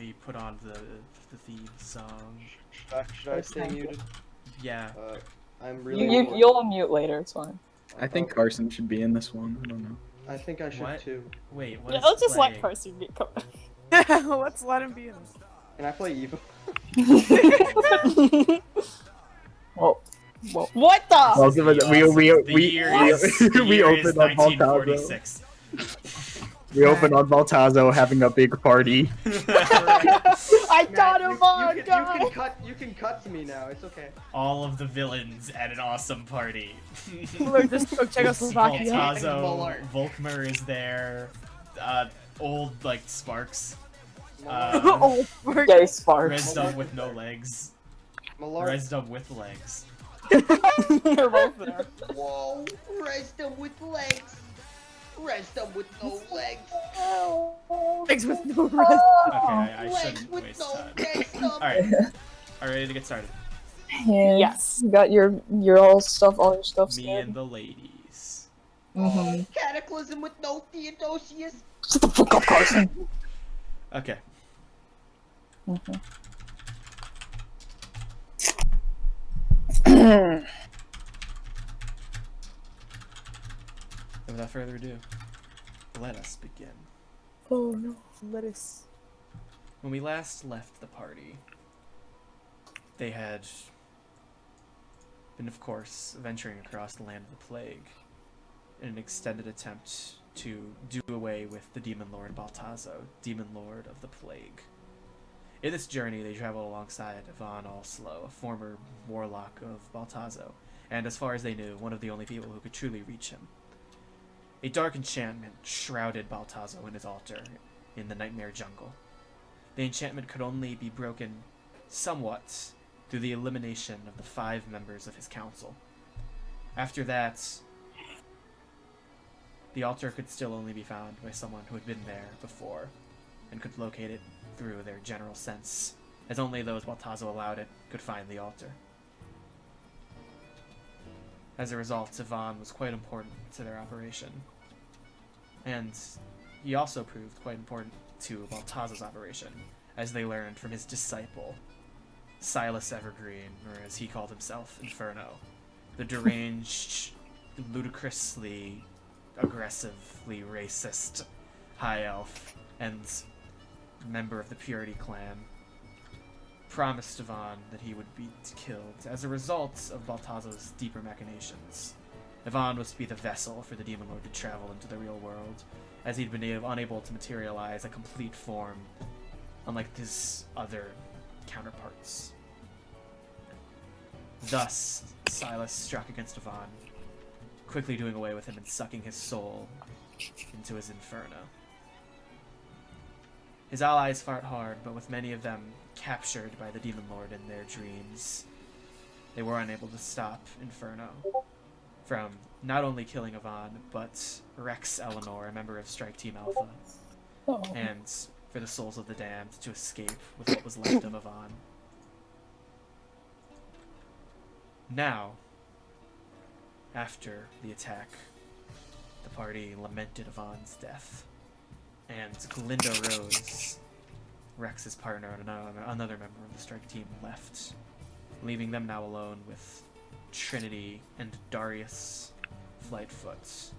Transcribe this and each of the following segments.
me put on the theme song. Should I stay muted? Yeah. I'm really. You'll unmute later. It's fine. I think Carson should be in this one. I don't know. I think I should What? too. Wait, what Yeah, is let's just playing? let Percy be. Let's let him be in this. Can I play Eva? Well, What the? Well, give it, The year is we opened on Baltazo. 1946. We opened on Baltazo having a big party. I got him on, You can cut to me now. It's okay. All of the villains at an awesome party. Look, just go check out Slovakia. Baltazo, Volkmer is there. Old like Sparks. Oh, frick. gay sparks. Rhesdum with no legs. Malart. Rhesdum with legs. You're both there. Whoa, Rhesdum with legs. Rhesdum with no legs. Legs with no rest. Okay, I shouldn't waste time. Alright. Are we ready to get started? Yeah. Yes. You got your all your stuff. Me and the ladies. Mm-hmm. Cataclysm with no Theodosius. Shut the fuck up, Carson. Okay. Without further ado, let us begin. Oh no. Lettuce. When we last left the party, they had been, of course, venturing across the land of the plague in an extended attempt to do away with the Demon Lord Baltazo, Demon Lord of the Plague. In this journey, they traveled alongside Ivan Allslow, a former warlock of Baltazo, and as far as they knew, one of the only people who could truly reach him. A dark enchantment shrouded Baltazo in his altar in the Nightmare Jungle. The enchantment could only be broken somewhat through the elimination of the 5 members of his council. After that, the altar could still only be found by someone who had been there before and could locate it through their general sense, as only those Baltazo allowed it could find the altar. As a result, Ivan was quite important to their operation, and he also proved quite important to Baltazo's operation, as they learned from his disciple, Frieda Evergreen, or as he called himself, Inferno, the deranged, ludicrously, aggressively racist high elf and member of the Purity clan, promised Ivan that he would be killed as a result of Baltazo's deeper machinations. Ivan was to be the vessel for the Demon Lord to travel into the real world, as he'd been unable to materialize a complete form, unlike his other counterparts. Thus, Silas struck against Ivan, quickly doing away with him and sucking his soul into his inferno. His allies fought hard, but with many of them captured by the Demon Lord in their dreams, they were unable to stop Inferno from not only killing Ivan, but Rex Eleanor, a member of Strike Team Alpha, and for the souls of the damned to escape with what was left of Ivan. Now, after the attack, the party lamented Ivan's death, and Glinda Rose, Rex's partner and another member of the strike team, left, leaving them now alone with Trinity and Darius Flightfoot,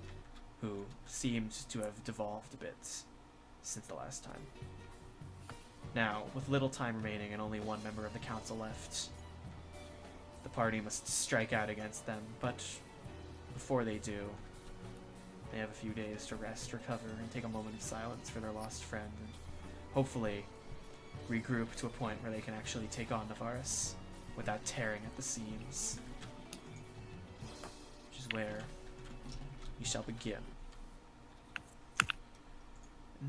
who seemed to have devolved a bit since the last time. Now, with little time remaining and only one member of the council left, the party must strike out against them, but before they do, they have a few days to rest, recover, and take a moment of silence for their lost friend, and hopefully regroup to a point where they can actually take on Varis without tearing at the seams. Which is where we shall begin.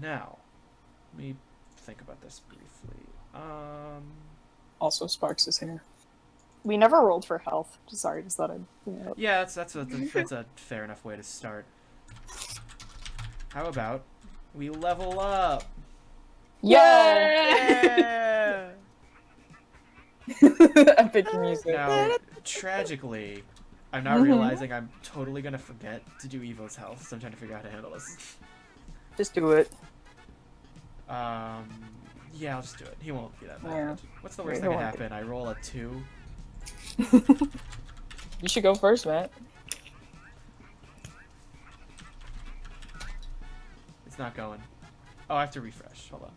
Now, let me think about this briefly. Also, Sparks is here. We never rolled for health. Sorry, just thought I'd. Yeah, that's a fair enough way to start. How about we level up? Yeah! Epic music. Now, tragically, I'm now realizing I'm totally gonna forget to do Evo's health, so I'm trying to figure out how to handle this. Just do it. Yeah, I'll just do it. He won't be that Yeah. mad. What's the worst He that can won't be. happen? I roll a 2. You should go first, Matt. It's not going. Oh, I have to refresh. Hold on.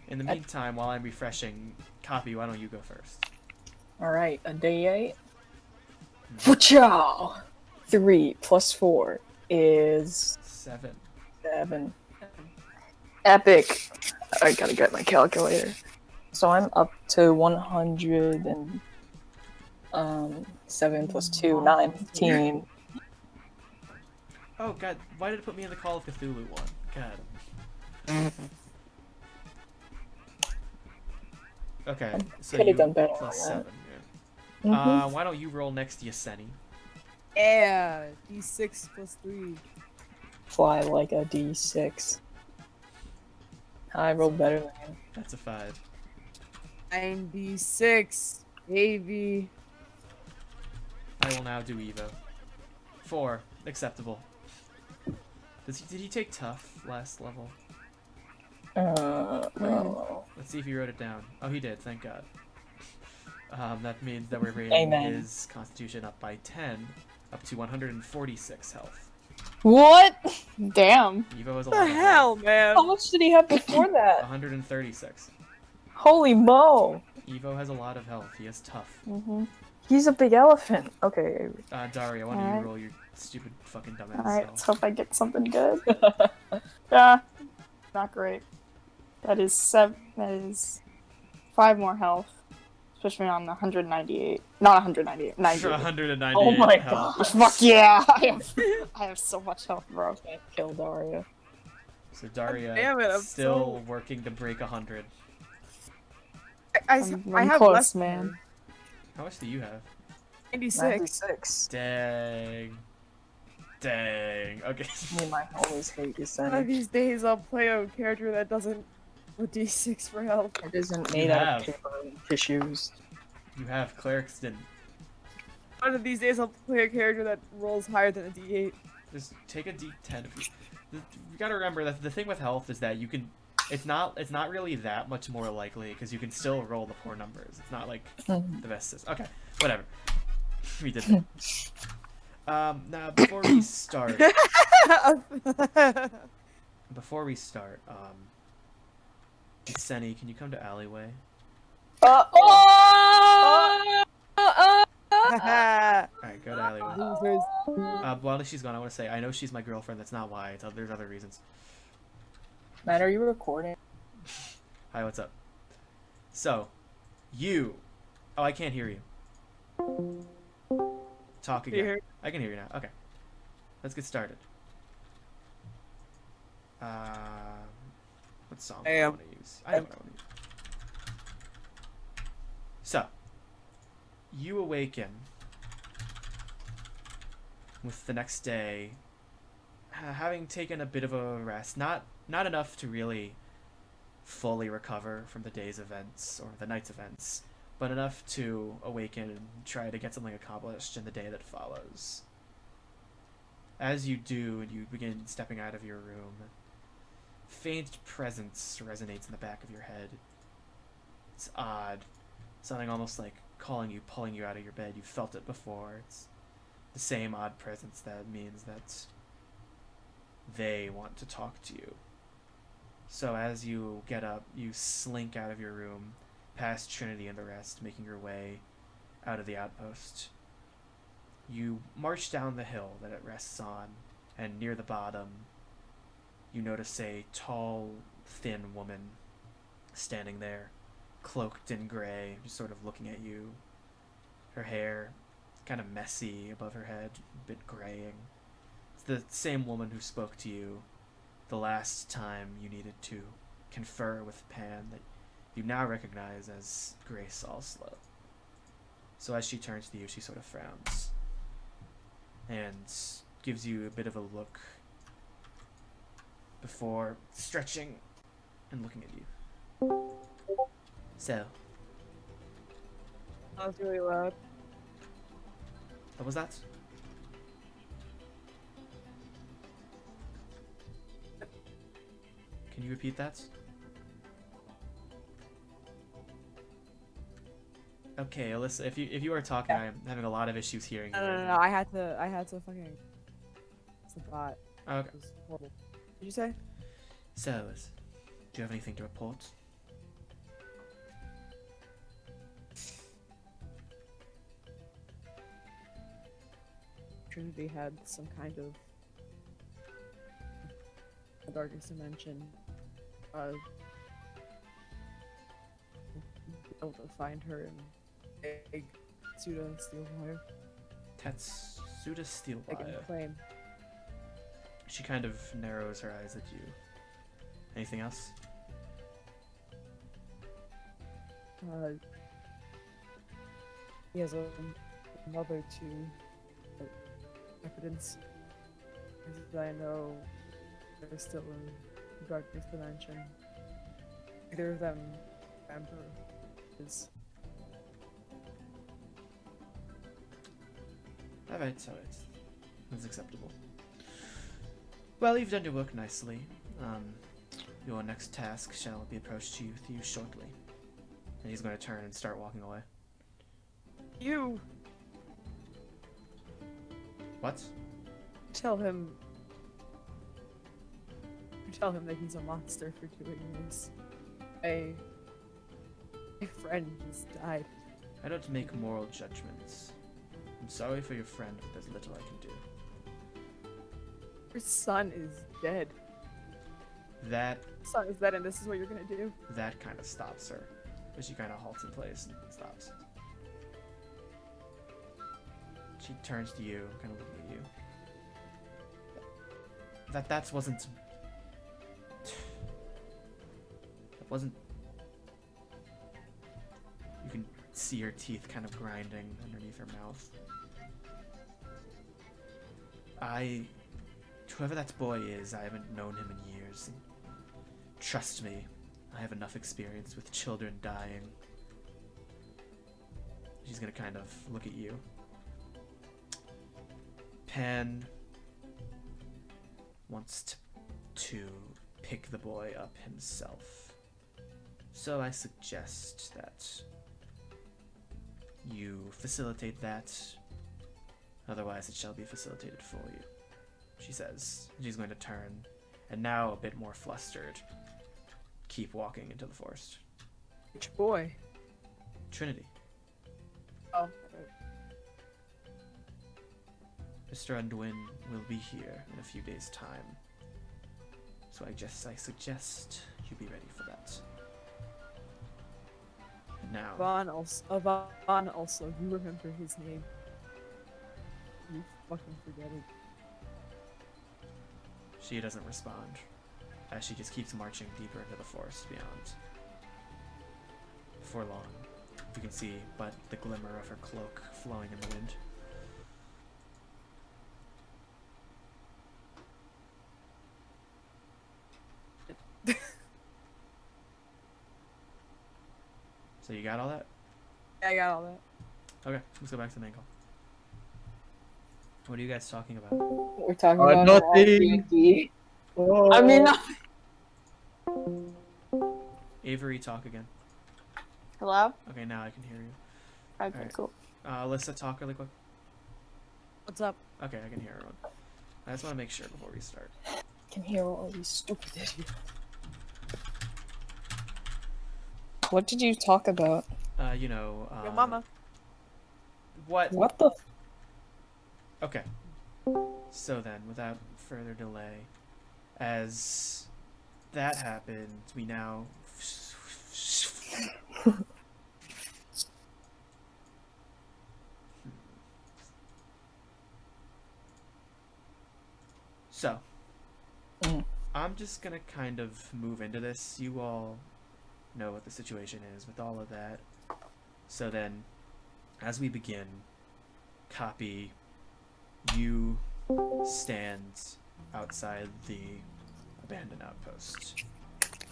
In the meantime, while I'm refreshing, Copy, why don't you go first? Alright, a D8. Fa-chow! 3 plus 4 is 7. 7. Epic. I gotta get my calculator. So I'm up to 107 plus 2, 19. Oh god, why did it put me in the Call of Cthulhu one? God. Okay, so Could've you done better plus on 7. that. Yeah. Why don't you roll next to Yaseni? Yeah. D6 plus 3. Fly like a D6. I rolled better than you. That's a 5. 96. Baby. I will now do Evo. 4. Acceptable. Did he take tough last level? No. Let's see if he wrote it down. Oh, he did. Thank God. That means that we're rating Amen. his constitution up by 10, up to 146 health. What? Damn. Evo has a What lot the of hell, health. man? How much did he have before that? 136. Holy mo! Evo has a lot of health. He has tough. He's a big elephant. Okay. Daria, why don't you Alright. roll your stupid fucking dumbass Alright, self? let's hope I get something good. Yeah. Not great. That is 5 more health. Push me on the 198. Not 198. 90. 198 Oh my health. god. Fuck yeah! I have so much health, bro. Can't kill Daria. So Daria Damn it, I'm still working to break 100. I I'm have close, less man. How much do you have? 96. 96. Dang. Dang. Okay. Me and my homies hate you, One of son. these days I'll play a character that doesn't with D6 for health. It isn't You made out have. of paper and tissues. You have. Clerics didn't. One of these days I'll play a character that rolls higher than a D8. Just take a D10 if you gotta remember that the thing with health is that you can. It's not really that much more likely because you can still roll the poor numbers. It's not like the best system. Okay, whatever. We did that. Now before we start, Seni, can you come to alleyway? Alright, go to alleyway. Losers. While she's gone, I want to say I know she's my girlfriend. That's not why. There's other reasons. Matt, are you recording? Hi, what's up? So, you. Oh, I can't hear you. Talk Can you again. hear- I can hear you now. Okay. Let's get started. What song do I want to use? I know what I want to use. So, you awaken with the next day, having taken a bit of a rest. Not enough to really fully recover from the day's events or the night's events, but enough to awaken and try to get something accomplished in the day that follows. As you do, and you begin stepping out of your room, faint presence resonates in the back of your head. It's odd, something almost like calling you, pulling you out of your bed. You've felt it before. It's the same odd presence that means that they want to talk to you. So as you get up, you slink out of your room, past Trinity and the rest, making your way out of the outpost. You march down the hill that it rests on, and near the bottom, you notice a tall, thin woman standing there, cloaked in gray, just sort of looking at you. Her hair kind of messy above her head, a bit graying. It's the same woman who spoke to you the last time you needed to confer with Pan that you now recognize as Grace Allslow. So as she turns to you, she sort of frowns and gives you a bit of a look before stretching and looking at you. So, That was really loud. what was that? Can you repeat that? Okay, Alyssa, if you are talking, I'm having a lot of issues hearing you. No. I had to fucking. It's the bot. Okay. It was horrible. Did you say? So, Alyssa, do you have anything to report? Trinity had some kind of a darkest dimension. Able to find her in big pseudo steel wire. Tatsuda I can Steelwire. claim. She kind of narrows her eyes at you. Anything else? He has another two evidence. As I know, they're still in the darkest dimension. Either of them, Emperor, is. Alright, so it's acceptable. Well, you've done your work nicely. Your next task shall be approached to you shortly. And he's going to turn and start walking away. You What? tell him. You tell him that he's a monster for doing this. My friend has died. I don't make moral judgments. I'm sorry for your friend, but there's little I can do. Your son is dead. That Son is dead, and this is what you're gonna do. kind of stops her. But she kind of halts in place and stops. She turns to you, kind of looking at you. That wasn't. You can see her teeth kind of grinding underneath her mouth. Whoever that boy is, I haven't known him in years. And trust me, I have enough experience with children dying. She's gonna kind of look at you. Pan wants to pick the boy up himself. So I suggest that you facilitate that. Otherwise, it shall be facilitated for you, she says. She's going to turn, and now a bit more flustered, keep walking into the forest. Which boy? Trinity. Oh. Mr. Undwyn will be here in a few days' time. So I suggest you be ready for that. And now, Ivan also. You remember his name. You fucking forget it. she doesn't respond, as she just keeps marching deeper into the forest beyond. Before long, you can see but the glimmer of her cloak flowing in the wind. So you got all that? Yeah, I got all that. Okay, let's go back to the main call. What are you guys talking about? We're talking about nothing. D&D. Oh. I mean, Avery, talk again. hello? Okay, now I can hear you. Okay, Alright. cool. Alyssa, talk really quick. What's up? Okay, I can hear everyone. I just want to make sure before we start. I can hear all these stupid idiots. What did you talk about? Your mama. What? What the? Okay. So then, without further delay, as that happened, we now. So, I'm just gonna kind of move into this. You all know what the situation is with all of that. So then, as we begin, copy, you stand outside the abandoned outpost.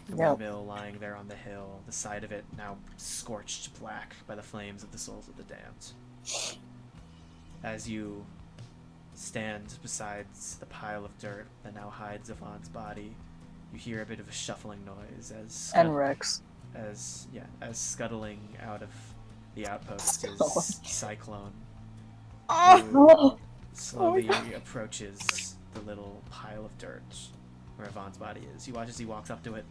The windmill lying there on the hill, the side of it now scorched black by the flames of the souls of the damned. As you stand beside the pile of dirt that now hides Yvonne's body, you hear a bit of a shuffling noise as And Rex. as scuttling out of the outpost is Cyclone, Oh! who slowly approaches the little pile of dirt where Yvonne's body is. You watch as he walks up to it,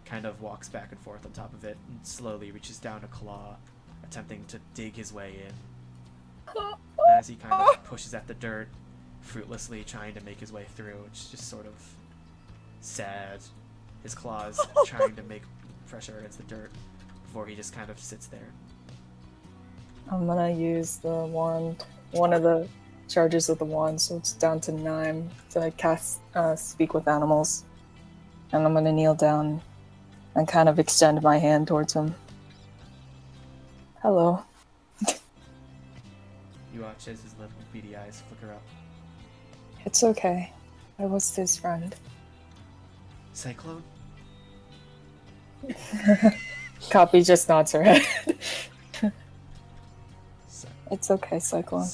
kind of walks back and forth on top of it, and slowly reaches down a claw, attempting to dig his way in. As he kind of pushes at the dirt, fruitlessly trying to make his way through. It's just sort of sad. His claws trying to make pressure against the dirt before he just kind of sits there. I'm gonna use the wand, one of the charges of the wand, so it's down to 9 to cast Speak with Animals. And I'm gonna kneel down and kind of extend my hand towards him. Hello. You watch as his little beady eyes flicker up. It's okay. I was his friend. Cyclone? Copy just nods her head. Cy- It's okay, Cyclone.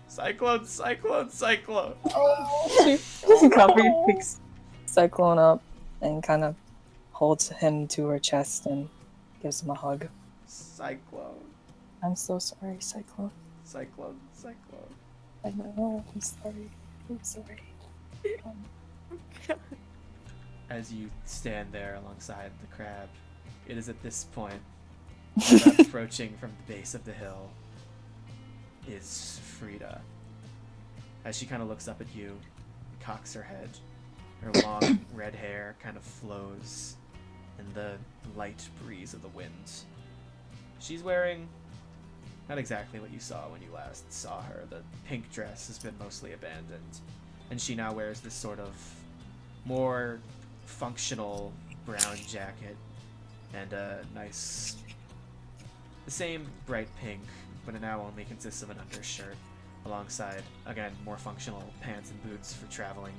Cyclone! Copy picks Cyclone up and kind of holds him to her chest and gives him a hug. Cyclone. I'm so sorry, Cyclone. Cyclone. I know, I'm sorry. As you stand there alongside the crab, it is at this point that approaching from the base of the hill is Frieda. As she kind of looks up at you, cocks her head, her long red hair kind of flows in the light breeze of the wind. She's wearing not exactly what you saw when you last saw her. The pink dress has been mostly abandoned, and she now wears this sort of more functional brown jacket and a nice, the same bright pink, but it now only consists of an undershirt, alongside, again, more functional pants and boots for traveling.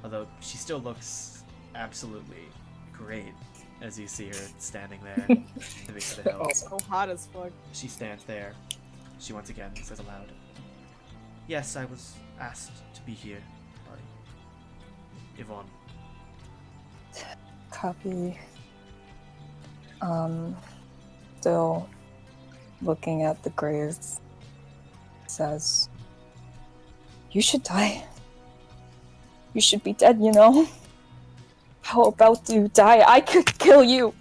Although she still looks absolutely great as you see her standing there at the base of the hill. So hot as fuck. She stands there. She once again says aloud, "Yes, I was asked to be here by Yvonne." Copy. Still looking at the graves, says, "You should die. You should be dead, you know? How about you die? I could kill you!"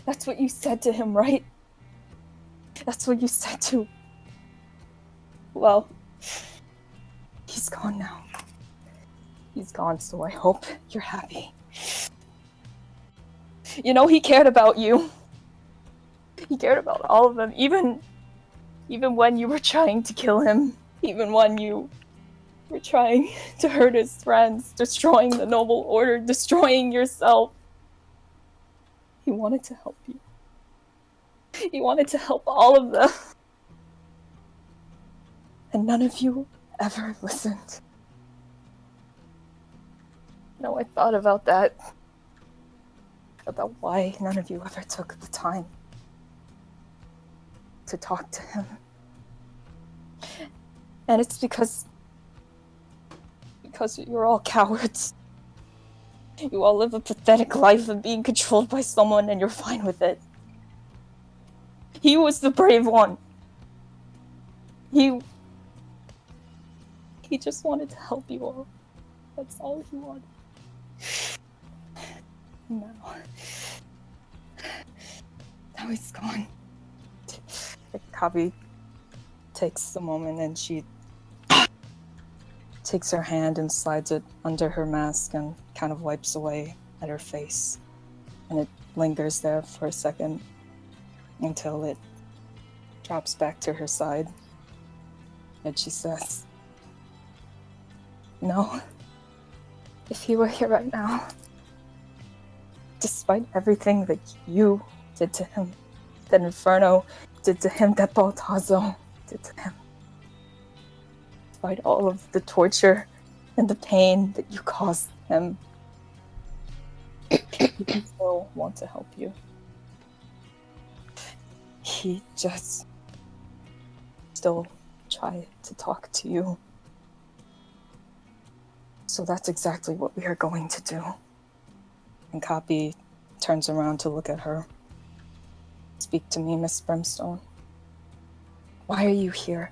That's what you said to him, right? That's what you said to... Well, he's gone now. He's gone, so I hope you're happy. You know, he cared about you. He cared about all of them, even when you were trying to kill him. Even when you were trying to hurt his friends, destroying the noble order, destroying yourself. He wanted to help you. He wanted to help all of them. And none of you ever listened. No, I thought about that. About why none of you ever took the time to talk to him. And it's because you're all cowards. You all live a pathetic life of being controlled by someone and you're fine with it. He was the brave one. He just wanted to help you all. That's all he wanted. Now he's gone. Kavi takes a moment and she takes her hand and slides it under her mask and kind of wipes away at her face. And it lingers there for a second until it drops back to her side. And she says, "No, if he were here right now, despite everything that you did to him, that Inferno did to him, that Baltazo did to him, despite all of the torture and the pain that you caused him, he still want to help you. He just still try to talk to you. So that's exactly what we are going to do." And Copy turns around to look at her. Speak to me, Miss Brimstone. Why are you here?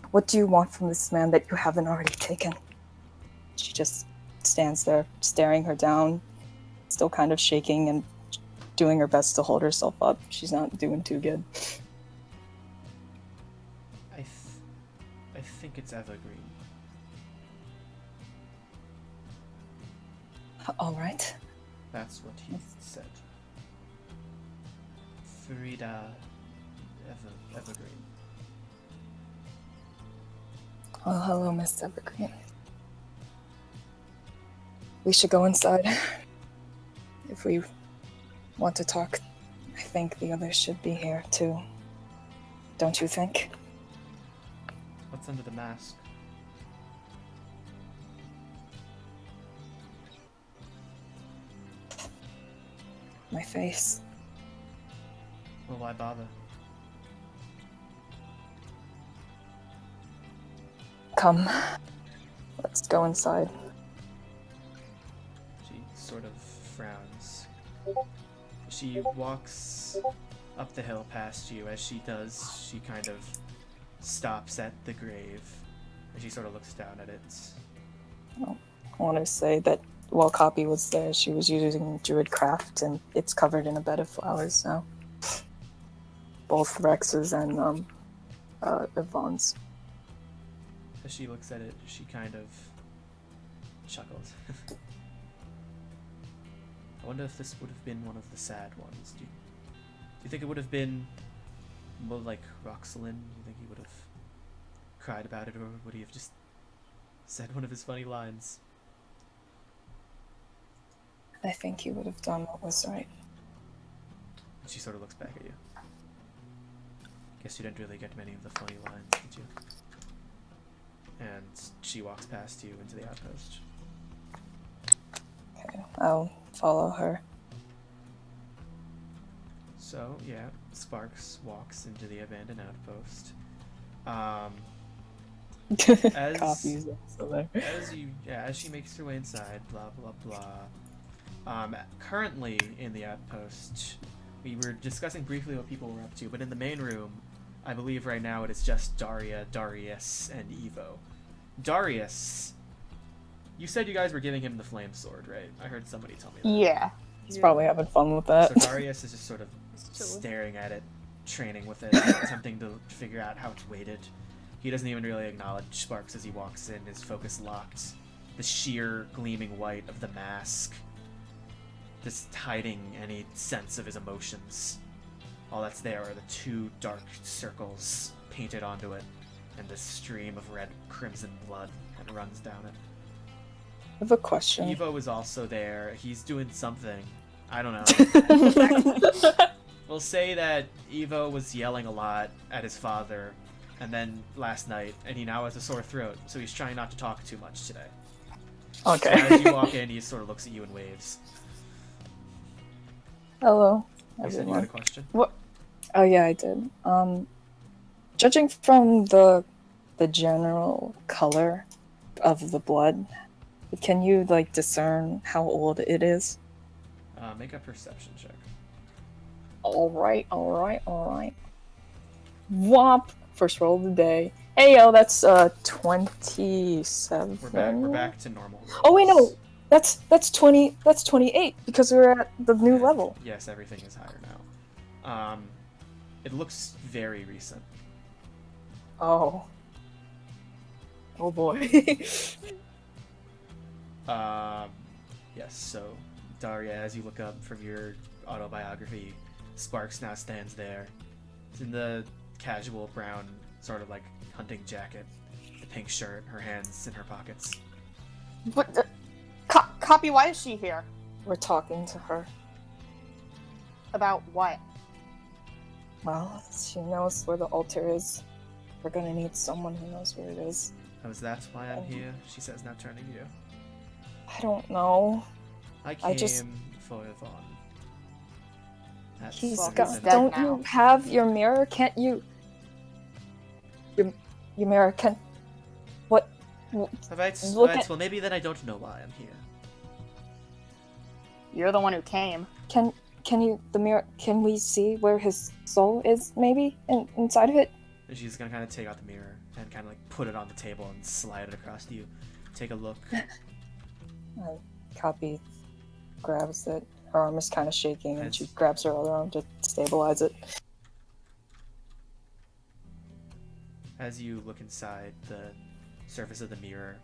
What do you want from this man that you haven't already taken? She just stands there, staring her down, still kind of shaking and doing her best to hold herself up. She's not doing too good. I think it's Evergreen. All right. That's what he said. Frieda Evergreen. Oh, hello, Miss Evergreen. We should go inside. If we want to talk, I think the others should be here too. Don't you think? What's under the mask? My face. Well, why bother? Come. Let's go inside. She sort of frowns. She walks up the hill past you. As she does, she kind of stops at the grave, and she sort of looks down at it. I want to say that while Copy was there, she was using Druidcraft, and it's covered in a bed of flowers now. Both Rex's and Yvonne's. As she looks at it, she kind of chuckles. I wonder if this would have been one of the sad ones. Do you think it would have been more like Roxelin? Do you think he would have cried about it, or would he have just said one of his funny lines? I think he would have done what was right. She sort of looks back at you. Guess you didn't really get many of the funny lines, did you? And she walks past you into the outpost. Okay, I'll follow her. So, yeah, Sparks walks into the abandoned outpost. As- Coffee's also there. As she makes her way inside, blah blah blah. Currently in the outpost, we were discussing briefly what people were up to, but in the main room, I believe right now it is just Daria, Darius, and Evo. Darius, you said you guys were giving him the flame sword, right? I heard somebody tell me that. Yeah. He's probably having fun with that. So Darius is just sort of staring at it, training with it, attempting to figure out how it's weighted. He doesn't even really acknowledge Sparks as he walks in, his focus locked. The sheer gleaming white of the mask, just hiding any sense of his emotions. All that's there are the two dark circles painted onto it, and the stream of red crimson blood that runs down it. I have a question. Evo is also there. He's doing something. I don't know. We'll say that Evo was yelling a lot at his father, and then last night, and he now has a sore throat, so he's trying not to talk too much today. Okay. So as you walk in, he sort of looks at you and waves. Hello, You said you everyone. had a question? Oh yeah, I did. Judging from the general color of the blood, can you like discern how old it is? Make a perception check. All right. Womp. First roll of the day. Hey yo, that's 27. We're back to normal. Oh wait, no, that's 20. That's 28 because we're at the new level. Yes, everything is higher now. It looks very recent. Oh. Oh boy. Yes, so Daria, as you look up from your autobiography, Sparks now stands there. It's in the casual brown, sort of like hunting jacket, the pink shirt, her hands in her pockets. But, Copy, why is she here? We're talking to her. About what? Well, she knows where the altar is. We're gonna need someone who knows where it is. Oh, is that why I'm here? She says, now turning to you. I don't know. I I just- came for Yvonne. That's He's the got. reason. dead Don't now. you have your mirror? Can't you? Your mirror can. What? Alright, Look alright, at- well maybe then I don't know why I'm here. You're the one who came. Can can we see where his soul is, maybe, inside of it? And she's gonna kind of take out the mirror and kind of like put it on the table and slide it across to you. Take a look. Copy grabs it. Her arm is kind of shaking, and she grabs her other arm to stabilize it. As you look inside the surface of the mirror,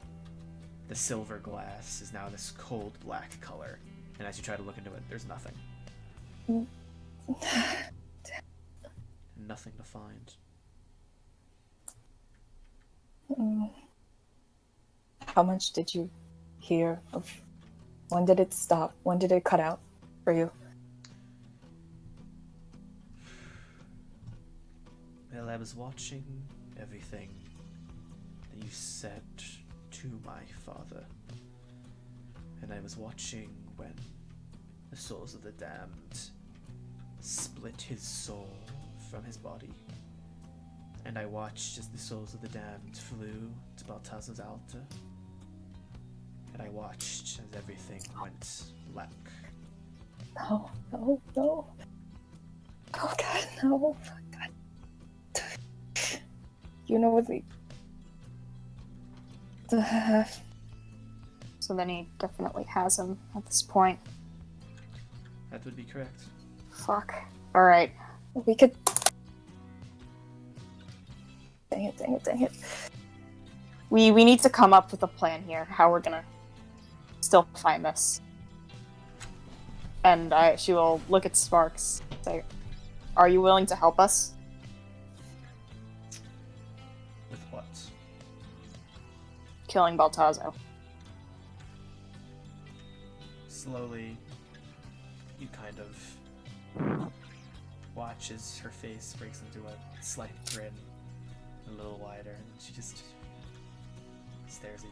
the silver glass is now this cold black color. And as you try to look into it, there's nothing. Nothing to find. How much did you hear of? When did it stop? When did it cut out for you? Well, I was watching everything that you said to my father. And I was watching when the souls of the damned split his soul from his body. And I watched as the souls of the damned flew to Baltazo's altar. And I watched as everything went black. No. Oh God, no. God. You know what we... So then he definitely has him at this point. That would be correct. Fuck. Alright. We could... Dang it. We need to come up with a plan here, how we're gonna still find this. And she will look at Sparks and say, are you willing to help us? With what? Killing Baltazo. Slowly, you kind of watch as her face breaks into a slight grin, a little wider, and she just stares at you.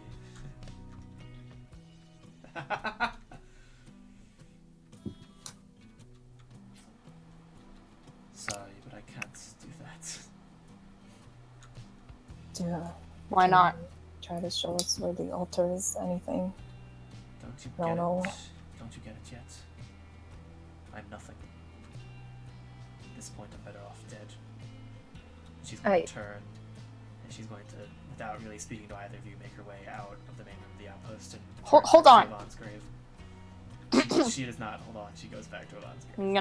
Sorry, but I can't do that. Yeah. Why not? Try to show us where the altar is, anything. Don't you No, get no. it? Don't you get it yet? I'm nothing. At this point, I'm better off dead. She's going to turn, and she's going to, without really speaking to either of you, make her way out of the main room of the outpost and Hold on. Yvonne's grave. She does not hold on. She goes back to Yvonne's grave.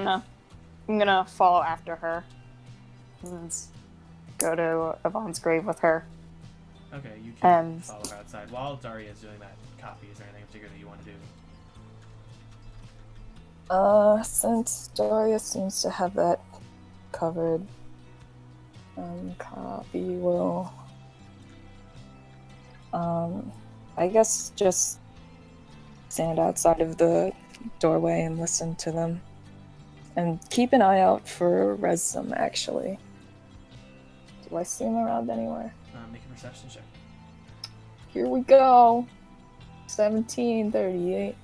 I'm gonna follow after her and go to Yvonne's grave with her. Okay, you can follow her outside. While Daria is doing that copy, is there anything in particular that you want to do? Since Daria seems to have that covered, copy will, I guess just stand outside of the doorway and listen to them. And keep an eye out for Rhesdum, actually. Do I see him around anywhere? Make a perception check. Here we go! 1738.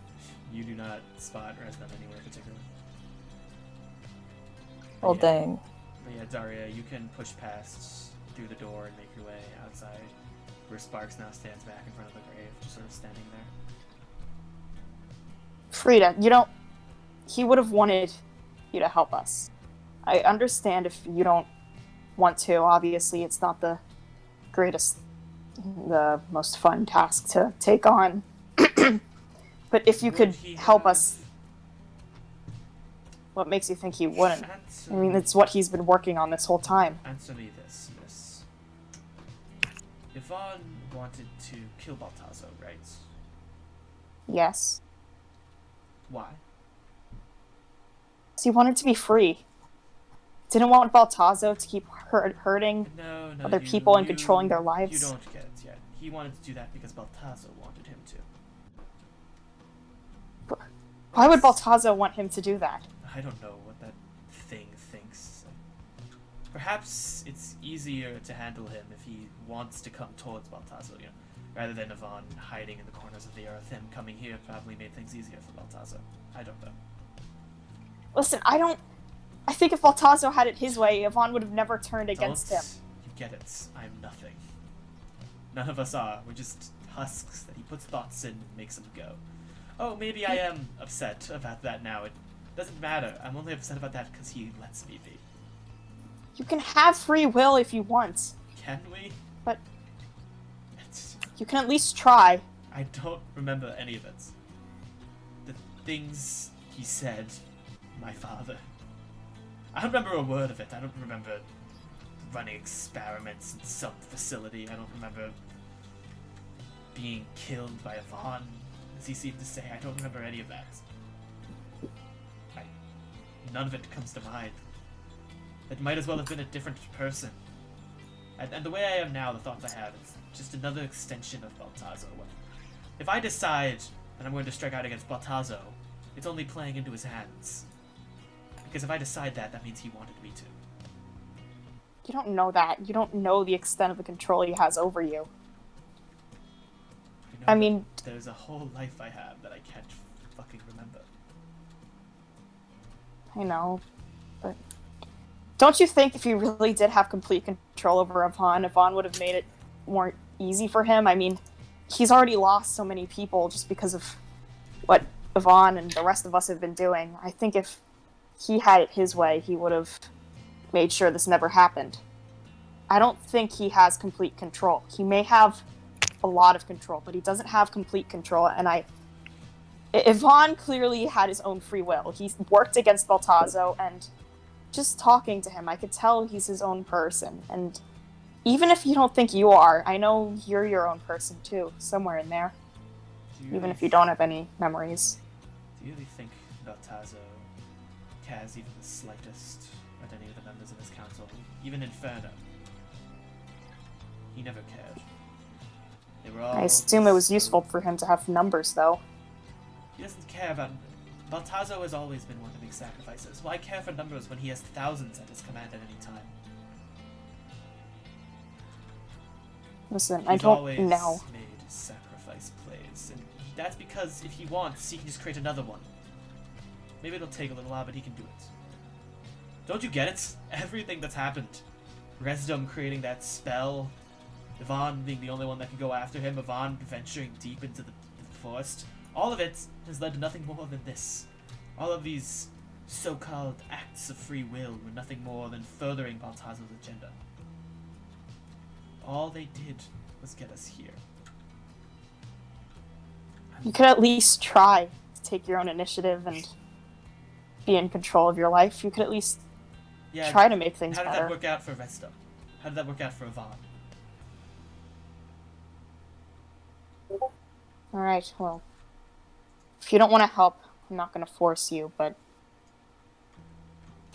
You do not spot Rhesdum anywhere in particular. Oh, Yeah. dang. But yeah, Daria, you can push past through the door and make your way outside, where Sparks now stands back in front of the grave, just sort of standing there. Frieda, he would have wanted you to help us. I understand if you don't want to. Obviously, it's not the most fun task to take on. But if you could help us, what makes you think he wouldn't? I mean, it's what he's been working on this whole time. Answer me this, miss. Yvonne wanted to kill Baltazo, right? Yes. Why? He wanted to be free. Didn't want Baltazo to keep hurting No, other people and controlling their lives. You don't get it yet. He wanted to do that because Baltazo wanted him to. Why would Baltazo want him to do that? I don't know what that thing thinks. Perhaps it's easier to handle him if he wants to come towards Baltazo, rather than Yvonne hiding in the corners of the earth. Him coming here probably made things easier for Baltazo. I don't know. Listen, I think if Baltazo had it his way, Yvonne would have never turned against him. You get it. I'm nothing. None of us are. We're just husks that he puts thoughts in and makes them go. Oh, maybe I am upset about that now. It Doesn't matter. I'm only upset about that because he lets me be. You can have free will if you want. Can we? But It's, you can at least try. I don't remember any of it. The things he said, my father. I don't remember a word of it. I don't remember running experiments in some facility. I don't remember being killed by Ivan, as he seemed to say. I don't remember any of that. None of it comes to mind. It might as well have been a different person. And the way I am now, the thoughts I have, is just another extension of Baltazo. If I decide that I'm going to strike out against Baltazo, it's only playing into his hands. Because if I decide that, that means he wanted me to. You don't know that. You don't know the extent of the control he has over you. You know I mean... There's a whole life I have that I can't fucking remember. I know, but don't you think if you really did have complete control over Ivan would have made it more easy for him? I mean, he's already lost so many people just because of what Ivan and the rest of us have been doing. I think if he had it his way, he would have made sure this never happened. I don't think he has complete control. He may have a lot of control, but he doesn't have complete control, and Ivan clearly had his own free will. He worked against Baltazo, and just talking to him, I could tell he's his own person. And even if you don't think you are, I know you're your own person too, somewhere in there. Even if you don't have any memories. Do you really think Baltazo cares even the slightest at any of the members of his council? Even Inferno? He never cared. They were all I assume it was useful for him to have numbers, though. He doesn't care about... Baltazo has always been one to make sacrifices. Why care for numbers when he has thousands at his command at any time? Listen, He's I don't always know. made sacrifice plays, and that's because if he wants, he can just create another one. Maybe it'll take a little while, but he can do it. Don't you get it? Everything that's happened. Rhesdum creating that spell, Ivan being the only one that can go after him, Ivan venturing deep into the forest. All of it has led to nothing more than this. All of these so-called acts of free will were nothing more than furthering Baltazo's agenda. All they did was get us here. You could at least try to take your own initiative and be in control of your life. You could at least try to make things better. How did better. that work out for Rhesdum? How did that work out for Ivan? Alright, well, if you don't want to help, I'm not going to force you, but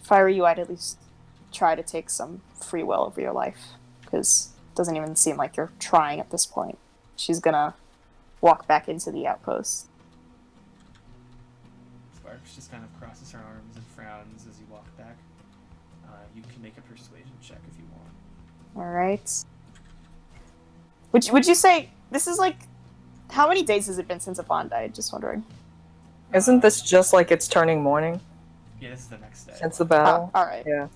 if I were you, I'd at least try to take some free will over your life, because it doesn't even seem like you're trying at this point. She's going to walk back into the outpost. Sparks just kind of crosses her arms and frowns as you walk back. You can make a persuasion check if you want. Alright. Would you say, this is like, how many days has it been since Ivan died? Just wondering. Isn't this just like it's turning morning? Yeah, this is the next day. Since the battle? Oh, alright. Yeah.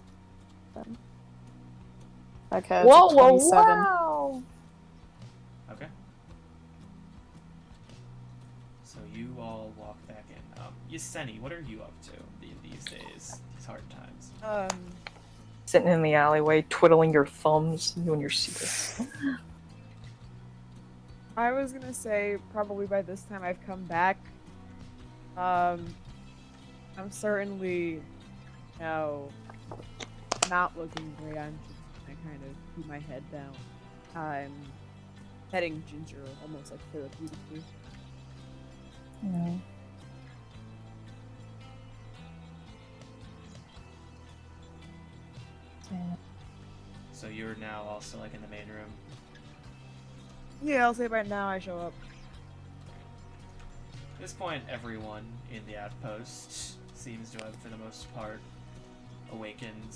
Okay, Whoa, it's whoa, 27. wow! Okay. So you all walk back in. Yeseni, what are you up to these days? These hard times. Sitting in the alleyway, twiddling your thumbs, you and your secret. I was gonna say probably by this time I've come back. I'm certainly, not looking great. I'm just gonna kind of keep my head down. I'm heading ginger, almost like therapeutically. Mm. So you're now also like in the main room. Yeah, I'll say by now I show up. At this point, everyone in the outpost seems to have, for the most part, awakened.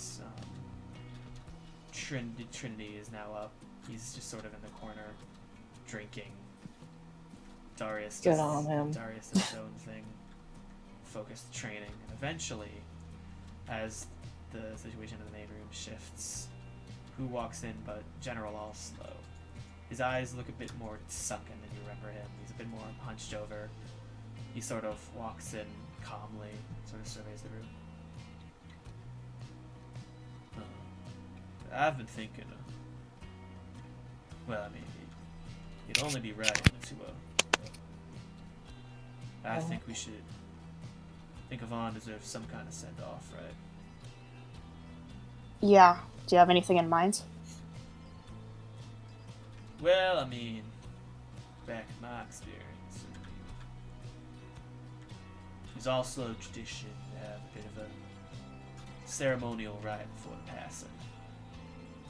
Trinity is now up. He's just sort of in the corner, drinking. Darius Good on him. Darius does his own thing, focused training, and eventually, as the situation in the main room shifts, who walks in but General Allslow? His eyes look a bit more sunken than you remember him. He's a bit more hunched over. He sort of walks in, calmly sort of surveys the room. I've been thinking. Well, I mean, it'd only be right to. I think we should. I think Yvonne deserves some kind of send off, right? Yeah. Do you have anything in mind? Well, I mean, back in my experience, there's also a tradition to have a bit of a ceremonial rite before the passing.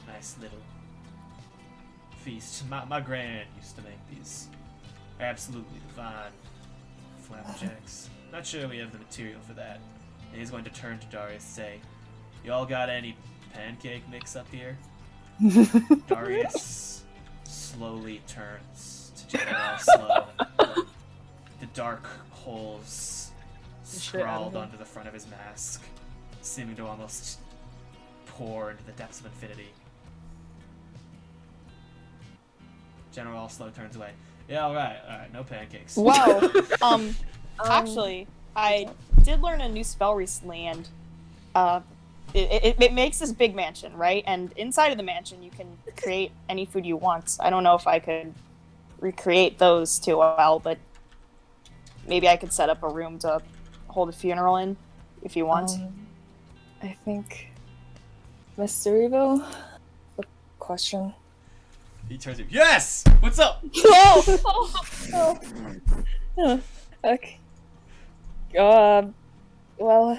Nice little feast. My gran used to make these absolutely divine flapjacks. Not sure we have the material for that. And he's going to turn to Darius and say, "Y'all got any pancake mix up here?" Darius slowly turns to General Allslow. The dark holes scrawled onto the front of his mask, seeming to almost pour into the depths of infinity. General Allslow turns away. Yeah, alright, no pancakes. Well, actually, I did learn a new spell recently, and it makes this big mansion, right? And inside of the mansion, you can create any food you want. I don't know if I could recreate those too well, but maybe I could set up a room to hold a funeral in, if you want. I think, Mr. Evo, a question. He turns to you. Yes! What's up? Oh! Okay. Well,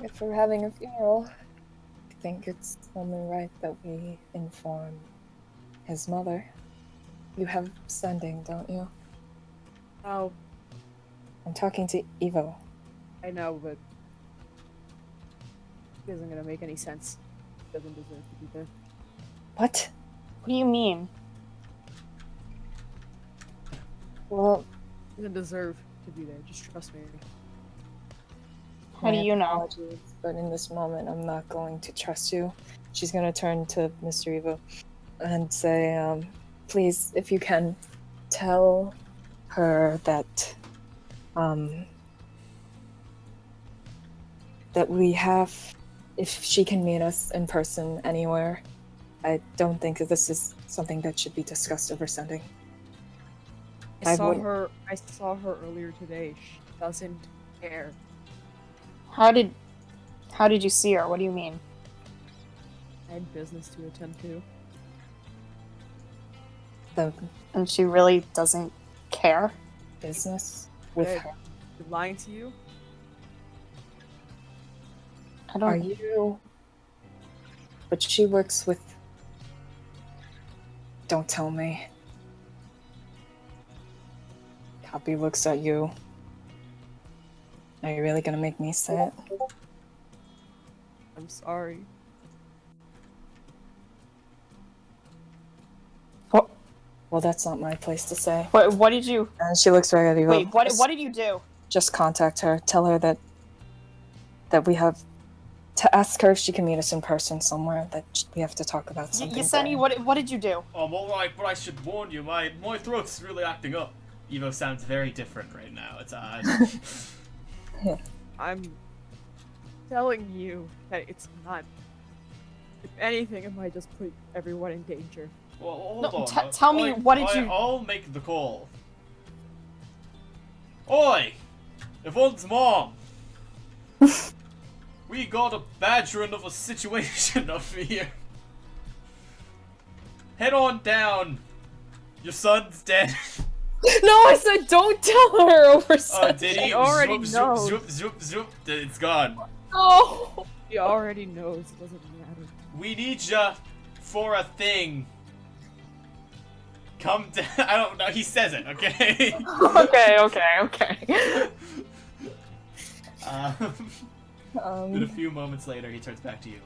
if we're having a funeral, I think it's only right that we inform his mother. You have sending, don't you? Oh, I'm talking to Evo. I know, but it isn't gonna make any sense. He doesn't deserve to be there. What? What do you mean? Well, He doesn't deserve to be there. Just trust me. How do my you know? apologies, but in this moment, I'm not going to trust you. She's gonna turn to Mr. Evo and say, please, if you can, tell her that, that we have, if she can meet us in person anywhere, I don't think that this is something that should be discussed over sending. I I saw would- her earlier today. She doesn't care. How did you see her? What do you mean? I had business to attend to. The And she really doesn't care? business with Hey, her. Been lying to you? I don't. Are you? But she works with. Don't tell me. Copy looks at you. Are you really gonna make me say it? I'm sorry. Well, that's not my place to say. What did you? And she looks right at you. Wait, what did you do? Just contact her. Tell her that we have to ask her if she can meet us in person somewhere. That we have to talk about something. Yaseni, what did you do? Alright, but I should warn you, my throat's really acting up. Evo sounds very different right now. It's I'm telling you that it's not. If anything, it might just put everyone in danger. Well, hold No, on. tell me, what did you? I'll make the call. Oi! Yvonne's mom! We got a badgering of a situation up here. Head on down. Your son's dead. No, I said don't tell her over Oh, something. did he? She already zoop, knows. Zoop, zoop, zoop, zoop. It's gone. No. He already knows. It doesn't matter. We need ya for a thing. Come down. I don't know. He says it, okay? Okay. But a few moments later, he turns back to you.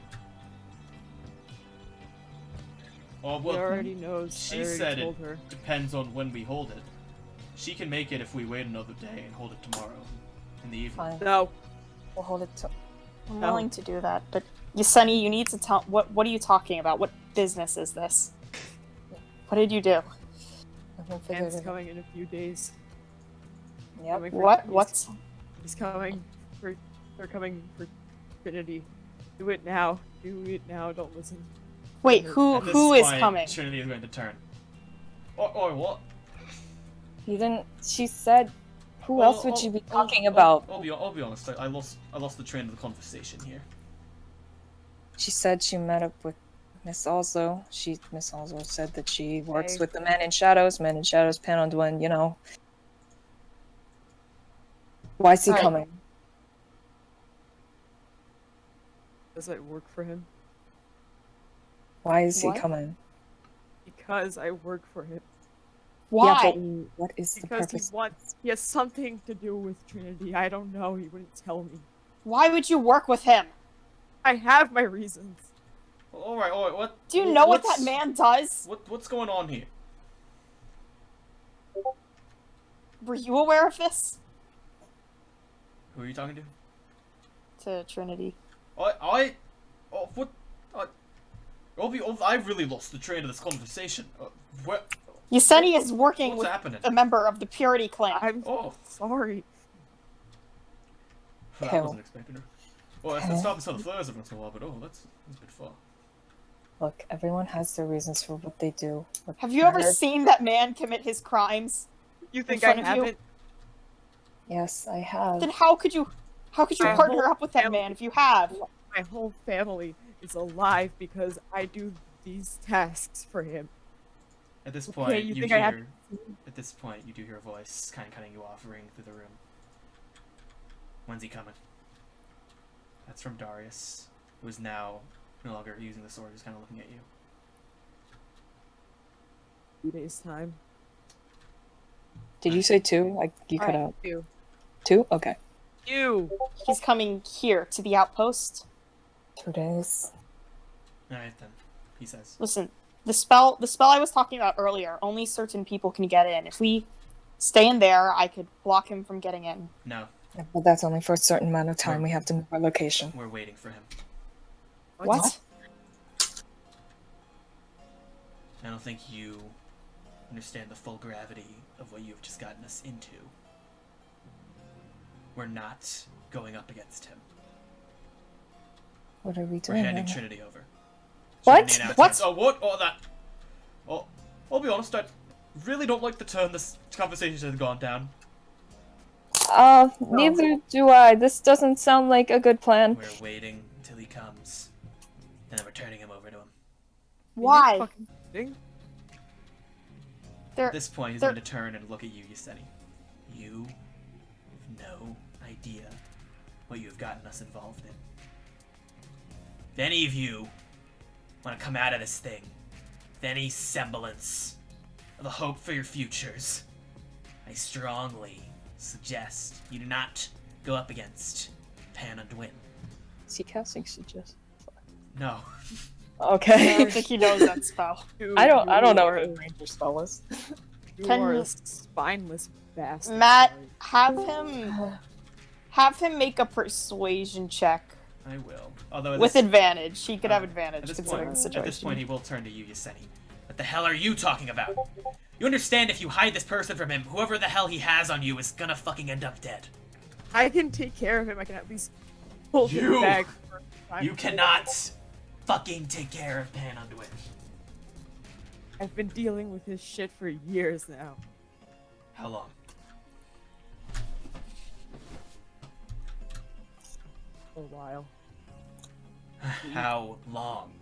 Oh, He well, already knows. she I already said told it her. depends on when we hold it. She can make it if we wait another day and hold it tomorrow in the evening. Fine. No. We'll hold it to. I'm No. willing to do that, but Yaseni, you need to tell. What are you talking about? What business is this? What did you do? I haven't figured Anne's it out. coming in a few days. Yep. Coming for What? Tony's- What's? He's coming for. They're coming for Trinity. Do it now. Do it now. Don't listen. Wait, At who this is point, coming? Trinity is going to turn. Oh, what? You didn't. She said. Who else would you be talking about? I'll be honest. I lost the train of the conversation here. She said she met up with Miss Allslow. Miss Allslow said that she works with the Men in Shadows. Men in Shadows, Pan Undwyn, you know. Why is he Alright. coming? Does it work for him? Why is he What? coming? Because I work for him. Why? Yeah, but what is the Because purpose? he has something to do with Trinity. I don't know. He wouldn't tell me. Why would you work with him? I have my reasons. All right. What? Do you know what what's- that man does? What's going on here? Were you aware of this? Who are you talking to? To Trinity. I've really lost the train of this conversation. Yaseni is working What's with happening? a member of the Purity clan. I'm Oh, sorry. I Hell. wasn't expecting her. Well, I stopped and saw the flares every once in a while, but that's a bit far. Look, everyone has their reasons for what they do. What Have you ever matters- seen that man commit his crimes? You think front I of you? haven't? Yes, I have. Then how could you My partner whole up with that family- man if you have? My whole family is alive because I do these tasks for him. At this Okay, point, you you think I have- hear. At this point, you do hear a voice kind of cutting you off, ring through the room. When's he coming? That's from Darius, who is now no longer using the sword, just kind of looking at you. 2 days time. Did you say 2? Like, you cut Alright. out. You. 2? Okay. You. He's coming here to the outpost. 2 days. All right then, he says. Listen, the spell I was talking about earlier, only certain people can get in. If we stay in there, I could block him from getting in. No, But that's only for a certain amount of time. We have to move our location. we're waiting for him. What? I don't think you understand the full gravity of what you've just gotten us into. We're not going up against him. What are we We're doing? handing then? Trinity over. What? Trinity now What? turns- Oh, what? Oh, that. Oh, I'll be honest, I really don't like the turn this conversation has gone down. Neither do I. This doesn't sound like a good plan. We're waiting until he comes, and then we're turning him over to him. Why? You fucking kidding? There, At this point, he's there- going to turn and look at you, Yaseni. You have no idea what you have gotten us involved in. If any of you want to come out of this thing with any semblance of a hope for your futures, I strongly suggest you do not go up against Pan Undwyn. Is he casting suggest? No. I Okay. don't think he knows that spell. I don't know You what his ranger spell is. Can are you- a spineless bastard. Matt, Sorry. have him make a persuasion check I will. Although at with this, advantage. He could have at advantage this considering point, the situation. at this point, he will turn to you, Yaseni. What the hell are you talking about? You understand if you hide this person from him, whoever the hell he has on you is gonna fucking end up dead. I can take care of him. I can at least hold You- him back. For time. You cannot fucking take care of Pan Undwyn. I've been dealing with his shit for years now. How long? For a while. How long?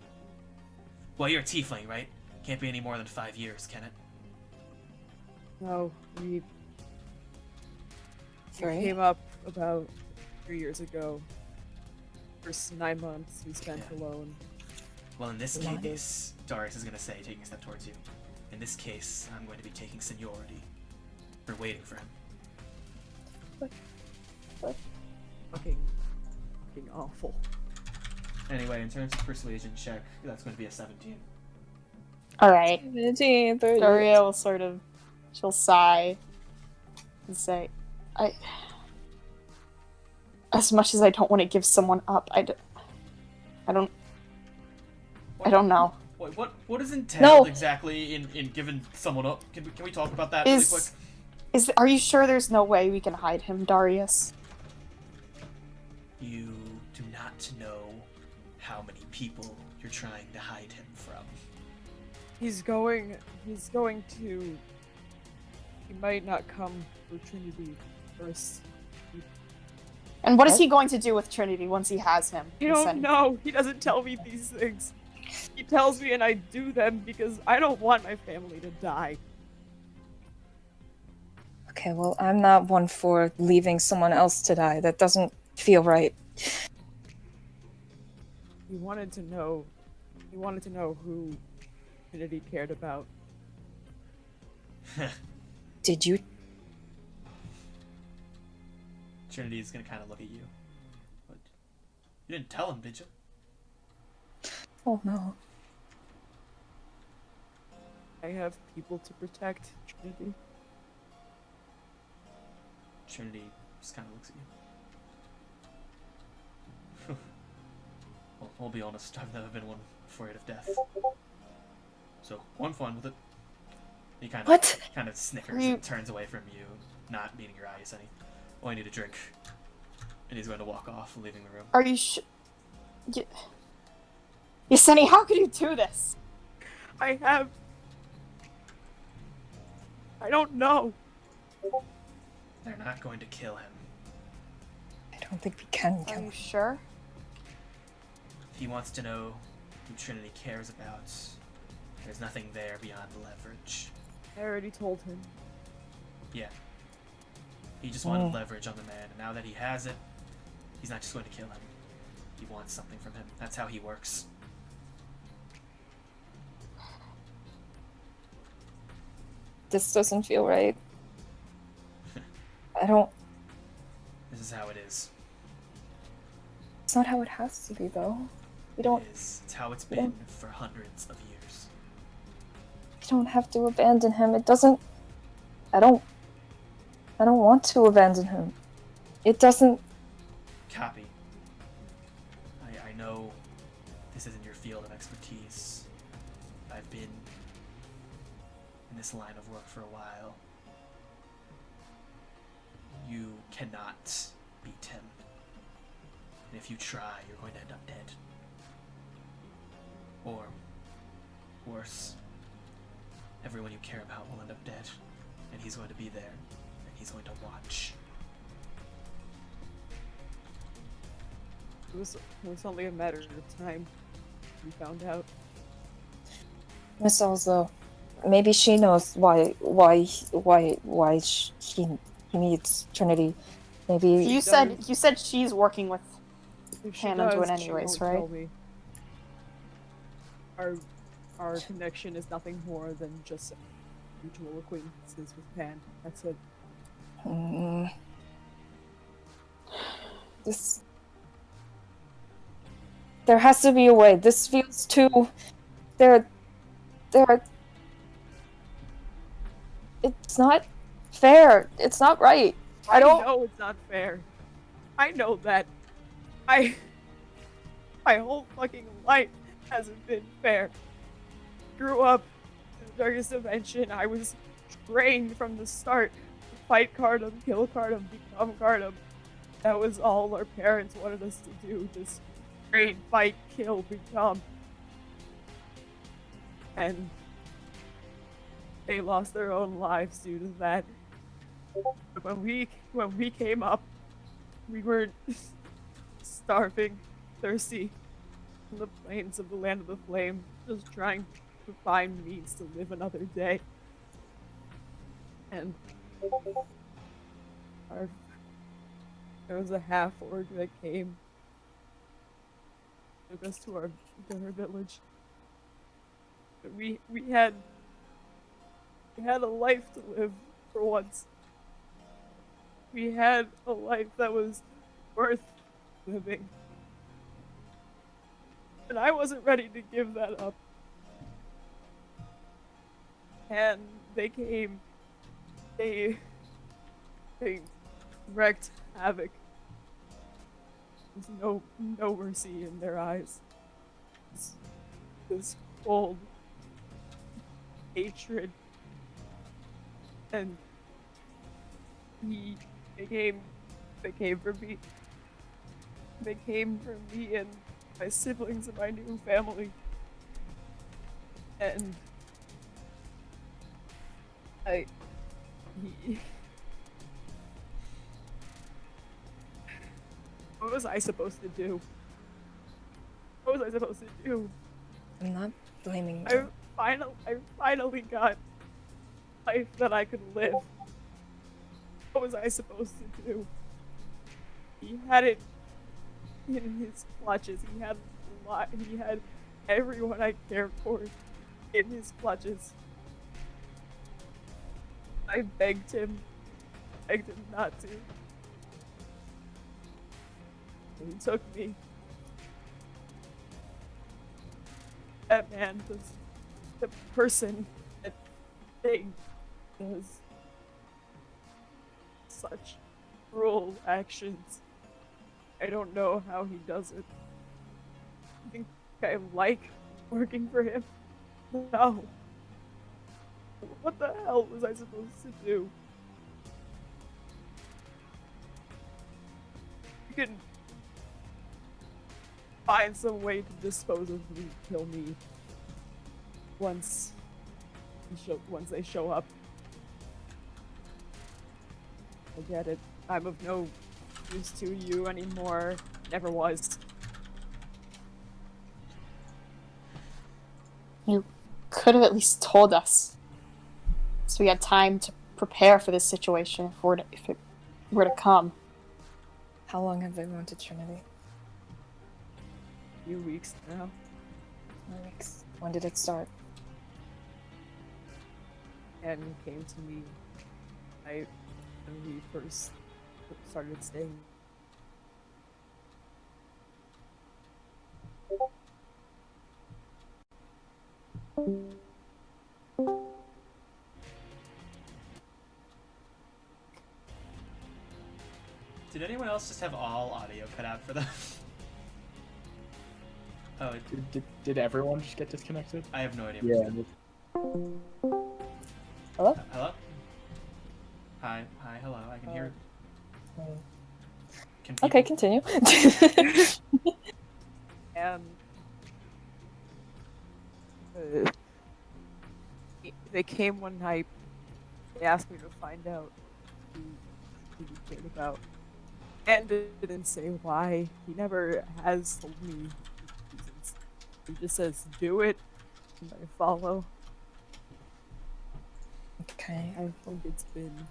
Well, you're a tiefling, right? Can't be any more than 5 years, can it? No, we 3? came up about 3 years ago. First 9 months we spent Yeah. alone. Well, in this Nice. case, Darius is gonna say, taking a step towards you. In this case, I'm going to be taking seniority. We're waiting for him. Fucking awful. Anyway, in terms of persuasion check, that's going to be a 17. All right. 17, 30. Daria will she'll sigh and say, as much as I don't want to give someone up, I don't know. Wait, what is entailed No. exactly in giving someone up? Can we talk about that really quick? Are you sure there's no way we can hide him, Darius? You do not know how many people you're trying to hide him from. He's going to... He might not come for Trinity first. And what is he going to do with Trinity once he has him? You don't know. He doesn't tell me these things. He tells me and I do them because I don't want my family to die. Okay, well, I'm not one for leaving someone else to die. That doesn't feel right. He wanted to know who Trinity cared about. Did you? Trinity's gonna kind of look at you. But you didn't tell him, did you? Oh no. I have people to protect Trinity. Trinity just kind of looks at you. Well, I'll be honest, I've never been one afraid of death. So, I'm fine with it. He kind of snickers and turns away from you, not meeting your eyes any. Oh, I need a drink. And he's going to walk off, leaving the room. Are you Yaseni, how could you do this? I don't know. They're not going to kill him. I don't think we can Are kill you him. sure? If he wants to know who Trinity cares about, there's nothing there beyond leverage. I already told him. Yeah. He just wanted leverage on the man, and now that he has it, he's not just going to kill him. He wants something from him. That's how he works. This doesn't feel right. I don't... This is how it is. It's not how it has to be, though. We don't... It is. It's how it's been for hundreds of years. We don't have to abandon him. It doesn't... I don't want to abandon him. It doesn't... Copy. I know this isn't your field of expertise. I've been in this line of work for a while. You cannot beat him. And if you try, you're going to end up dead. Or, worse, everyone you care about will end up dead. And he's going to be there. And he's going to watch. It was only a matter of time. We found out. Miss Allslow, maybe she knows why he needs Trinity. Maybe You said she's working with If she Pan does, Undwyn she anyways, won't right? tell me. Our connection is nothing more than just mutual acquaintances with Pan. That's it. This... There has to be a way. This feels too... There are... It's not fair. It's not right. I don't... know it's not fair. I know that. My whole fucking life hasn't been fair. Grew up in the darkest dimension. I was trained from the start to fight Cardum, kill Cardum, become Cardum. That was all our parents wanted us to do. Just train, fight, kill, become. And they lost their own lives due to that. When we came up, we were starving, thirsty, in the plains of the land of the flame, just trying to find means to live another day. And there was a half-orc that came, took us to her village. We had a life to live for once. We had a life that was worth living. And I wasn't ready to give that up. And they came. They wreaked havoc. There's no mercy in their eyes. This cold hatred. And they came for me. They came for me and my siblings and my new family. And what was I supposed to do? What was I supposed to do? I'm not blaming I you. finally got life that I could live. What was I supposed to do? He had it in his clutches. He had a lot. He had everyone I cared for in his clutches. I begged him not to. And he took me. That man was the person, that thing, does such cruel actions. I don't know how he does it. I think I like working for him. No. What the hell was I supposed to do? You can find some way to dispose of me, kill me. Once they show up. I get it. I'm of no use to you anymore. Never was. You could have at least told us, so we had time to prepare for this situation if it were to come. How long have they wanted Trinity? Few weeks now. 4 weeks. When did it start? And came to me when we first started staying. Did anyone else just have all audio cut out for them? Oh, Did everyone just get disconnected? I have no idea. Yeah. Hello? Hello? Hi, hello. I can hear. Can Okay, people- continue. And they came one night. They asked me to find out who he cared about, and didn't say why. He never has told me reasons. He just says, "Do it," and I follow. Okay. I think it's been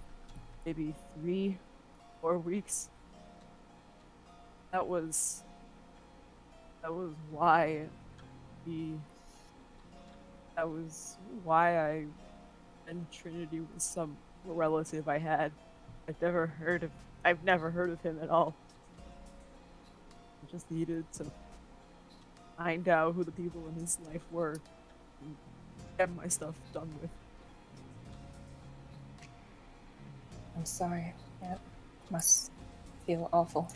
maybe 3-4 weeks. That was why that was why I and Trinity was some relative I had. I've never heard of him at all. I just needed to find out who the people in his life were and get my stuff done with. I'm sorry. That must feel awful.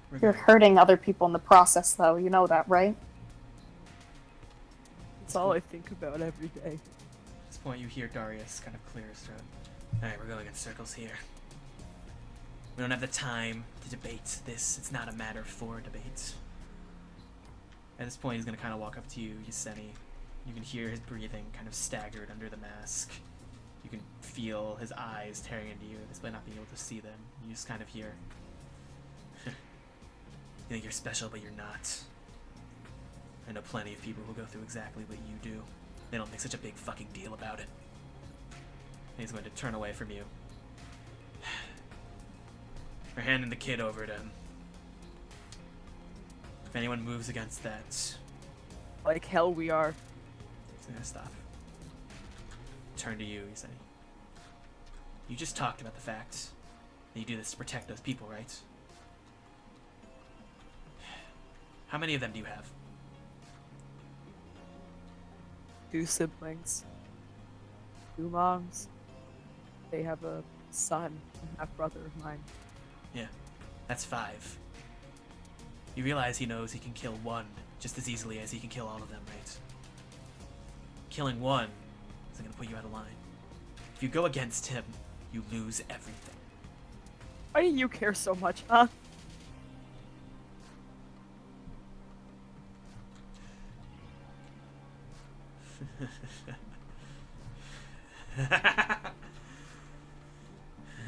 We're You're good. hurting other people in the process, though. You know that, right? It's all I think about every day. At this point, you hear Darius kind of clear his throat. Alright, we're going in circles here. We don't have the time to debate this. It's not a matter for debate. At this point, he's going to kind of walk up to you, Yaseni. You can hear his breathing kind of staggered under the mask. You can feel his eyes tearing into you, despite not being able to see them. You just kind of hear, you think you're special, but you're not. I know plenty of people who go through exactly what you do. They don't make such a big fucking deal about it. And he's going to turn away from you. We're handing the kid over to him. If anyone moves against that, Like hell we are. he's gonna stop. Turn to you, he said. You just talked about the fact that you do this to protect those people, right? How many of them do you have? 2 siblings. 2 moms. They have a son, a half-brother of mine. Yeah, that's 5. You realize he knows he can kill one just as easily as he can kill all of them, right? Killing one isn't gonna put you out of line. If you go against him, you lose everything. Why do you care so much, huh?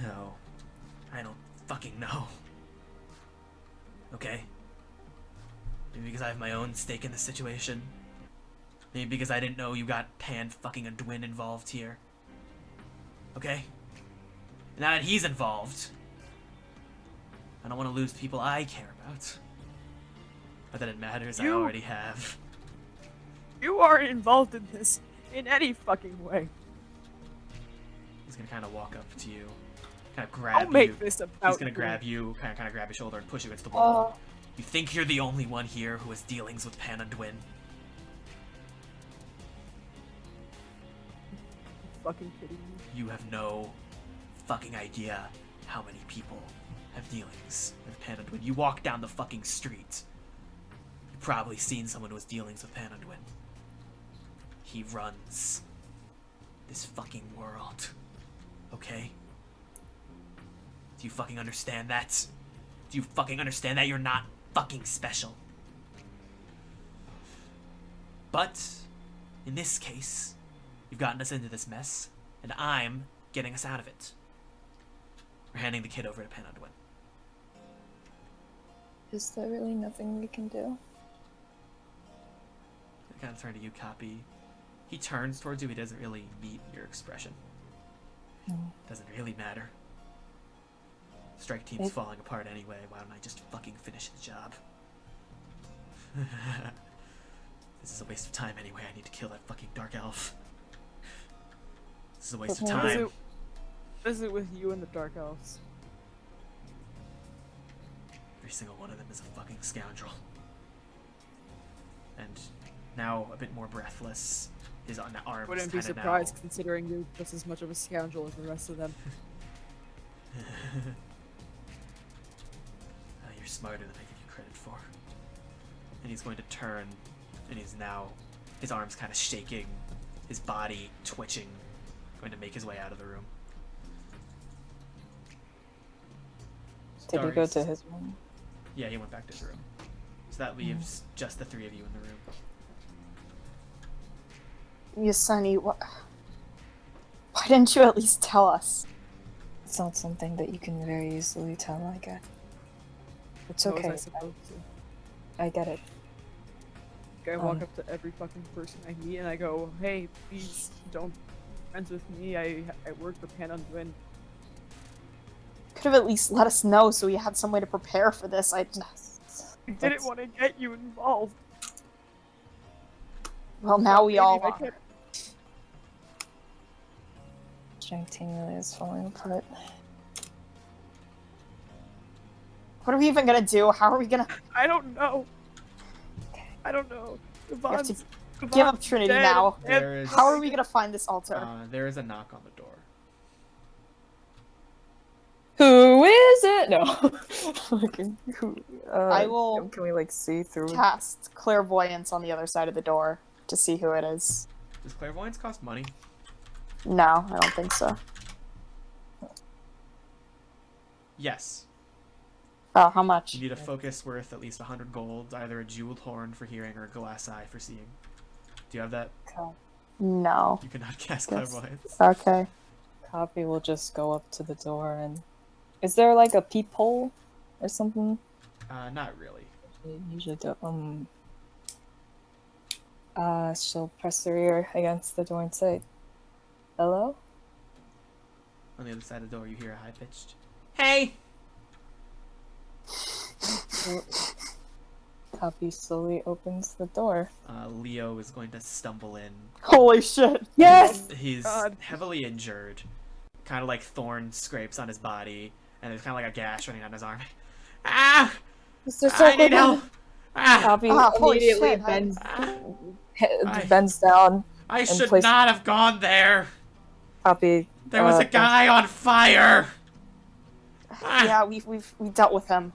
No. I don't fucking know. Okay? Maybe because I have my own stake in the situation. Maybe because I didn't know you got Pan fucking Undwyn involved here. Okay? Now that he's involved, I don't want to lose people I care about. Not that it matters, I already have. You aren't involved in this in any fucking way. He's gonna kind of walk up to you, kind of grab I'll make you. this about He's gonna you. grab you, kind of grab your shoulder and push you against the wall. You think you're the only one here who has dealings with Pan Undwyn? Fucking kidding me. You have no fucking idea how many people have dealings with Pan Undwyn. You walk down the fucking street. You've probably seen someone who has dealings with Pan Undwyn. He runs this fucking world. Okay? Do you fucking understand that? Do you fucking understand that you're not fucking special? But, in this case, you've gotten us into this mess, and I'm getting us out of it. We're handing the kid over to Pan Undwyn. Is there really nothing we can do? I kind of turn to you, Copy. He turns towards you. He doesn't really meet your expression. Doesn't really matter. Strike team's falling apart anyway. Why don't I just fucking finish the job? This is a waste of time anyway. I need to kill that fucking dark elf. This is a waste of time. What is it with you and the dark elves? Every single one of them is a fucking scoundrel. And now a bit more breathless. His arms Wouldn't be kinda surprised considering you're just as much of a scoundrel as the rest of them. You're smarter than I give you credit for. And he's going to turn, and he's now, his arms kind of shaking, his body twitching, going to make his way out of the room. Did he go to his room? Yeah, he went back to his room. So that leaves just the three of you in the room. Yasani, why didn't you at least tell us? It's not something that you can very easily tell, I get. It's How was okay. I supposed to? I get it. I walk up to every fucking person I meet and I go, hey, please don't be friends with me. I work for Pan Undwyn. Could have at least let us know so we had some way to prepare for this. I didn't want to get you involved. Well, now we all are. Strength team really is falling apart. What are we even gonna do? How are we gonna... I don't know. I don't know. We have to give up Trinity now. How are we gonna find this altar? There is a knock on the door. Who is it? No. I will... Can we, like, see through? Cast clairvoyance on the other side of the door to see who it is. Does clairvoyance cost money? No, I don't think so. Yes. Oh, how much? You need a focus worth at least 100 gold, either a jeweled horn for hearing or a glass eye for seeing. Do you have that? No. You cannot cast clairvoyance. Okay. Copy will just go up to the door and... Is there, like, a peephole or something? Not really. Usually do. She'll press her ear against the door and say, "Hello?" On the other side of the door, you hear a high-pitched, "Hey!" Copy slowly opens the door. Leo is going to stumble in. Holy shit! Yes! He's heavily injured. Kind of like thorn scrapes on his body, and there's kind of like a gash running down his arm. Ah! I need help! Ah! Copy holy immediately shit, bends down. I should not have gone there! Copy. There was a guy on fire! Yeah, we dealt with him.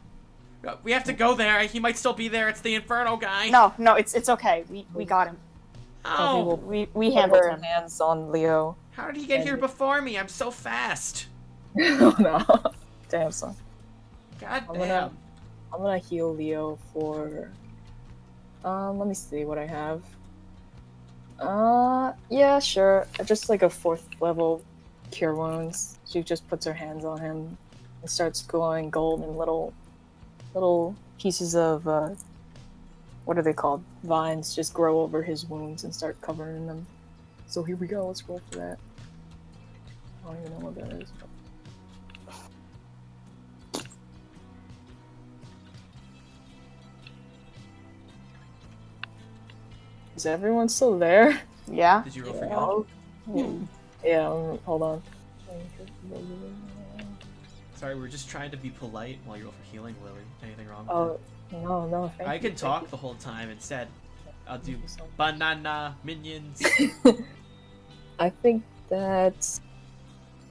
We have to go there. He might still be there. It's the Inferno guy. No, it's okay. We got him. Oh! We handled him. Hands on Leo. How did he get here before me? I'm so fast. No. Damn, son. God I'm damn. gonna heal Leo for. Let me see what I have. Yeah, sure. Just like a 4th level cure wounds. She just puts her hands on him and starts glowing gold and little pieces of what are they called? Vines just grow over his wounds and start covering them. So here we go. Let's roll for that. I don't even know what that is. Is everyone still there? Yeah. Did you roll for healing? Oh. Yeah, hold on. Sorry, we're just trying to be polite while you roll for healing, Lily. Anything wrong with Oh, no, thank I you. can talk the whole time instead. I'll do Thank you so much. banana minions. I think that's...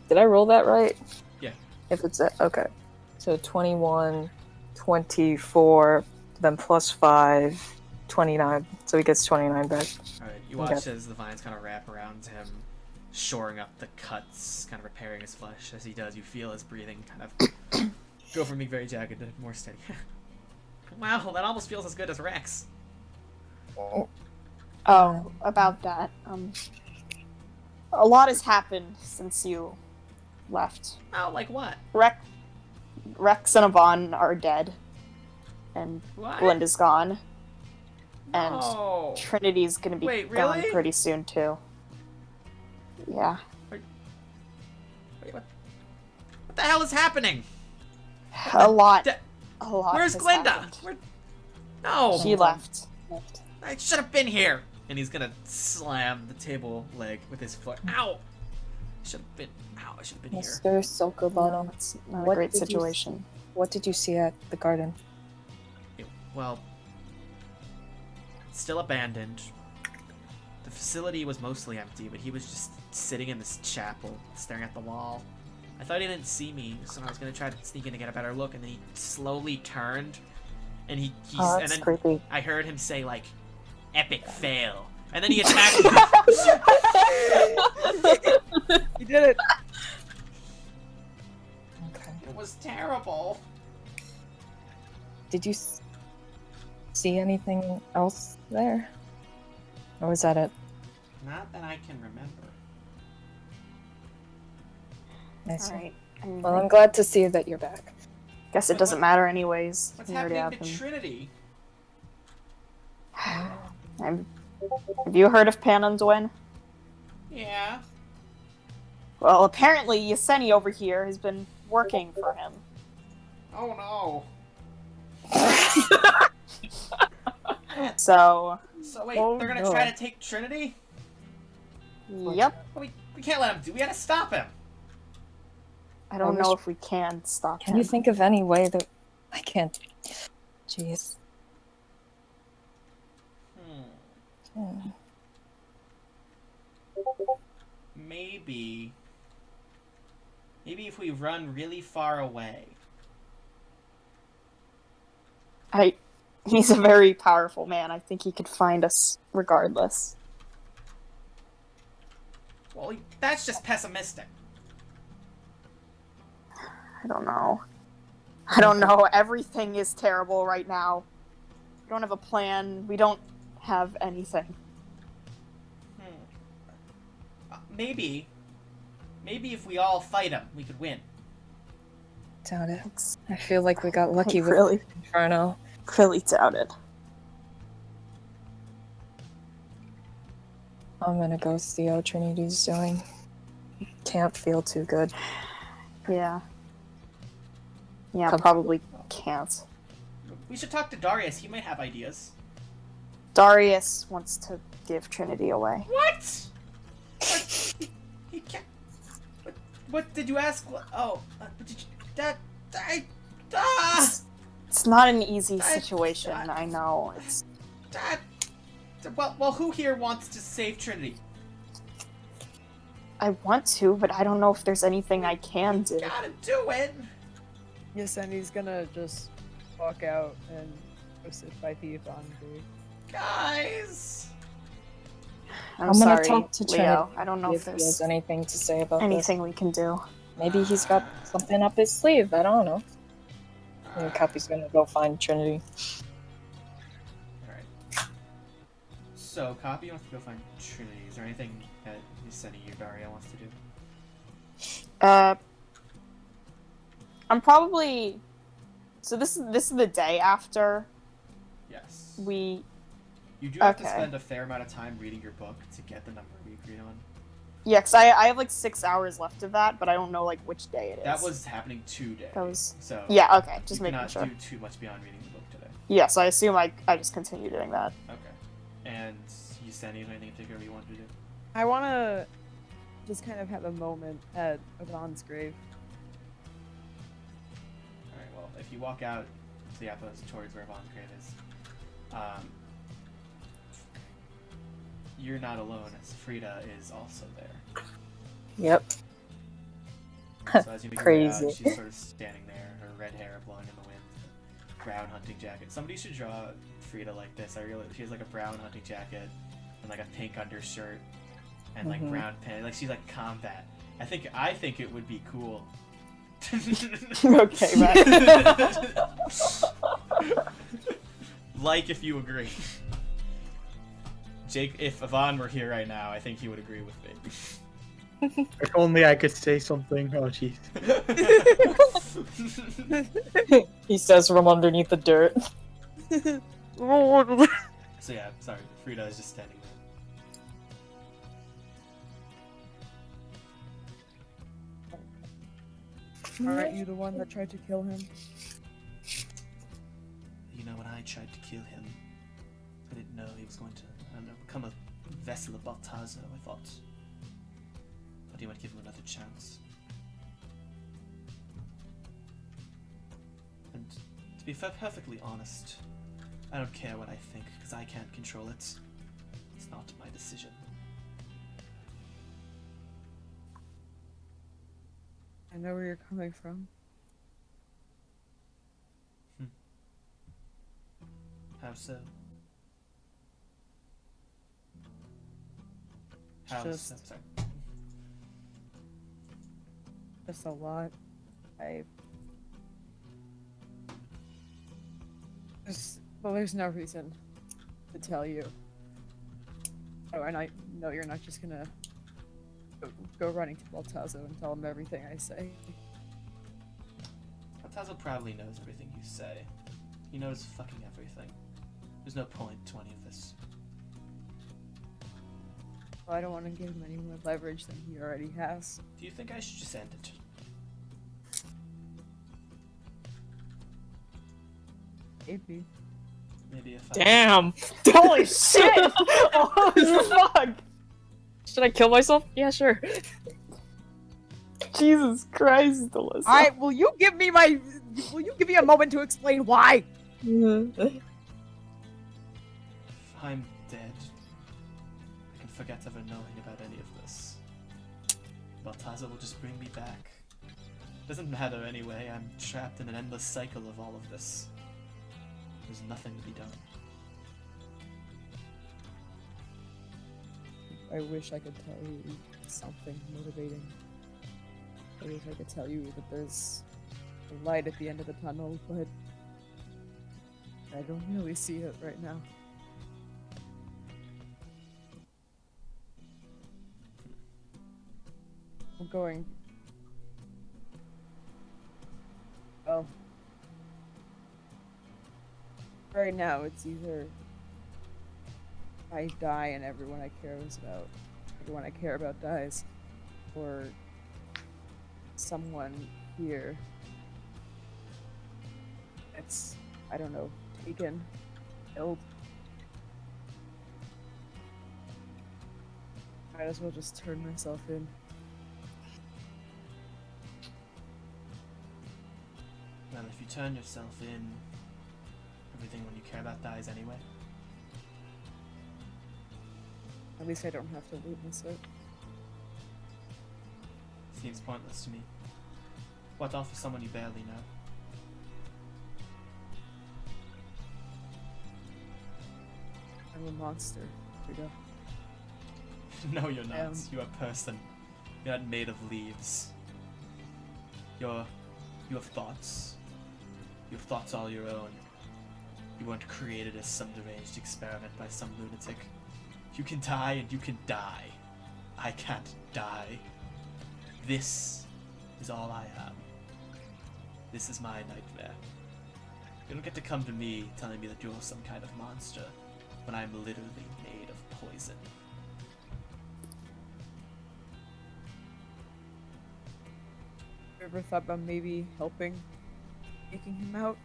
Did I roll that right? Yeah. If it's okay. So 21, 24, then plus 5, 29. So he gets 29 back. Alright, you watch as the vines kind of wrap around him, shoring up the cuts, kind of repairing his flesh. As he does, you feel his breathing kind of go from being very jagged to more steady. Wow, that almost feels as good as Rex. Oh, about that. A lot has happened since you left. Oh, like what? Rex and Yvonne are dead, and What? Glinda's gone, and No. Trinity's gonna be Wait, gone really? pretty soon too. Yeah. Wait, what the hell is happening? A lot. Da- A lot. Where's has Glinda? happened. No. She left. I should have been here. And he's gonna slam the table leg with his foot. Ow! Should have been. Ow! I should have been here. Mr. Sokobottom, It's not a What great did you situation. what did you see at the garden? Well, it's still abandoned. The facility was mostly empty, but he was just sitting in this chapel, staring at the wall. I thought he didn't see me, so I was gonna try to sneak in to get a better look, and then he slowly turned, and he's Oh, and that's then creepy. I heard him say like, "Epic fail," and then he attacked me. You did it. Okay. It was terrible. Did you see anything else there? Or was that it? Not that I can remember. I see. Alright. Well, I'm glad to see that you're back. Guess it But doesn't what- matter anyways. What's We already happening have to him. Trinity? Have you heard of Pan Undwyn? Yeah. Well, apparently Yaseni over here has been working for him. Oh no. So, So wait, Oh, they're gonna no. try to take Trinity? yep. We can't let him do. We gotta stop him. I don't I know wish- if we can stop Can him. you think of any way that I can't? Jeez. Hmm. Maybe if we run really far away. He's a very powerful man. I think he could find us regardless. Well, that's just pessimistic. I don't know. I don't know. Everything is terrible right now. We don't have a plan. We don't have anything. Maybe if we all fight him, we could win. Doubt it. It's I feel like we got lucky with really, Inferno. really doubt it. I'm gonna go see how Trinity's doing. Can't feel too good. Yeah. Yeah, Come- probably can't. We should talk to Darius. He might have ideas. Darius wants to give Trinity away. What? He can't. What did you ask? Oh, did you, It's not an easy I- situation, I know. It's well, who here wants to save Trinity? I want to, but I don't know if there's anything I can do. Gotta do it. Yes, and he's gonna just walk out and go sit by the Ivan grave. Guys. I'm I'm gonna sorry, talk to Leo. Trinity I don't know if if he has there's anything to say about anything we can do. Maybe he's got something up his sleeve. I don't know. And Cappy's gonna go find Trinity. Alright. So, Copy wants to go find Trinity. Is there anything that Yuseni Yugaria wants to do? I'm probably. So this is the day after Yes. we. You do have to Okay. spend a fair amount of time reading your book to get the number we agreed on. Yeah, because I have like 6 hours left of that, but I don't know like which day it is. That was happening today. That was. So Yeah. Okay. Just you making cannot sure. do too much beyond reading the book today. Yeah. So I assume I just continue doing that. Okay. And Yuseni, is there anything particular you want to do? I want to just kind of have a moment at Ivan's grave. Alright, well, if you walk out to the outpost towards where Vaughn's grave is, you're not alone, as Frieda is also there. Yep. So as you make your way out, Crazy. she's sort of standing there, her red hair blowing in the wind, brown hunting jacket. Somebody should draw Frieda like this. She has like a brown hunting jacket and like a pink undershirt and like Mhm. brown pants. Like she's like combat. I think it would be cool. Okay, right. Like if you agree. Jake, if Ivan were here right now, I think he would agree with me. If only I could say something. Oh, jeez. He says from underneath the dirt. So yeah, sorry, Frieda is just standing there. Aren't you the one that tried to kill him? You know, when I tried to kill him, I didn't know he was going to become a vessel of Baltazo, I thought. But he might give him another chance. And to be perfectly honest, I don't care what I think, because I can't control it. It's not my decision. I know where you're coming from. How so? How Just- so? Sorry. Just a lot. There's no reason to tell you. Oh, and I know you're not just gonna go running to Baltazo and tell him everything I say. Baltazo probably knows everything you say. He knows fucking everything. There's no point to any of this. Well, I don't want to give him any more leverage than he already has. Do you think I should just end it? Maybe. Maybe if I... Damn! Holy shit! Oh fuck! Should I kill myself? Yeah, sure. Jesus Christ, Alyssa. Alright, will you give me a moment to explain why? If I'm dead, I can forget ever knowing about any of this. Baltazo will just bring me back. Doesn't matter anyway, I'm trapped in an endless cycle of all of this. There's nothing to be done. I wish I could tell you something motivating. I wish I could tell you that there's a light at the end of the tunnel, but I don't really see it right now. I'm going. Well, right now it's either I die and everyone I care about dies, or someone here gets, I don't know, taken, killed. Might as well just turn myself in. Well, if you turn yourself in, everything when you care about dies anyway. At least I don't have to witness it. Seems pointless to me. What offer someone you barely know? I'm a monster, Frieda. No, you're not. Um. You're a person. You're not made of leaves. You have thoughts. You have thoughts all your own. You weren't created as some deranged experiment by some lunatic. You can die and you can die. I can't die. This is all I am. This is my nightmare. You don't get to come to me telling me that you're some kind of monster when I'm literally made of poison. Ever thought about maybe helping, taking him out?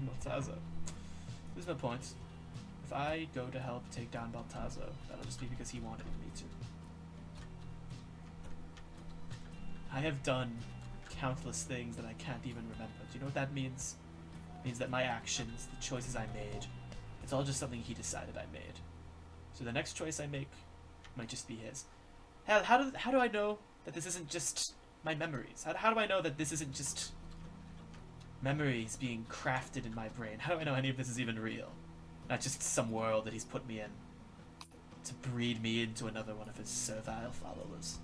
Baltazo. There's no point. If I go to help take down Baltazo, that'll just be because he wanted me to. I have done countless things that I can't even remember. Do you know what that means? It means that my actions, the choices I made, it's all just something he decided I made. So the next choice I make might just be his. How do I know that this isn't just my memories? How do I know that this isn't just memories being crafted in my brain? How do I know any of this is even real? Not just some world that he's put me in to breed me into another one of his servile followers.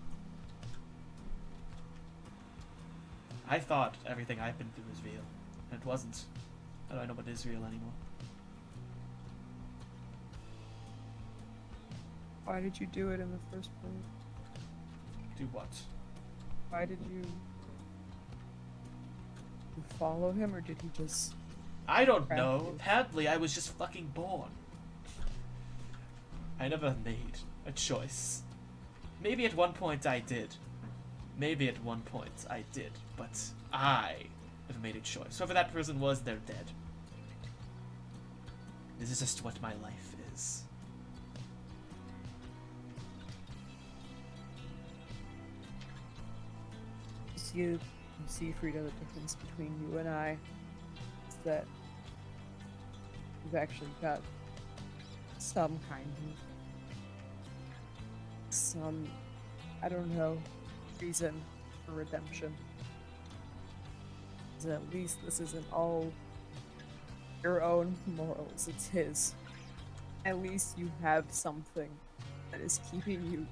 I thought everything I've been through was real, and it wasn't. How do I know what is real anymore? Why did you do it in the first place? Do what? Why did you follow him, or did he just... I don't Crap. know. Apparently, I was just fucking born. I never made a choice. Maybe at one point I did. Maybe at one point I did, but I have made a choice. Whoever that person was, they're dead. This is just what my life is. You see, Frieda, the difference between you and I is that you've actually got some kind of, I don't know, reason for redemption. At least this isn't all your own morals, it's his. At least you have something that is keeping you,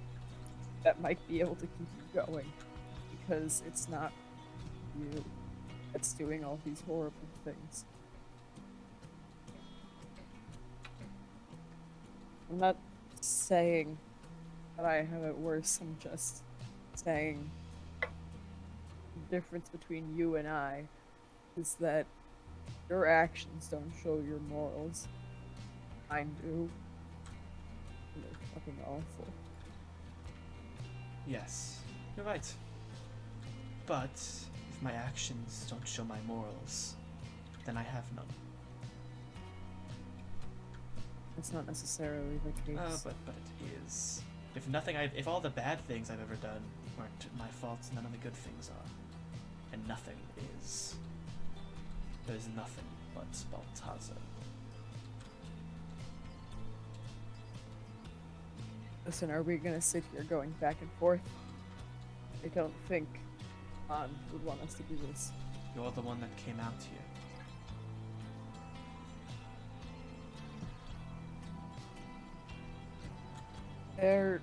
that might be able to keep you going. Because it's not you that's doing all these horrible things. I'm not saying that I have it worse, I'm just saying the difference between you and I is that your actions don't show your morals. Mine do. And they're fucking awful. Yes, you're right. But if my actions don't show my morals, then I have none. It's not necessarily the case. But it is. If all the bad things I've ever done weren't my fault, none of the good things are. And nothing is. There's nothing but Baltazo. Listen, are we gonna sit here going back and forth? I don't think Han would want us to do this. You're the one that came out here. They're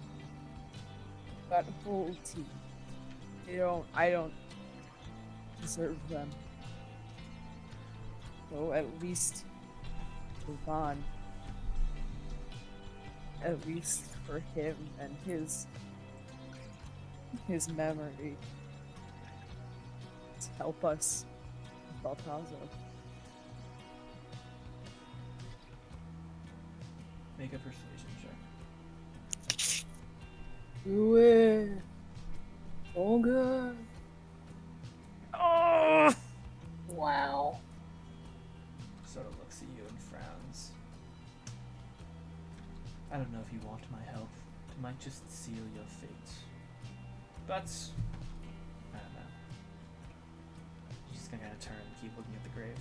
that whole team. I don't deserve them. So at least move on. At least for him and his memory. To help us with Baltazo. Make a persuasion check. Do it. Oh good. Oh! Wow. Sort of looks at you and frowns. I don't know if you want my help. It might just seal your fate. But I don't know. She's gonna kind of turn and keep looking at the grave.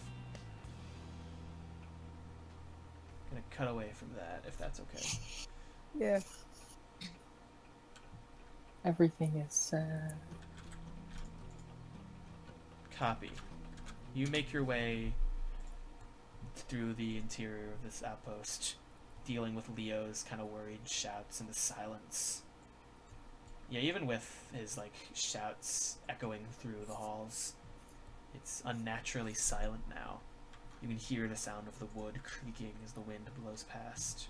Gonna cut away from that, if that's okay. Yeah. Everything is sad. Copy. You make your way through the interior of this outpost, dealing with Leo's kind of worried shouts in the silence. Yeah, even with his like shouts echoing through the halls, it's unnaturally silent now. You can hear the sound of the wood creaking as the wind blows past.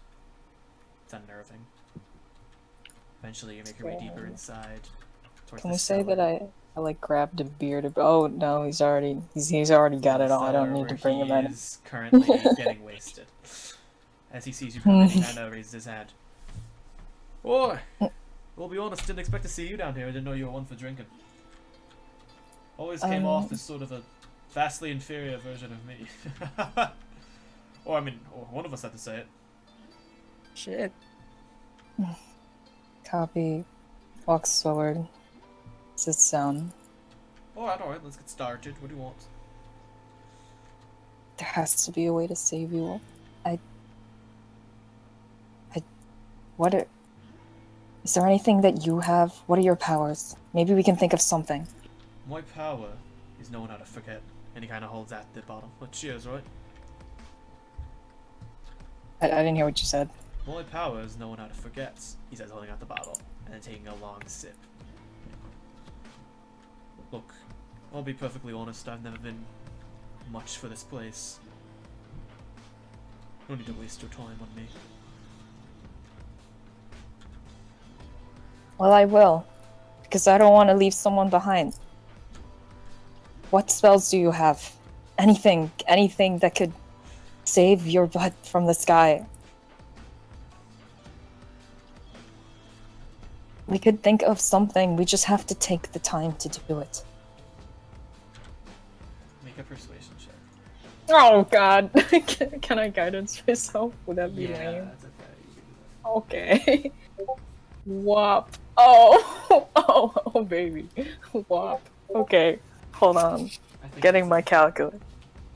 It's unnerving. Eventually, you make your way deeper inside. Can we say that I like grabbed a beer to? Oh no, he's already got it all. I don't need to bring him in. He is currently getting wasted. As he sees you coming, he kind of raises his hand. Boy, we'll be honest, didn't expect to see you down here. I didn't know you were one for drinking. Always came off as sort of a vastly inferior version of me. Or I mean, one of us had to say it. Shit. Copy. Walks forward. Sits down. Alright, let's get started. What do you want? There has to be a way to save you. Is there anything that you have? What are your powers? Maybe we can think of something. My power is knowing how to forget. And he kind of holds at the bottle. But cheers, right? I didn't hear what you said. My power is knowing how to forget, he says, holding out the bottle and then taking a long sip. Look, I'll be perfectly honest, I've never been much for this place. No need to waste your time on me. Well, I will. Because I don't want to leave someone behind. What spells do you have? Anything that could save your butt from the sky. We could think of something, we just have to take the time to do it. Make a persuasion check. Oh god. Can I guidance myself? Would that be lame? That's okay. You can do that. Okay. Wop. Oh, baby. Wop. Okay, hold on. I think Getting that's my calculator.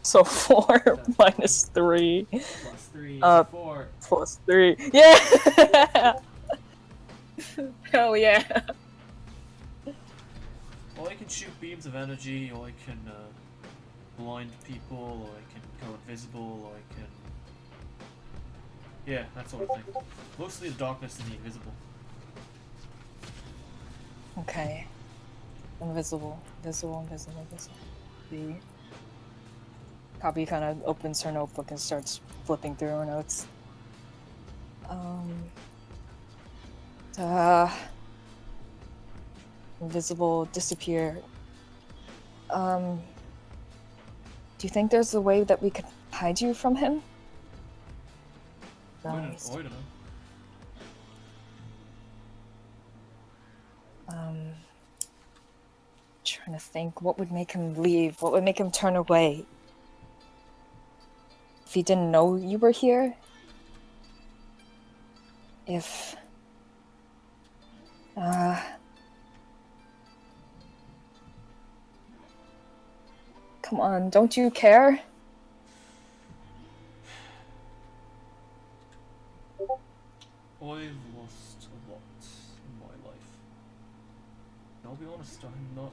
So 4 minus 3 plus 3 Uh, 4. plus 3. Yeah! Hell yeah. Or I can shoot beams of energy, or I can blind people, or I can go invisible, or I can... Yeah, that sort of thing. Mostly the darkness and the invisible. Okay. Invisible. B. Copy kind of opens her notebook and starts flipping through her notes. Invisible, disappear. Do you think there's a way that we could hide you from him? No. I don't know. Trying to think, what would make him leave? What would make him turn away? If he didn't know you were here? If... Come on, don't you care? I've lost a lot in my life. And I'll be honest, I'm not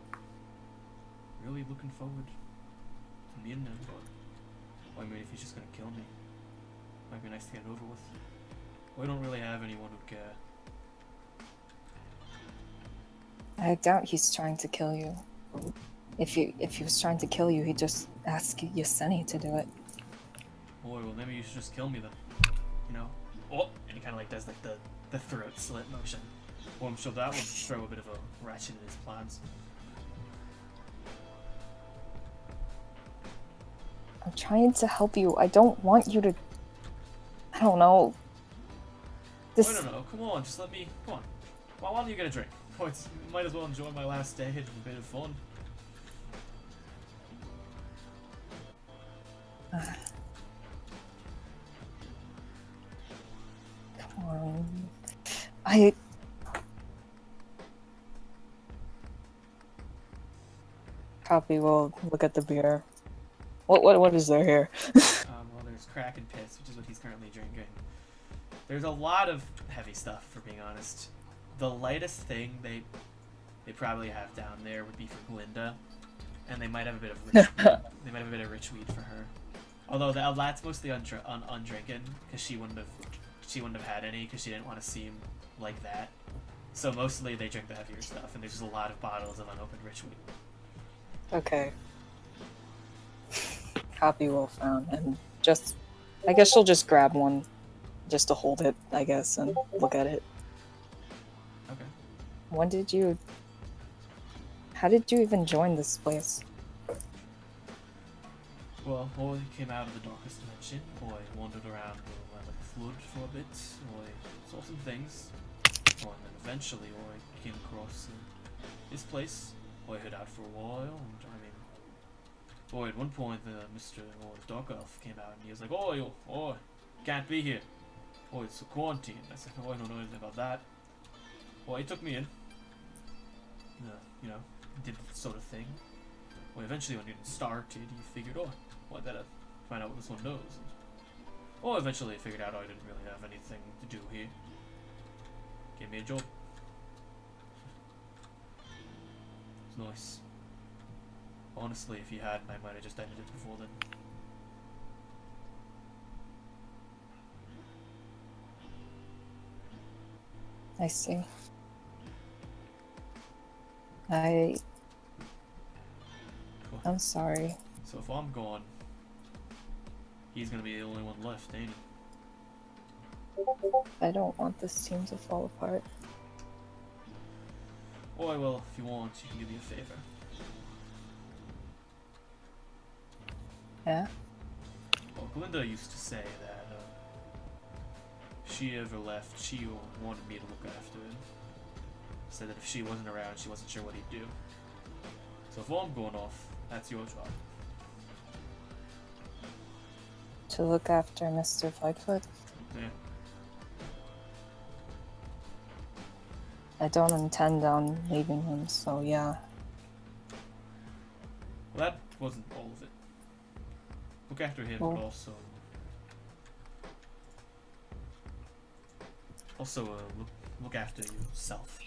really looking forward to meeting him, but I mean, if he's just gonna kill me, might be nice to get it over with. I don't really have anyone who'd care. I doubt he's trying to kill you. If he was trying to kill you, he'd just ask Yaseni to do it. Boy, well maybe you should just kill me then. You know? Oh! And he kind of like does like the throat slit motion. Well, I'm sure that would throw a bit of a ratchet in his plans. I'm trying to help you. I don't want you to... I don't know. This... I don't know. Come on, just let me... Come on. Why don't you get a drink? Boy, might as well enjoy my last day and a bit of fun. Come on. Copy will look at the beer. What is there here? Well, there's crack and piss, which is what he's currently drinking. There's a lot of heavy stuff, for being honest. The lightest thing they probably have down there would be for Glinda, and they might have a bit of rich weed. They might have a bit of rich weed for her. Although that's mostly undrinking, because she wouldn't have had any, because she didn't want to seem like that. So mostly they drink the heavier stuff, and there's just a lot of bottles of unopened rich wheat. Okay. Copy well found, and just... I guess she'll just grab one, just to hold it, I guess, and look at it. Okay. When did you... How did you even join this place? Well, I came out of the darkest dimension, I wandered around the flood for a bit, I saw some things, and then eventually I came across this place. I hid out for a while, and at one point Mr. Dark Elf came out and he was like, oh, can't be here. Oh, it's a quarantine. I said, oh, I don't know anything about that. Well, he took me in. Did the sort of thing. Well, eventually when it started, he figured, I better find out what this one knows. And, eventually he figured out I didn't really have anything to do here. Gave me a job. It's nice. Honestly, if he hadn't, I might have just ended it before then. I see. Cool. I'm sorry. So if I'm gone, he's gonna be the only one left, ain't he? I don't want this team to fall apart. Well, if you want, you can do me a favor. Yeah? Well, Glinda used to say that if she ever left, she wanted me to look after him. Said that if she wasn't around, she wasn't sure what he'd do. So if I'm going off, that's your job. To look after Mr. Flightfoot? Yeah. I don't intend on leaving him, so yeah. Well, that wasn't all of it. Look after him, Oh. but also look after yourself.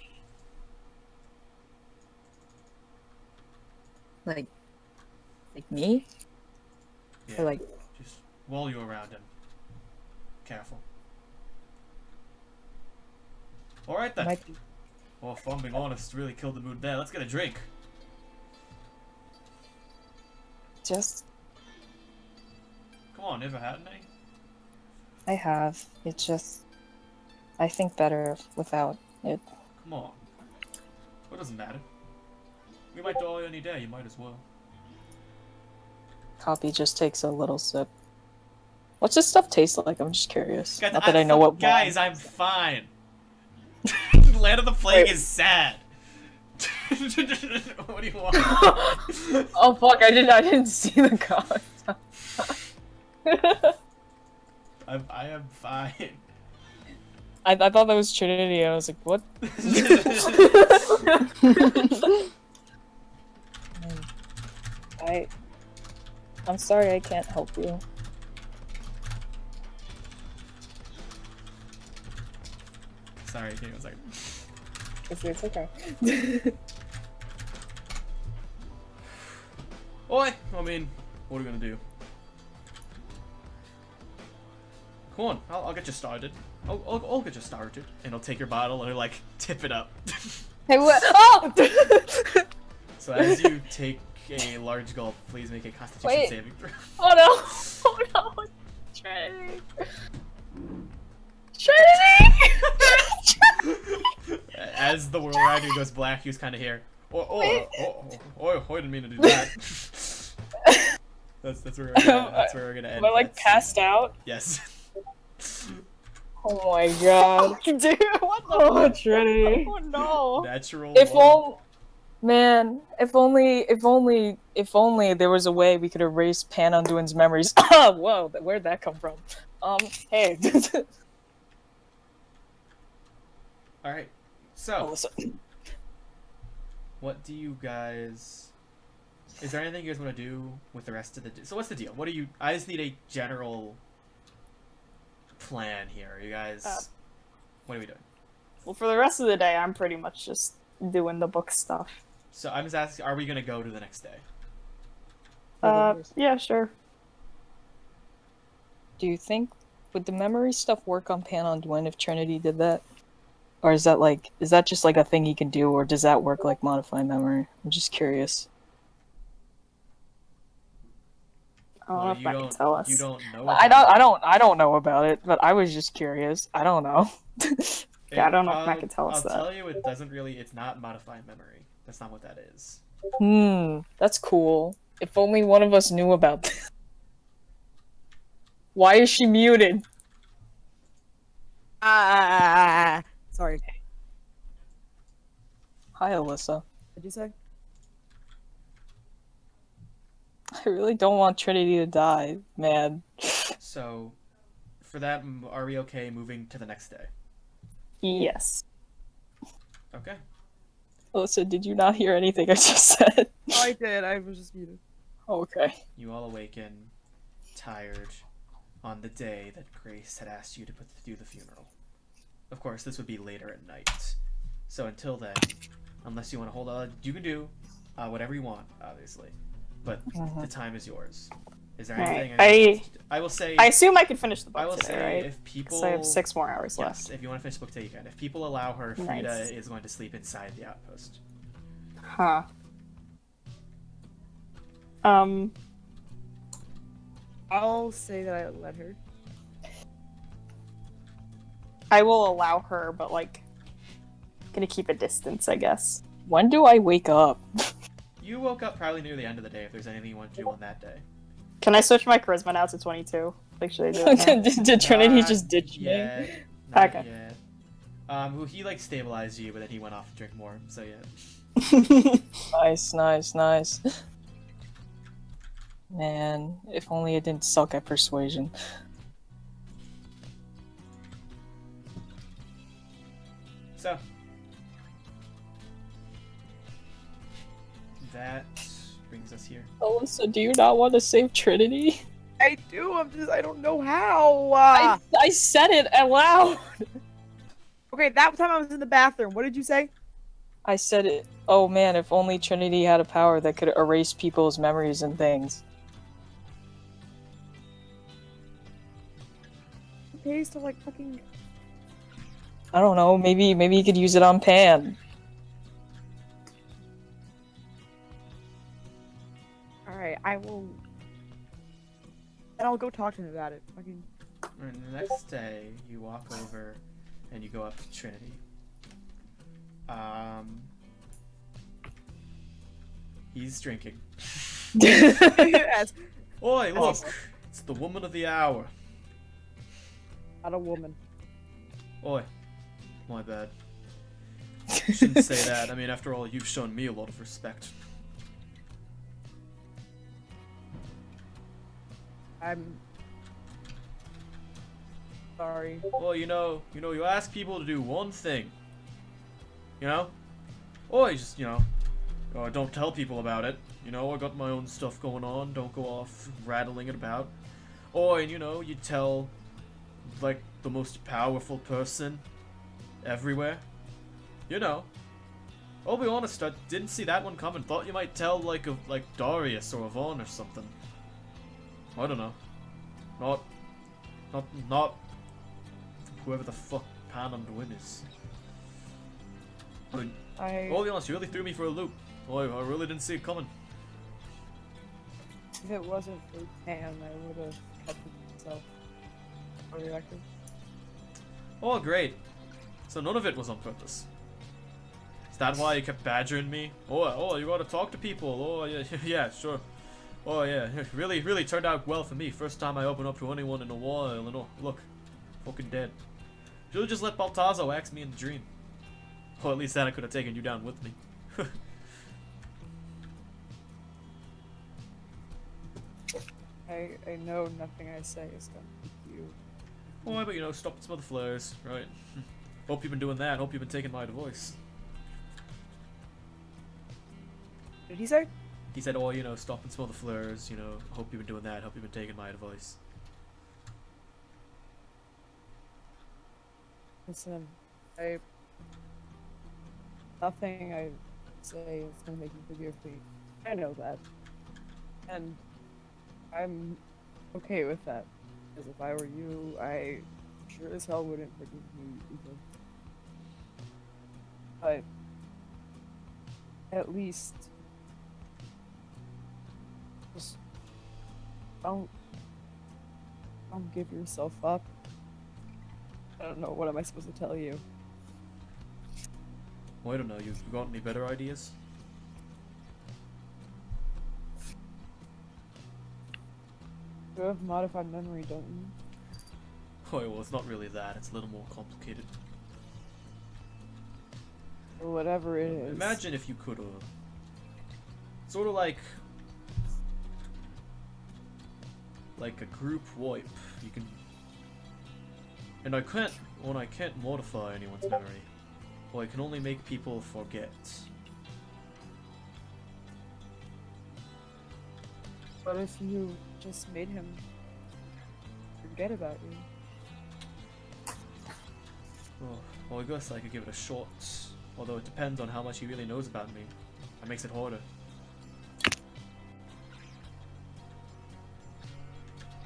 Like me? Yeah. Or like, Just while you're around him, careful. All right then. might be... Well, if I'm being honest, really killed the mood there. Let's get a drink. Just... Come on, never had any? I have. It's just... I think better without it. Come on. Well, it doesn't matter. We might die any day, you might as well. Copy just takes a little sip. What's this stuff taste like? I'm just curious. Guys, Not that I know what Guys, I'm fine. Land of the Plague is sad. What do you want? Oh fuck, I didn't see the cards. I am fine. I thought that was Trinity. I was like, what? I'm sorry I can't help you. Sorry, give me 1 second. It's okay. Oi! I mean, what are we gonna do? Come on, I'll get you started. I'll get you started, and I'll take your bottle and I'll like tip it up. Hey, what? Oh! So as you take a large gulp, please make a Constitution Wait. saving throw. Oh no! Oh no! Trinity! Trinity! As the world around you goes black, you just kind of hear, I didn't mean to do that. that's where we're gonna end. Am I like That's- passed out? Yes. Oh my god. Dude, what the Oh, Trinity. Oh no. Natural. If one. only, man, if only there was a way we could erase Pan Undwyn's memories. Whoa, where'd that come from? Hey. All right. So, Alyssa. what do you guys? Is there anything you guys want to do with the rest of the? So what's the deal? What do you? I just need a general plan here. You guys, what are we doing? Well, for the rest of the day, I'm pretty much just doing the book stuff. So I'm just asking, are we gonna go to the next day? Yeah, sure. Do you think would the memory stuff work on Pan Undwyn if Trinity did that? Or is that just like a thing he can do, or does that work like modify memory? I'm just curious. I don't know if that can tell us. You don't know. I don't know about it, but I was just curious. I don't know. Yeah, I don't know if Matt can tell us that. I'll tell you, it doesn't really. It's not modifying memory. That's not what that is. That's cool. If only one of us knew about this. Why is she muted? Sorry. Hi, Alyssa. What'd you say? I really don't want Trinity to die, man. So, for that, are we okay moving to the next day? Yes. Okay. Alyssa, did you not hear anything I just said? Oh, I did. I was just muted. Okay. You all awaken, tired, on the day that Grace had asked you to do the funeral. Of course, this would be later at night. So until then, unless you want to hold on, you can do whatever you want, obviously. But the time is yours. Is there anything? I will say. I assume I can finish the book I will today, say right? if people. So I have 6 more hours yes, left. if you want to finish the book today, you can. If people allow her, Frieda Nice. is going to sleep inside the outpost. Huh. I'll say that I let her. I will allow her, but like, gonna keep a distance, I guess. When do I wake up? You woke up probably near the end of the day. If there's anything you want to do on that day. Can I switch my charisma now to 22? Like, should I do it now? Did Trinity Not just ditch me? yet. Not Okay. yet. Well, he like stabilized you, but then he went off to drink more. So yeah. Nice. Man, if only it didn't suck at persuasion. So that brings us here. Alyssa, do you not want to save Trinity? I do. I don't know how. I said it out loud. Okay, that time I was in the bathroom. What did you say? I said it. Oh man, if only Trinity had a power that could erase people's memories and things. Okay, so like fucking. I don't know. Maybe you could use it on Pan. All right, I will. And I'll go talk to him about it. Fucking. And the next day, you walk over and you go up to Trinity. He's drinking. Yes. Oi, look! It's the woman of the hour. Not a woman. Oi. My bad. Shouldn't say that. I mean, after all, you've shown me a lot of respect. I'm sorry. Well, you know, you ask people to do one thing. You know? Oi, just, don't tell people about it. You know, I got my own stuff going on. Don't go off rattling it about. Oi, and you tell, like, the most powerful person everywhere. I'll be honest, I didn't see that one coming. Thought you might tell, like Darius or Yvonne or something. I don't know. Not whoever the fuck Pan Undwyn is. I'll be honest, you really threw me for a loop. I really didn't see it coming. If it wasn't for Pan, I would have kept it myself. For the record. Oh, great. So none of it was on purpose. Is that why you kept badgering me? Oh, you gotta talk to people. Oh, yeah, yeah, sure. Oh, yeah, really turned out well for me. First time I opened up to anyone in a while, and oh, look, fucking dead. Should've just let Baltazo axe me in the dream. Well, at least then I could have taken you down with me. I know nothing I say is gonna keep you. Oh, but stop and smell the flares, right? Hope you've been doing that. Hope you've been taking my advice. What did he say? He said, oh, stop and smell the flares, hope you've been doing that. Hope you've been taking my advice. Listen, nothing I say is gonna make you forgive me. I know that. And I'm okay with that. Because if I were you, I sure as hell wouldn't forgive me either. But at least just don't give yourself up. I don't know, what am I supposed to tell you? Well, I don't know, you got any better ideas? You have modified memory, don't you? Oh, well, it's not really that, it's a little more complicated. Or whatever it is. Imagine if you could, sort of like a group wipe. You can, and I can't modify anyone's memory. Well, I can only make people forget. What if you just made him forget about you? Oh, well, I guess I could give it a shot. Although it depends on how much he really knows about me. That makes it harder.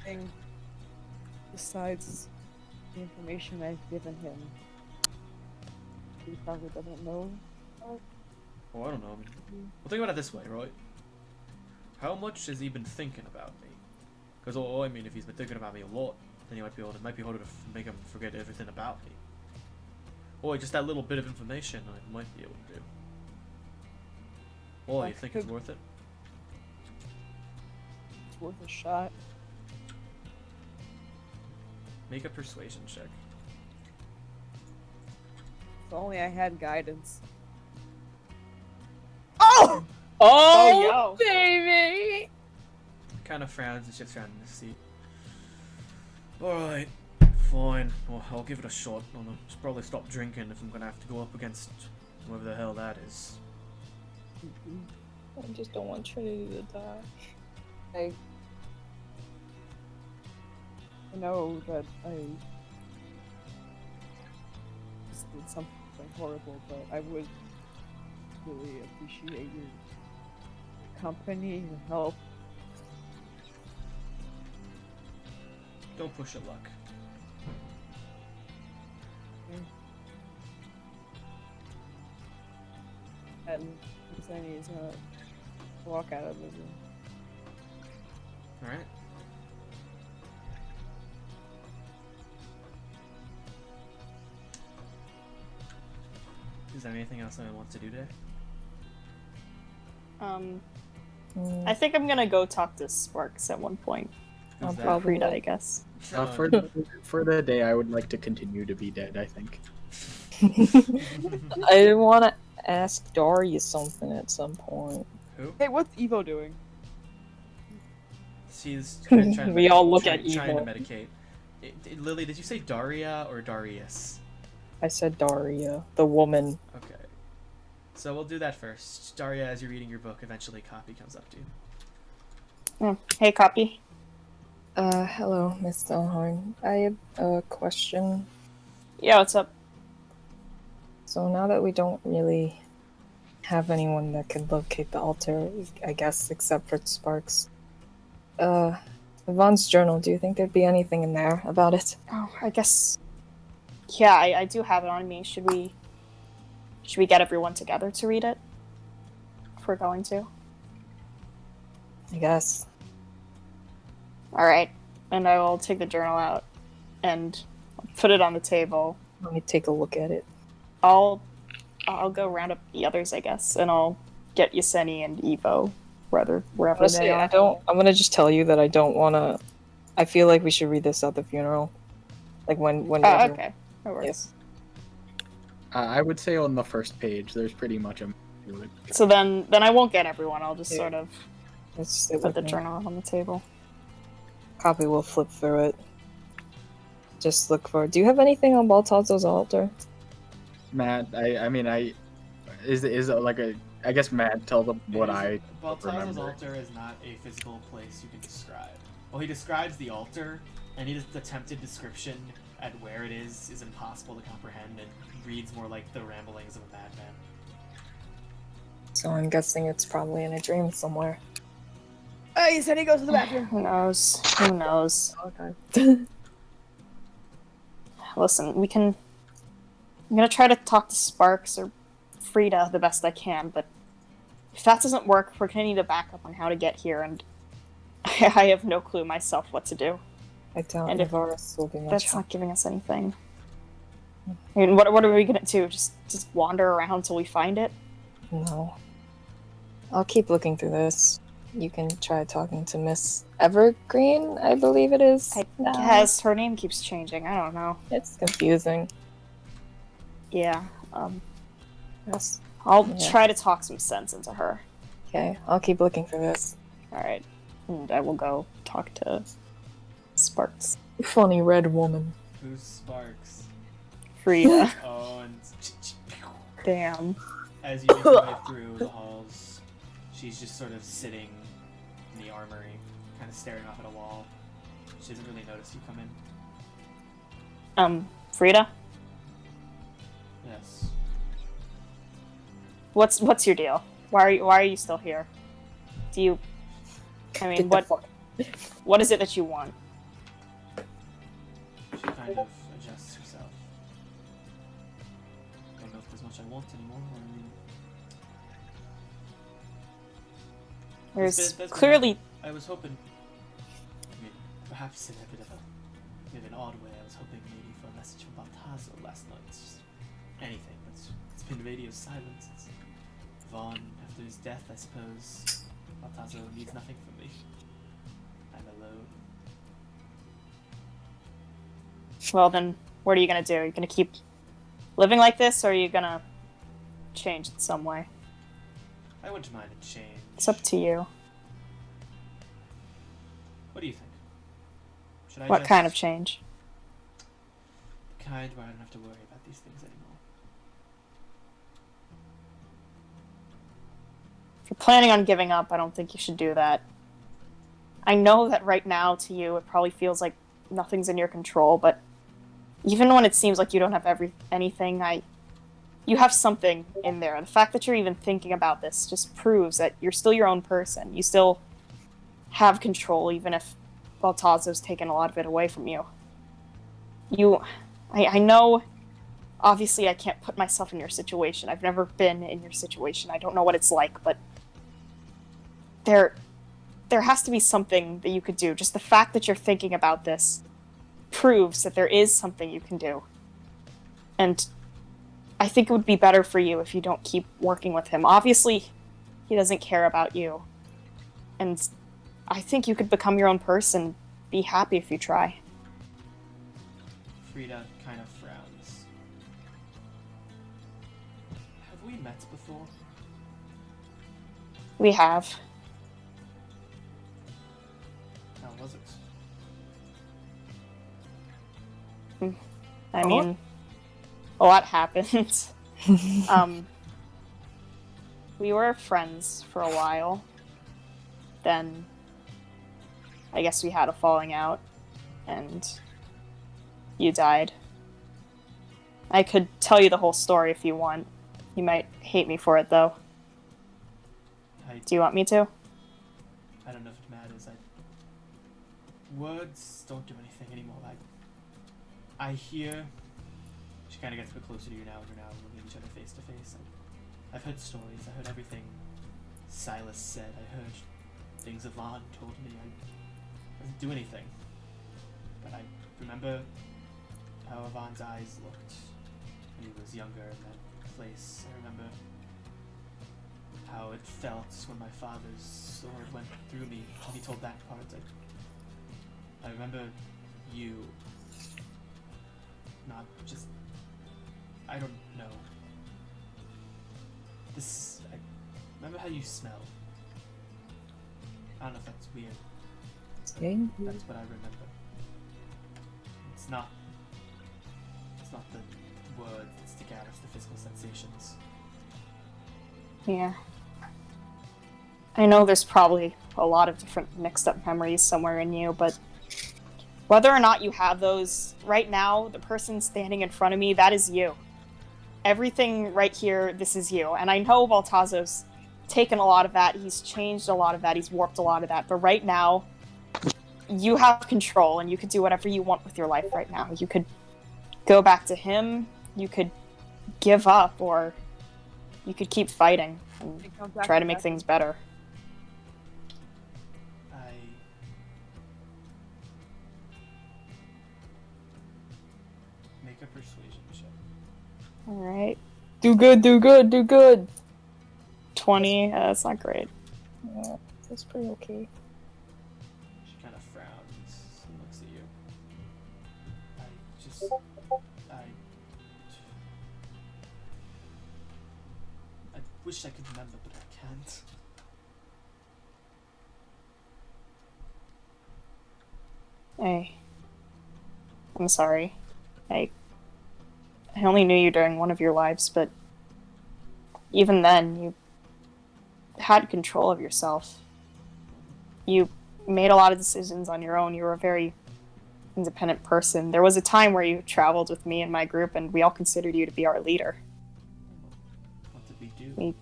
Thing besides the information I've given him, he probably doesn't know. Oh, I don't know. Well, think about it this way, right? How much has he been thinking about me? Because, I mean, if he's been thinking about me a lot, then it might be harder to make him forget everything about me. Or just that little bit of information I might be able to do. Well, you think it's worth it? It's worth a shot. Make a persuasion check. If only I had guidance. Oh! Oh, baby! Kind of frowns and shifts around in his seat. Alright, fine. Well, I'll give it a shot. I'll just probably stop drinking if I'm gonna have to go up against whoever the hell that is. I just don't want Trinity to die. I know that I just did something horrible, but I would really appreciate your company, your help. Don't push your luck. And Zanny is gonna walk out of the room. Alright. Is there anything else anyone wants to do today? I think I'm gonna go talk to Sparks at one point. I'll Who's that? probably- Frieda, I guess. For the day, I would like to continue to be dead, I think. I want to ask Daria something at some point. Who? Hey, what's Evo doing? She's trying to We all look at trying to Evo. medicate. Lily, did you say Daria or Darius? I said Daria, the woman. Okay. So we'll do that first. Daria, as you're reading your book, eventually Copy comes up to you. Hey, Copy. Hello, Miss Delhorn. I have a question. Yeah, what's up? So now that we don't really have anyone that can locate the altar, I guess, except for Sparks. Yvonne's journal, do you think there'd be anything in there about it? Oh, I guess. Yeah, I do have it on me. Should we get everyone together to read it? If we're going to. I guess. Alright. And I will take the journal out and put it on the table. Let me take a look at it. I'll go round up the others, I guess, and I'll get Yaseni and Evo wherever Honestly, they are. I'm gonna just tell you that I don't wanna. I feel like we should read this at the funeral. Like when everyone- Okay. That works. Yes. I would say on the first page, there's pretty much a... So then I won't get everyone. I'll just Yeah. sort of Let's sit put with the me. journal on the table. Copy will flip through it. Just look for. Do you have anything on Baltazo's altar? Matt, is it like a... I guess Matt, tell them what I Baltazo's remember. altar is not a physical place you can describe. Well, he describes the altar, and his attempted description at where it is impossible to comprehend. It reads more like the ramblings of a madman. So I'm guessing it's probably in a dream somewhere. Hey, Yaseni goes to the bathroom. Who knows? Who knows? Okay. Listen, I'm gonna try to talk to Sparks or Frieda the best I can, but if that doesn't work, we're gonna need a backup on how to get here, and I have no clue myself what to do. I doubt And if Varis will be much That's help. not giving us anything. I mean, what are we gonna do? Just wander around till we find it? No. I'll keep looking through this. You can try talking to Miss Evergreen, I believe it is. I now. guess her name keeps changing. I don't know. It's confusing. Yeah. Yes. I'll Yeah. try to talk some sense into her. Okay, I'll keep looking for this. All right, and I will go talk to Sparks. Funny red woman. Who's Sparks? Frieda. Oh, and Damn. as you make your way through the halls, she's just sort of sitting in the armory, kind of staring off at a wall. She doesn't really notice you come in. Frieda, Yes. what's your deal? Why are you still here? Do you? I mean, what is it that you want? She kind of adjusts herself. Don't know if there's much I want anymore. I mean, There's that's clearly. I was hoping. I mean, perhaps in a bit of an odd way. I was hoping maybe for a message from Baltazo last night. It's just anything. It's been radio silence. It's Vaughn, after his death, I suppose. Baltazo needs nothing from me. I'm alone. Well, then, what are you gonna do? Are you gonna keep living like this, or are you gonna change in some way? I wouldn't mind a change. It's up to you. What do you think? Should I What just... kind of change? The kind where I don't have to worry about these things anymore. If you're planning on giving up, I don't think you should do that. I know that right now, to you, it probably feels like nothing's in your control, but even when it seems like you don't have anything, you have something in there. The fact that you're even thinking about this just proves that you're still your own person. You still have control, even if Baltazo's taken a lot of it away from you. I know, obviously I can't put myself in your situation. I've never been in your situation. I don't know what it's like, but there has to be something that you could do. Just the fact that you're thinking about this proves that there is something you can do. And I think it would be better for you if you don't keep working with him. Obviously, he doesn't care about you. And I think you could become your own person. Be happy if you try. Frieda kind of frowns. Have we met before? We have. How was it? I mean, a lot happened. We were friends for a while. Then, I guess we had a falling out, and you died. I could tell you the whole story if you want. You might hate me for it, though. Do you want me to? I don't know if it matters. Words don't do anything anymore. I hear. She kind of gets a bit closer to you now, and you're now looking at each other face to face. I've heard stories. I heard everything Silas said. I heard things Ivan told me. I didn't do anything. But I remember how Ivan's eyes looked when he was younger in that place. I remember how it felt when my father's sword went through me when he told that part. I remember you. Not just... I don't know. I remember how you smell. I don't know if that's weird. That's what I remember. It's not the words that stick out, it's the physical sensations. Yeah. I know there's probably a lot of different mixed up memories somewhere in you, but whether or not you have those, right now, the person standing in front of me, that is you. Everything right here, this is you. And I know Baltazo's taken a lot of that, he's changed a lot of that, he's warped a lot of that, but right now, you have control and you could do whatever you want with your life right now. You could go back to him, you could give up, or You could keep fighting and And come back try to to make that. things better. I make a persuasion check. Alright. Do good, do good, do good. 20, that's not great. Yeah, that's pretty okay. She kind of frowns and looks at you. I wish I could remember, but I can't. I'm sorry. I only knew you during one of your lives, but even then, you had control of yourself. You made a lot of decisions on your own. You were a very independent person. There was a time where you traveled with me and my group, and we all considered you to be our leader. What did we do?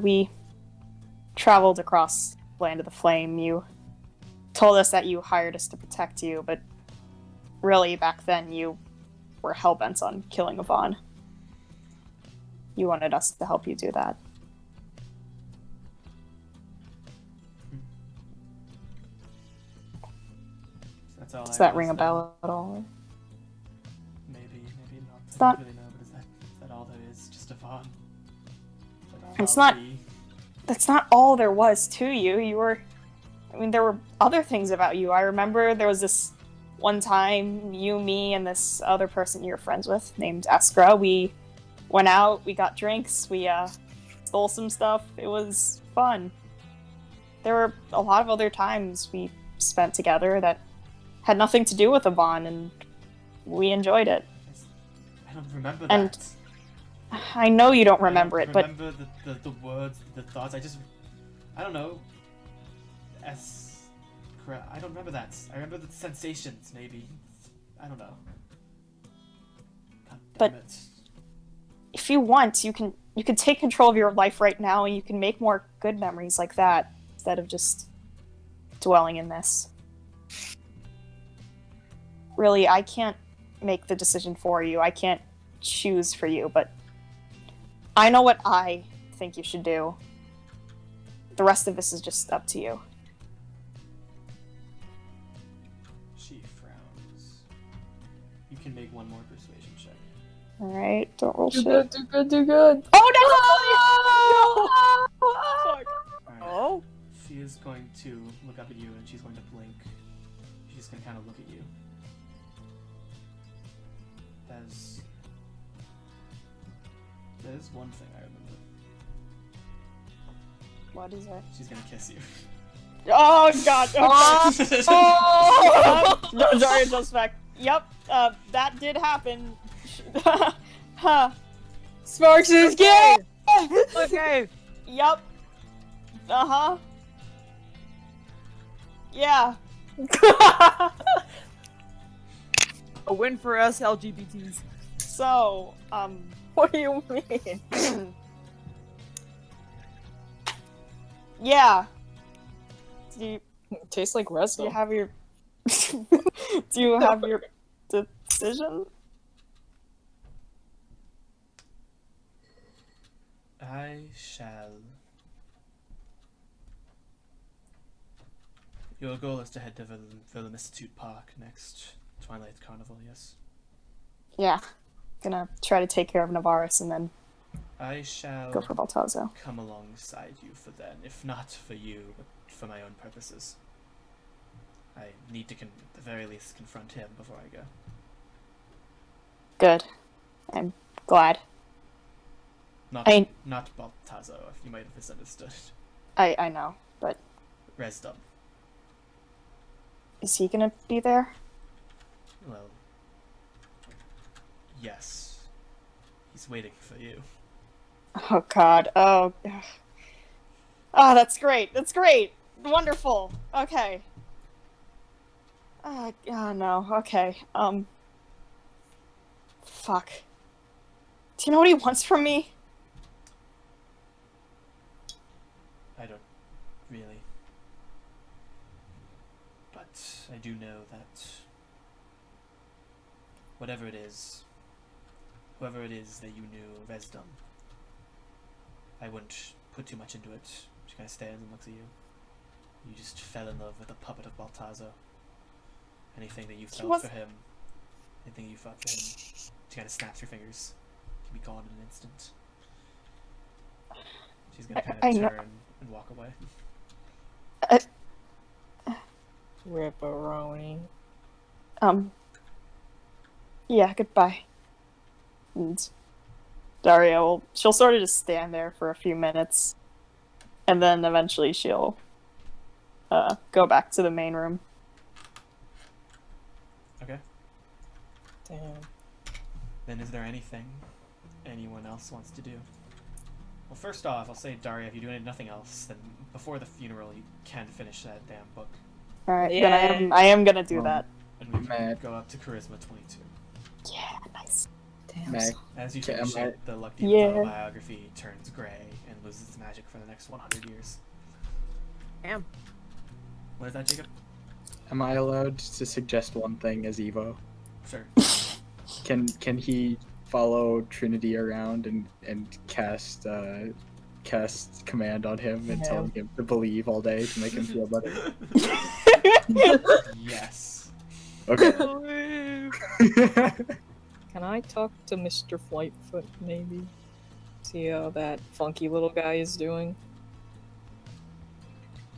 We traveled across Land of the Flame. You told us that you hired us to protect you, but really, back then, you were hellbent on killing Yvonne. You wanted us to help you do that. That's all. Does that ring a bell at all? Maybe not. It's I not- don't really know, but is that all there is? Just Yvonne? It's not- Avi? That's not all there was to you. There were other things about you. I remember there was this one time, you, me, and this other person you were friends with named Eskra. We went out, we got drinks, we stole some stuff. It was fun. There were a lot of other times we spent together that had nothing to do with Yvonne, and we enjoyed it. I don't remember And that. I know you don't remember I it, don't but remember the words, the thoughts. I don't know. I don't remember that. I remember the sensations, maybe. I don't know. God damn But- it. if you want, you can take control of your life right now, and you can make more good memories like that instead of just dwelling in this. Really, I can't make the decision for you. I can't choose for you, but I know what I think you should do. The rest of this is just up to you. She frowns. You can make one more persuasion check. Alright, don't roll Do shit. good, do good, do good. Oh no! Fuck. Alright. Oh? She is going to look up at you and she's going to blink. She's going to kind of look at you. There's one thing I remember. What is it? She's going to kiss you. Oh god! Okay. Oh! Daria jumps back. Yep, that did happen. Huh. Sparks is gay! Okay. Yep. Uh-huh. Yeah. A win for us LGBTs. So, What do you mean? yeah. Do you Tastes like Rhesdum. have your do you have your decision? I shall. Your goal is to head to Verlimisitude Park next Twilight Carnival, yes? Yeah. Gonna try to take care of Navaris and then I shall go for Baltazo. come alongside you for then, if not for you, but for my own purposes. I need to, at the very least, confront him before I go. Good. I'm glad. Not Baltazo, if you might have misunderstood. I know, but Rhesdum. is he gonna be there? Well, yes. He's waiting for you. Oh god. Oh. Oh, that's great. That's great. Wonderful. Okay. Oh no. Okay. Fuck. Do you know what he wants from me? I don't really. But I do know that whatever it is, whoever it is that you knew, Rhesdum, I wouldn't put too much into it. She kind of stands and looks at you. You just fell in love with a puppet of Baltazo. Anything that you felt for him, anything you felt for him, she kind of snaps her fingers. Can be gone in an instant. She's gonna kind of turn and walk away. Ripperoni. Yeah, goodbye. And Daria she'll sort of just stand there for a few minutes, and then eventually she'll go back to the main room. Okay. Damn. Then is there anything anyone else wants to do? Well, first off, I'll say, Daria, if you're doing nothing else, then before the funeral, you can finish that damn book. Alright, then I am gonna do that. And we can go up to Charisma 22. Yeah, nice. Damn. Meg. As you finish it, the Luck Demon's autobiography turns gray and loses its magic for the next 100 years. Damn. What is that, Jacob? Am I allowed to suggest one thing as Evo? Sure. Can he follow Trinity around and cast command on him and telling him to believe all day to make him feel better? Yes. Okay. Can I talk to Mr. Flightfoot, maybe? See how that funky little guy is doing?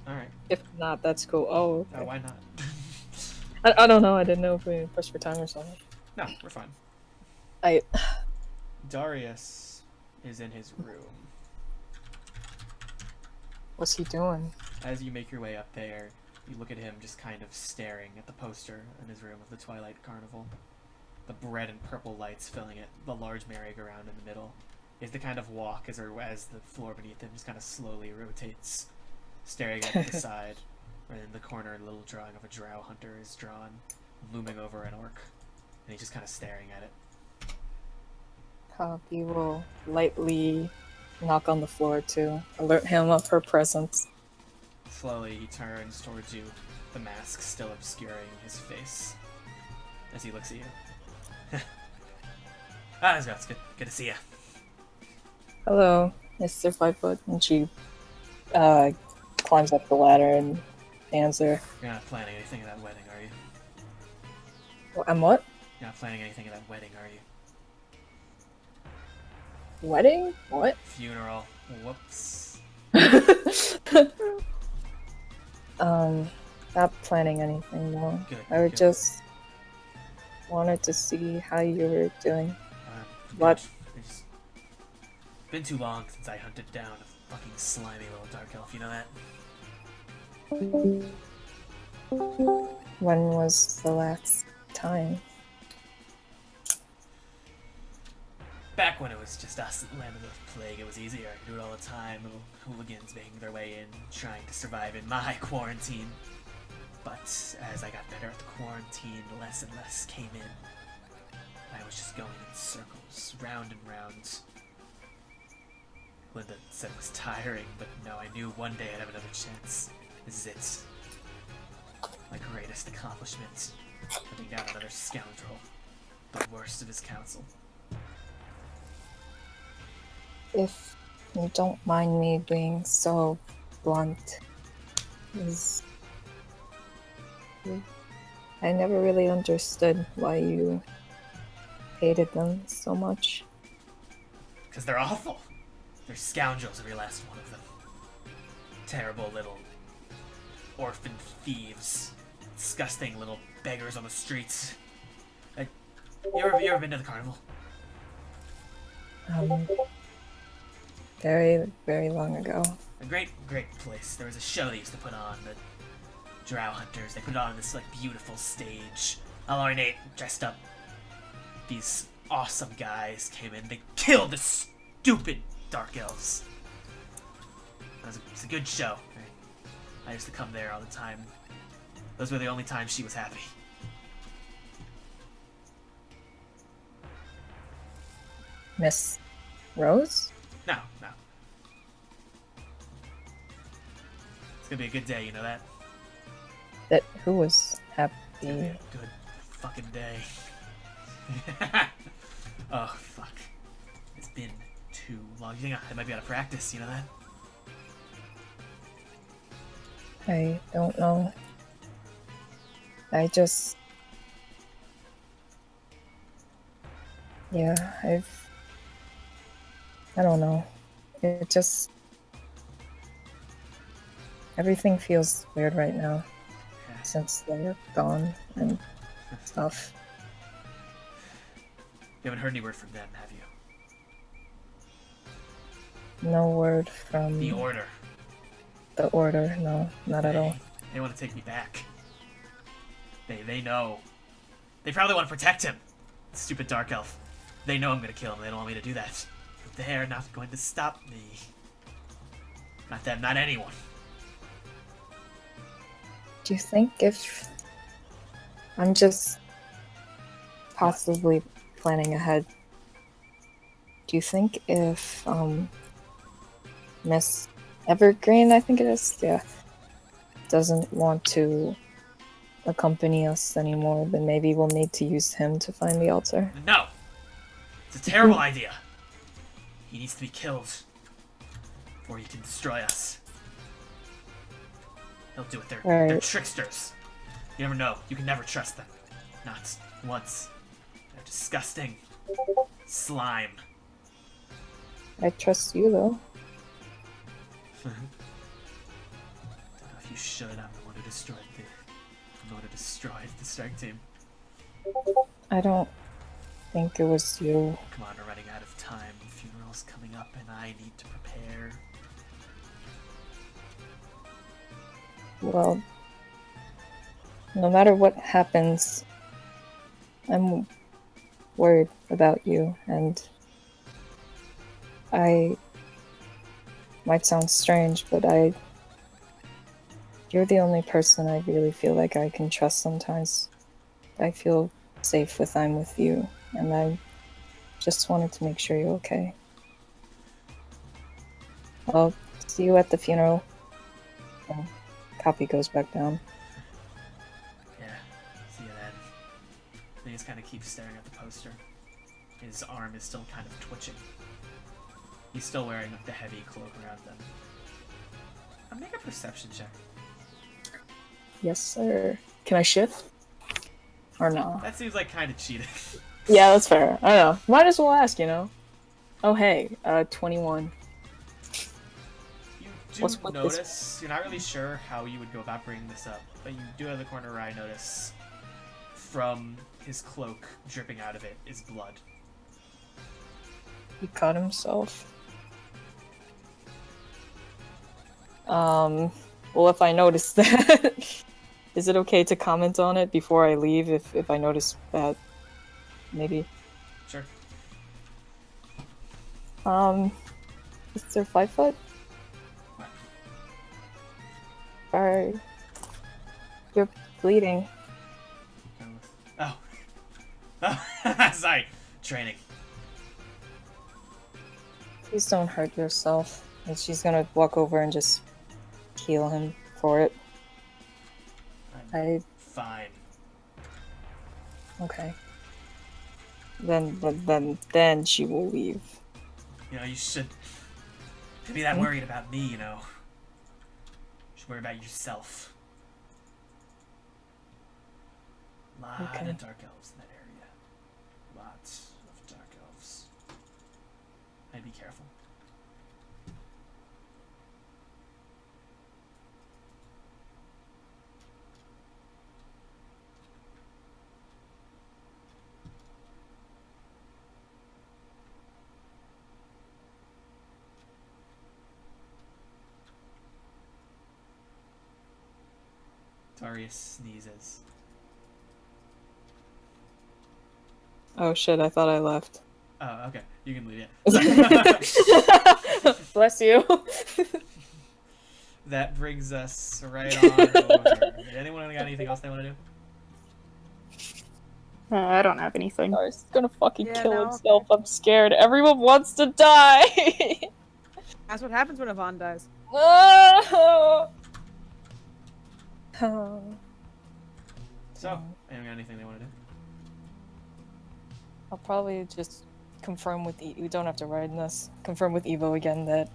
Alright. If not, that's cool. Oh, okay. Why not? I don't know. I didn't know if we pressed for time or something. No, we're fine. I Darius is in his room. What's he doing? As you make your way up there, you look at him just kind of staring at the poster in his room of the Twilight Carnival. The red and purple lights filling it, the large merry-go-round in the middle. Is the kind of walk as the floor beneath him just kind of slowly rotates, staring at the side. Right in the corner, a little drawing of a drow hunter is drawn, looming over an orc, and he's just kind of staring at it. Poppy will lightly knock on the floor to alert him of her presence. Slowly, he turns towards you, the mask still obscuring his face, as he looks at you. It's good to see ya. Hello, Mr. Flightfoot. And she climbs up the ladder and hands her. You're not planning anything at that wedding, are you? I'm what? You're not planning anything at that wedding, are you? Wedding? What? Funeral. Whoops. Not planning anything, no. Good, I good. just wanted to see how you were doing. What? It's been too long since I hunted down a fucking slimy little dark elf, you know that? When was the last time? Back when it was just us at the Land of the Plague, it was easier. I could do it all the time. Little hooligans making their way in, trying to survive in my quarantine. But as I got better at the quarantine, less and less came in. I was just going in circles, round and round. Linda said it was tiring, but no, I knew one day I'd have another chance. This is it. My greatest accomplishment. Putting down another scoundrel. The worst of his council. If you don't mind me being so blunt, I never really understood why you hated them so much. Because they're awful. They're scoundrels, every last one of them. Terrible little orphan thieves. Disgusting little beggars on the streets. You ever been to the carnival? Very, very long ago. A great place. There was a show they used to put on, the Drow Hunters. They put it on this beautiful stage. All ornate, dressed up. These awesome guys came in. They killed the stupid dark elves. It was a good show. I used to come there all the time. Those were the only times she was happy. Miss Rose? No. It's gonna be a good day, you know that? That who was happy? It's gonna be a good fucking day. Oh, fuck. It's been too long. You think I might be out of practice, you know that? I don't know. I just... Yeah, I don't know. It just... Everything feels weird right now. Yeah. Since they're gone and stuff. You haven't heard any word from them, have you? No word from The Order. the Order, no, not at all. They want to take me back. They know. They probably want to protect him. Stupid Dark Elf. They know I'm going to kill him. They don't want me to do that. But they're not going to stop me. Not them, not anyone. Do you think if... I'm just possibly planning ahead. Do you think if, Miss Evergreen, I think it is, yeah, doesn't want to accompany us anymore, then maybe we'll need to use him to find the altar? No! It's a terrible idea. He needs to be killed before he can destroy us. They'll do it. They're tricksters. You never know. You can never trust them. Not once. They're disgusting. Slime. I trust you, though. Don't know if you should. I'm the one who destroyed the strike team. I don't think it was you. Come on, we're running out of time. The funeral's coming up and I need to prepare. Well, no matter what happens, I'm worried about you, and I might sound strange, but you're the only person I really feel like I can trust sometimes. I feel safe when I'm with you, and I just wanted to make sure you're okay. I'll see you at the funeral. Copy goes back down. Yeah, see you then. He just kind of keeps staring at the poster. His arm is still kind of twitching. He's still wearing the heavy cloak around them. Make a perception check. Yes, sir. Can I shift? Or no? That seems like kind of cheating. Yeah, that's fair. I don't know. Might as well ask, you know? Oh, hey. 21. You do notice, you're not really sure how you would go about bringing this up, but you do have the corner of your eye notice from his cloak dripping out of it is blood. He cut himself. Well, if I notice that, is it okay to comment on it before I leave if I notice that? Maybe. Sure. Is there 5 foot? What? Alright. You're bleeding. Oh. Oh, sorry. Training. Please don't hurt yourself. And she's gonna walk over and just heal him for it. I'm fine. Okay. Then she will leave. You know, you should be that worried about me, you know. You should worry about yourself. Lot of dark elves in that area. Lots of dark elves. I'd be careful. Darius sneezes. Oh shit, I thought I left. Oh, okay. You can leave it. Bless you. That brings us right on over. Anyone got anything else they want to do? I don't have anything. He's gonna fucking kill no, himself. I'm scared. Everyone wants to die. That's what happens when Ivan dies. So, anyone got anything they want to do? I'll probably just confirm with we don't have to write in this. Confirm with Evo again that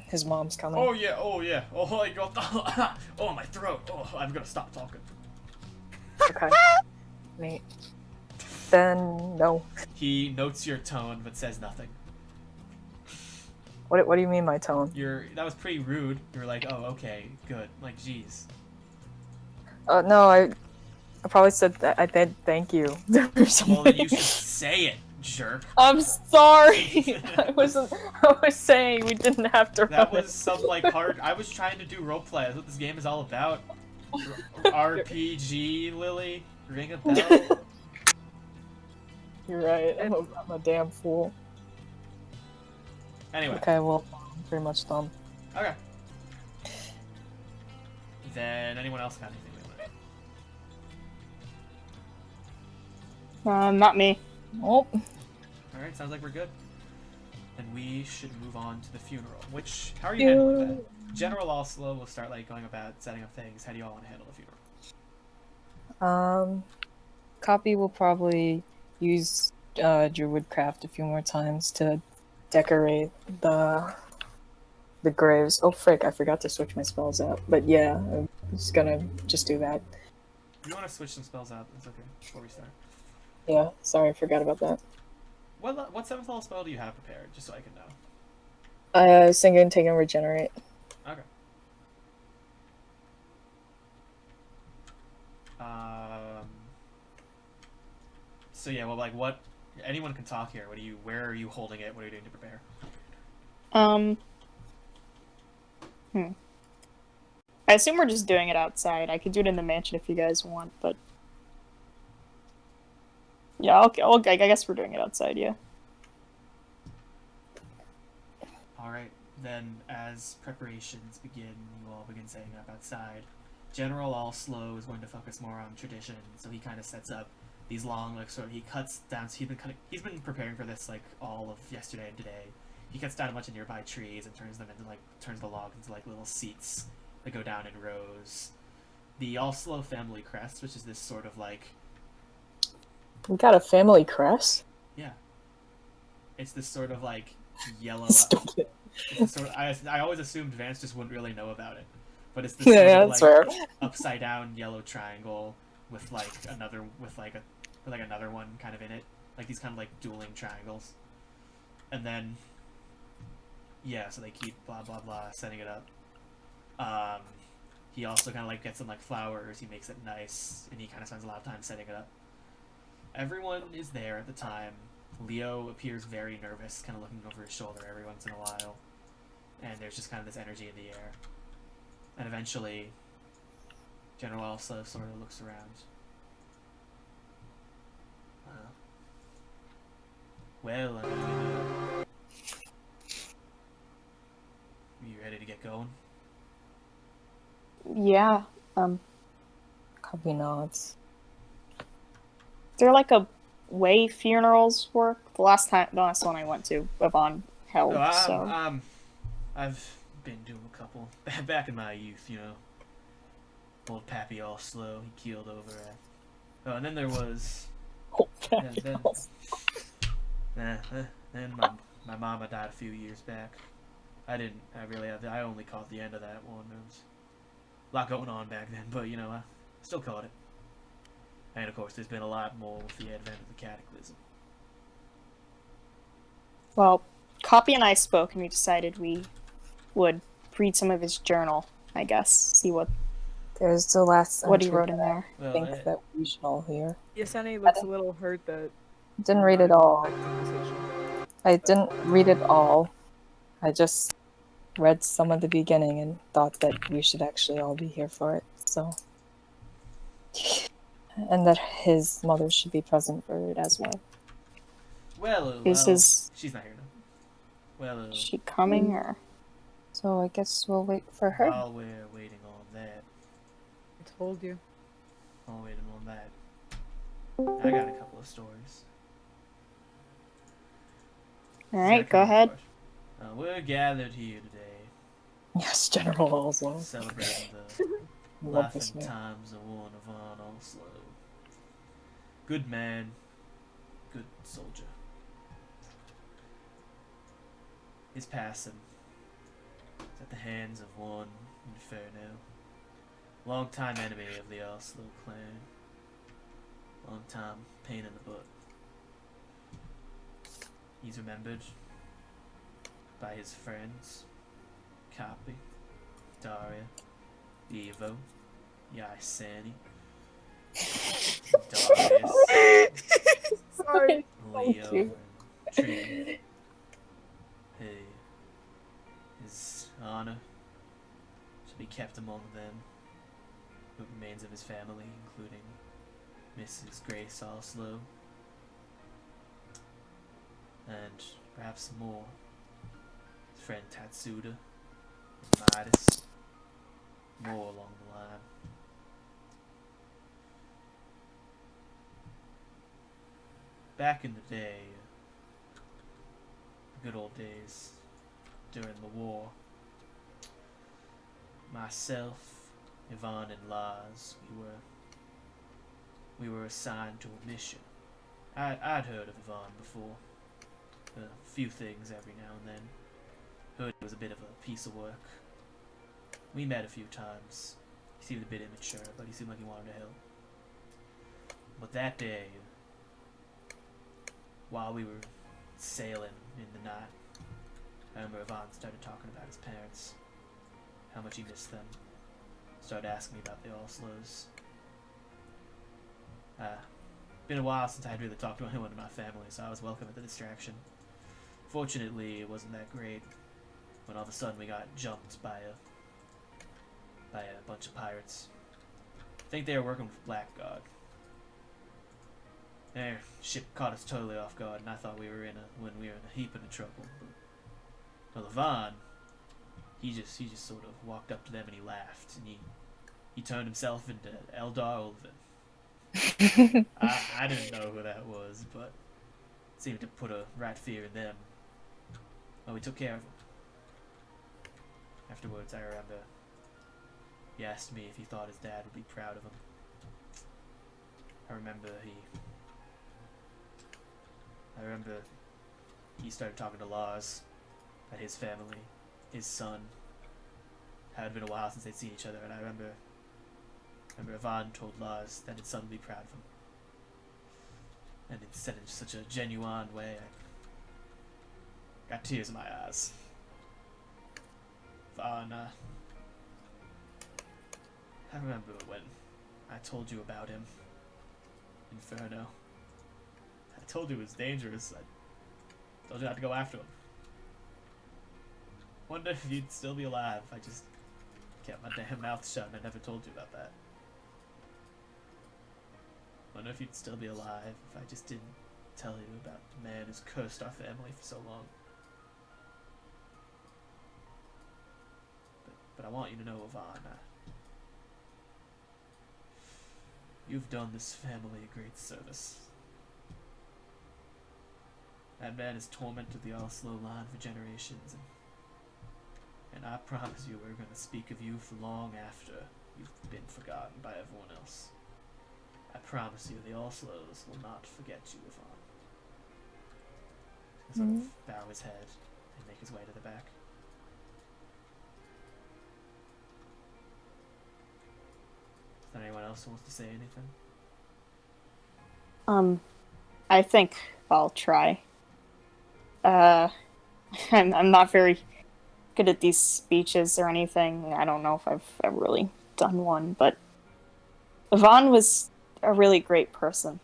his mom's coming. Oh yeah, oh yeah. Oh my god. Oh my throat. Oh, I'm gonna stop talking. Okay. Neat. Then no. He notes your tone but says nothing. What do you mean my tone? That was pretty rude. You're like, oh okay, good. Like, jeez. No, I probably said that. I said thank you. Or something. Well, then you should say it, jerk. I'm sorry. I was saying we didn't have to. That was some like hard. I was trying to do roleplay. That's what this game is all about. RPG, Lily. Ring a bell. You're right. I'm a damn fool. Anyway. Okay, well, I'm pretty much done. Okay. Then anyone else got anything they want? Not me. Oh. Alright, sounds like we're good. Then we should move on to the funeral. How are you handling that? General Allslow will start like going about setting up things. How do you all want to handle the funeral? Copy will probably use Druidcraft a few more times to decorate the graves. Oh frick, I forgot to switch my spells out. But yeah, I'm just gonna do that. If you want to switch some spells out, that's okay, before we start. Yeah, sorry, I forgot about that. What 7th level spell do you have prepared, just so I can know? Singing, take, and regenerate. Okay. So yeah, well, like, what? Anyone can talk here. Where are you holding it? What are you doing to prepare? I assume we're just doing it outside. I could do it in the mansion if you guys want, but yeah, okay. I guess we're doing it outside. Yeah. All right. Then, as preparations begin, you all begin setting up outside. General Allslow is going to focus more on tradition, so he kind of sets up these long, like, sort of, he cuts down, so he's been preparing for this, like, all of yesterday and today. He cuts down a bunch of nearby trees and turns the logs into, like, little seats that go down in rows. The Allslow family crest, which is this sort of, like... We got a family crest? Yeah. It's this sort of, like, yellow... Stupid. It's sort of, I always assumed Vance just wouldn't really know about it. But it's this Yeah, sort of, that's like, upside down yellow triangle with like another one kind of in it, like these kind of like dueling triangles, and then yeah, so they keep blah blah blah setting it up. He also kind of like gets some like flowers. He makes it nice, and he kind of spends a lot of time setting it up. Everyone is there at the time. Leo appears very nervous, kind of looking over his shoulder every once in a while, and there's just kind of this energy in the air. And eventually, General Allslow sort of looks around. Well, you ready to get going? Yeah. Copy nods. Is there like a way funerals work? The last one I went to, Ivan held. I've been doing a couple back in my youth, you know. Old Pappy Allslow, he keeled over. And then there was. Then my mama died a few years back. I only caught the end of that one. There was a lot going on back then, but you know, I still caught it. And of course, there's been a lot more with the advent of the Cataclysm. Well, Copy and I spoke, and we decided we would read some of his journal. I guess see what. There's the last. What he wrote in there. I think that we should all hear. Yaseni looks a little hurt that. Didn't read it all. I didn't read it all. I just read some of the beginning and thought that we should actually all be here for it. So, and that his mother should be present for it as well. Well, she's not here now. Well, is she coming or? So I guess we'll wait for her. While we're waiting on that. I told you. While waiting on that, I got a couple of stories. Alright, go ahead. We're gathered here today. Yes, General Allslow. Celebrating the life and times of one Ivan Allslow. Good man, good soldier. his passing was at the hands of one Inferno, long-time enemy of the Allslow clan, long-time pain in the butt. He's remembered by his friends, Copy, Daria, Evo, Sanity, Darius, Sorry. Leo, you. and Trinity. Hey, his honor should be kept among them, who remains of his family, including Mrs. Grace Allslow, and perhaps more. His friend Tatsuda, Midas, more along the line. Back in the day, the good old days, during the war, myself, Ivan, and Lars, we were assigned to a mission. I'd heard of Ivan before, a few things every now and then. Heard he was a bit of a piece of work. We met a few times. He seemed a bit immature, but he seemed like he wanted to help. But that day, while we were sailing in the night, I remember Ivan started talking about his parents, how much he missed them. Started asking me about the Allslows. Been a while since I had really talked to anyone in my family, so I was welcome at the distraction. Fortunately, it wasn't that great when all of a sudden we got jumped by a bunch of pirates. I think they were working with Blackguard. Their ship caught us totally off guard, and I thought we were in a heap of trouble. But Ivan, he just sort of walked up to them and he laughed, and he turned himself into Eldar Ulvin. I didn't know who that was, but it seemed to put a right fear in them. Well, we took care of him. Afterwards, I remember he asked me if he thought his dad would be proud of him. I remember he started talking to Lars about his family, his son. How it had been a while since they'd seen each other, and I remember Ivan told Lars that his son would be proud of him. And it said it in such a genuine way, I got tears in my eyes. Ivan, I remember when I told you about him, Inferno. I told you it was dangerous. I told you not to go after him. Wonder if you'd still be alive. I just kept my damn mouth shut and I never told you about that. Wonder if you'd still be alive if I just didn't tell you about the man who's cursed our family for so long. But I want you to know, Ivan, you've done this family a great service. That man has tormented the Allslow line for generations, and I promise you we're going to speak of you for long after you've been forgotten by everyone else. I promise you the Allslows will not forget you, Ivan. He'll sort of bow his head and make his way to the back. Is there anyone else who wants to say anything? I think I'll try. I'm not very good at these speeches or anything. I don't know if I've ever really done one, but Ivan was a really great person.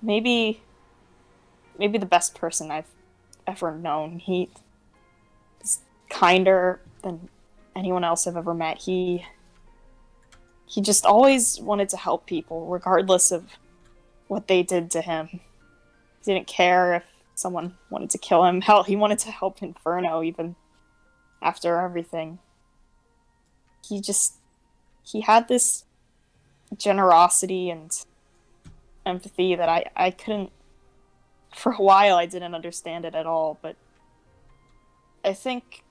Maybe the best person I've ever known. He is kinder than anyone else I've ever met. He just always wanted to help people, regardless of what they did to him. He didn't care if someone wanted to kill him. Hell, he wanted to help Inferno even after everything. He had this generosity and empathy that I couldn't, for a while I didn't understand it at all, but I think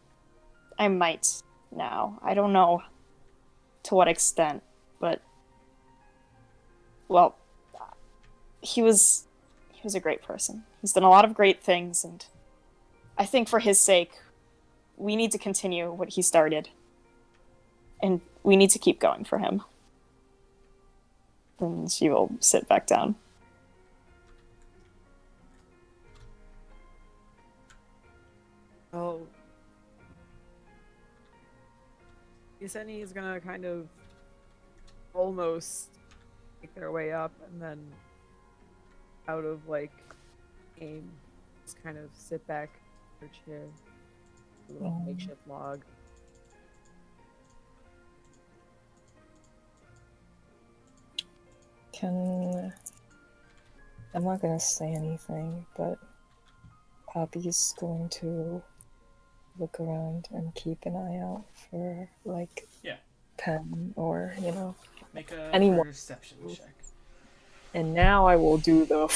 I might now. I don't know to what extent, but well, he was a great person. He's done a lot of great things, and I think for his sake, we need to continue what he started. And we need to keep going for him. Then she will sit back down. Oh. Yaseni is gonna kind of almost make their way up and then out of like aim just kind of sit back in her chair. A little makeshift log. I'm not gonna say anything, but Poppy's going to look around and keep an eye out for, like, Yeah. Pen or, Make a anyone. perception check. And now I will do the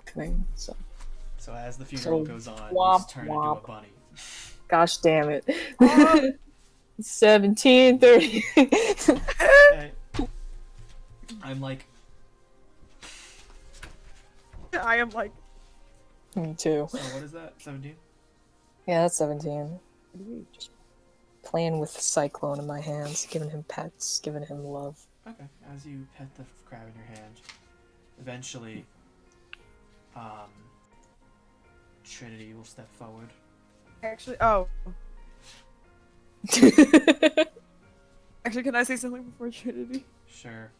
thing, so. So as the funeral goes on, you womp, turn womp. into a bunny. Gosh damn it. 17, 30. Okay. I'm like, I am like, Me too. so what is that? 17? Yeah, that's 17. Just playing with Cyclone in my hands, giving him pets, giving him love. Okay. As you pet the crab in your hand, eventually, Trinity will step forward. actually, oh. Actually, can I say something before Trinity? Sure.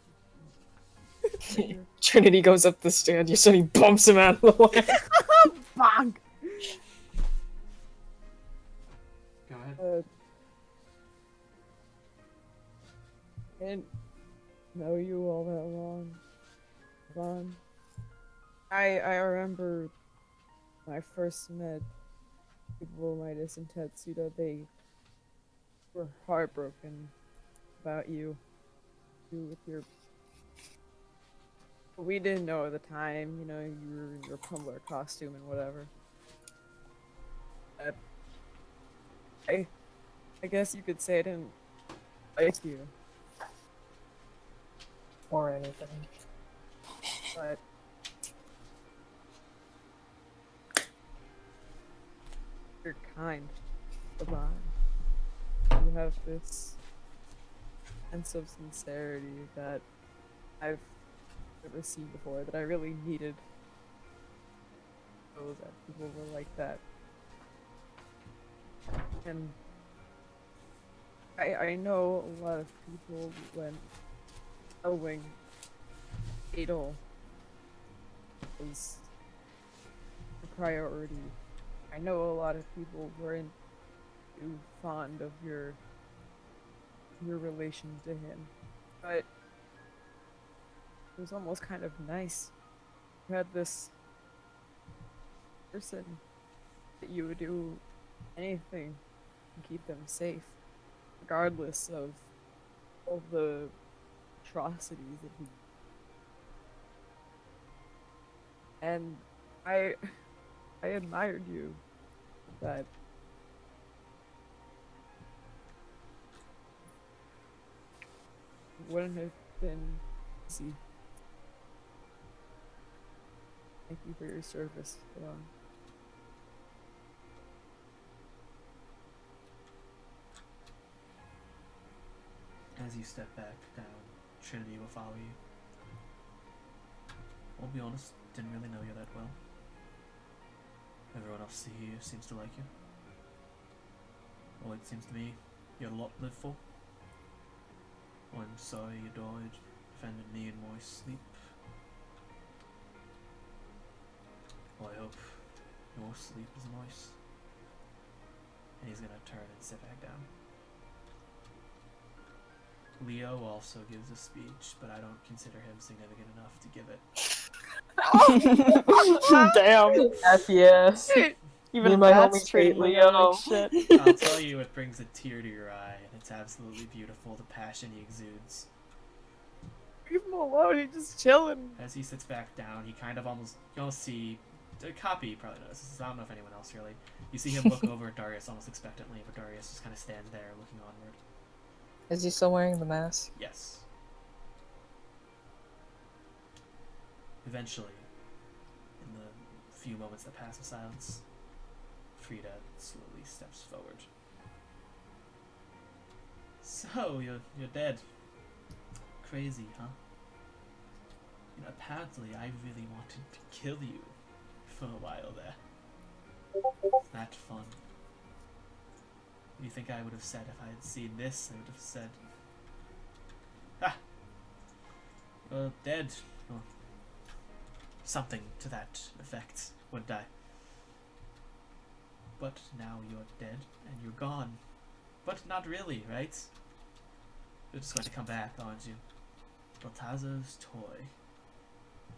Trinity goes up the stairs, you suddenly bumps him out of the way. Bonk! Go ahead. I didn't know you all that long. Vaughn. I remember when I first met people Midas and Tetsuda, they were heartbroken about you. You with your... But we didn't know at the time, you were in your Pumbler costume and whatever. I guess you could say I didn't like you. Or anything. But you're kind, Devon. You have this sense of sincerity that I've never seen before, that I really needed. So that people were like that. And I know a lot of people when knowing Adol was a priority. I know a lot of people weren't too fond of your relation to him, but it was almost kind of nice. You had this person that you would do anything to keep them safe, regardless of all the atrocities that he... And I admired you for that. It wouldn't have been easy. Thank you for your service, Devon. As you step back down, Trinity will follow you. I'll be honest, didn't really know you that well. Everyone else here seems to like you. Well, it seems to me you had a lot to live for. I'm sorry you died, defending me in my sleep. Well, I hope your sleep is nice. And he's gonna turn and sit back down. Leo also gives a speech, but I don't consider him significant enough to give it. Damn. F yes. Even my that's homie treating hate Leo Leo. like shit. I'll tell you, it brings a tear to your eye, and it's absolutely beautiful, the passion he exudes. Leave him alone, he's just chilling. As he sits back down, he kind of almost, you'll see, a copy probably does, I don't know if anyone else really. You see him look over at Darius almost expectantly, but Darius just kind of stands there looking onward. Is he still wearing the mask? Yes. Eventually, in the few moments that pass in silence, Frieda slowly steps forward. So, you're dead. Crazy, huh? You know, apparently I really wanted to kill you for a while there. Isn't that fun? What do you think I would have said if I had seen this? I would have said, "Ha! You're dead," or something to that effect, wouldn't I? But now you're dead and you're gone. But not really, right? You're just going to come back, aren't you? Baltazo's toy.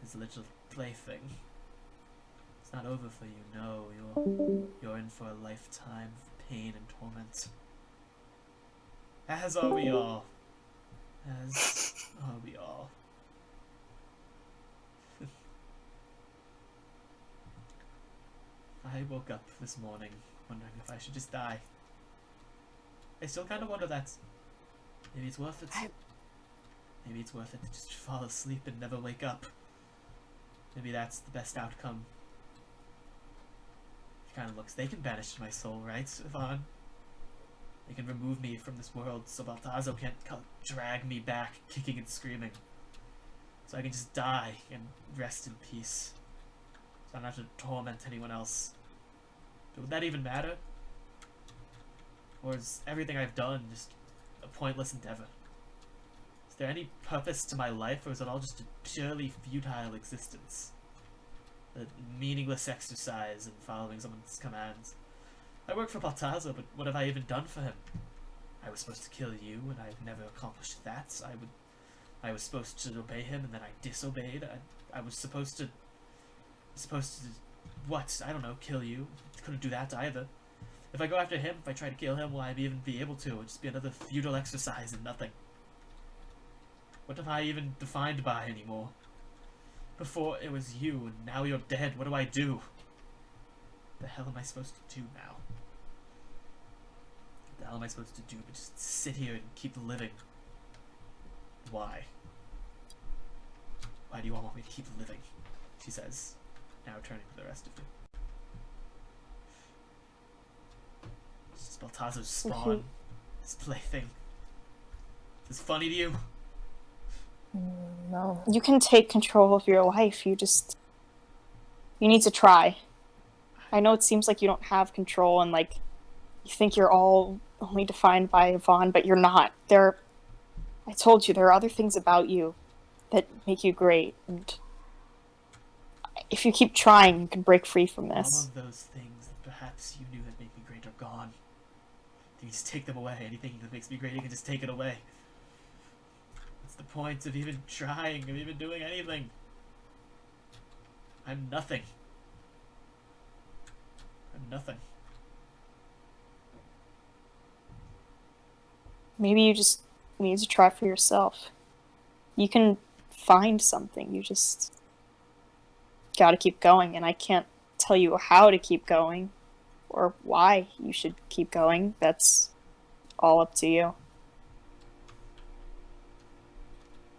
His little plaything. It's not over for you, no. You're in for a lifetime of pain and torment. As are we all. As are we all. I woke up this morning wondering if I should just die. I still kind of wonder that. Maybe it's worth it. Maybe it's worth it to just fall asleep and never wake up. Maybe that's the best outcome. It kind of looks. They can banish my soul, right, Ivan? They can remove me from this world so Baltazo can't drag me back, kicking and screaming. So I can just die and rest in peace. So I don't have to torment anyone else. But would that even matter? Or is everything I've done just a pointless endeavor? Is there any purpose to my life, or is it all just a purely futile existence? A meaningless exercise in following someone's commands? I work for Baltazo, but what have I even done for him? I was supposed to kill you, and I've never accomplished that. I was supposed to obey him, and then I disobeyed. I was supposed to what? I don't know, kill you. Couldn't do that either. If I go after him, if I try to kill him, will I even be able to? It would just be another futile exercise and nothing. What am I even defined by anymore? Before it was you, and now you're dead. What do I do? What the hell am I supposed to do now? What the hell am I supposed to do but just sit here and keep living? Why? Why do you all want me to keep living? She says, now turning to the rest of them. This is Baltazo's spawn. This plaything. Is this funny to you? No. You can take control of your life. You need to try. I know it seems like you don't have control and like you think you're all only defined by Yvonne, but you're not. I told you, there are other things about you that make you great, and if you keep trying, you can break free from All this. of those things that perhaps you knew that make me great are gone. You just take them away. Anything that makes me great, you can just take it away. What's the point of even trying, of even doing anything? I'm nothing. I'm nothing. Maybe you just need to try for yourself. You can find something. You just gotta keep going, and I can't tell you how to keep going or why you should keep going. That's all up to you.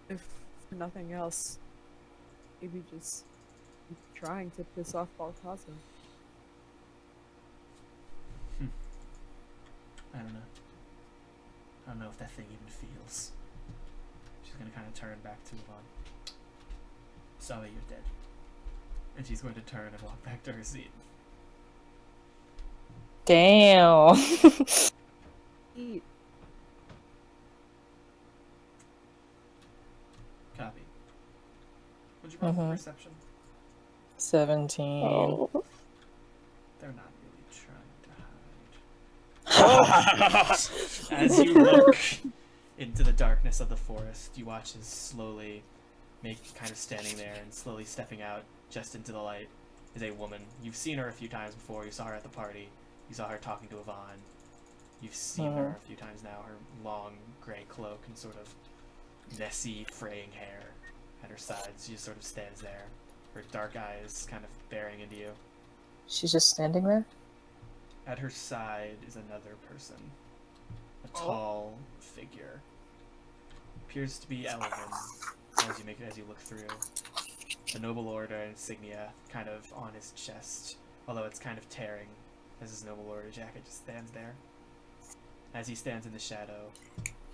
If for nothing else, maybe just keep trying to piss off Baltazo. I don't know. I don't know if that thing even feels. She's gonna kind of turn back to Yvonne. Sorry, you're dead. And she's going to turn and walk back to her seat. Damn. Eat. Copy. Would you roll for perception? 17. Oh. They're not really trying to hide. As you look into the darkness of the forest, you watch as slowly, kind of standing there and slowly stepping out just into the light, is a woman. You've seen her a few times before. You saw her at the party. You saw her talking to Yvonne. You've seen her a few times now. Her long gray cloak and sort of messy, fraying hair at her sides. She just sort of stands there, her dark eyes kind of bearing into you. She's just standing there? At her side is another person. A tall figure. Appears to be Elvin as you look through. The Noble Order insignia kind of on his chest, although it's kind of tearing as his Noble Order jacket just stands there. As he stands in the shadow,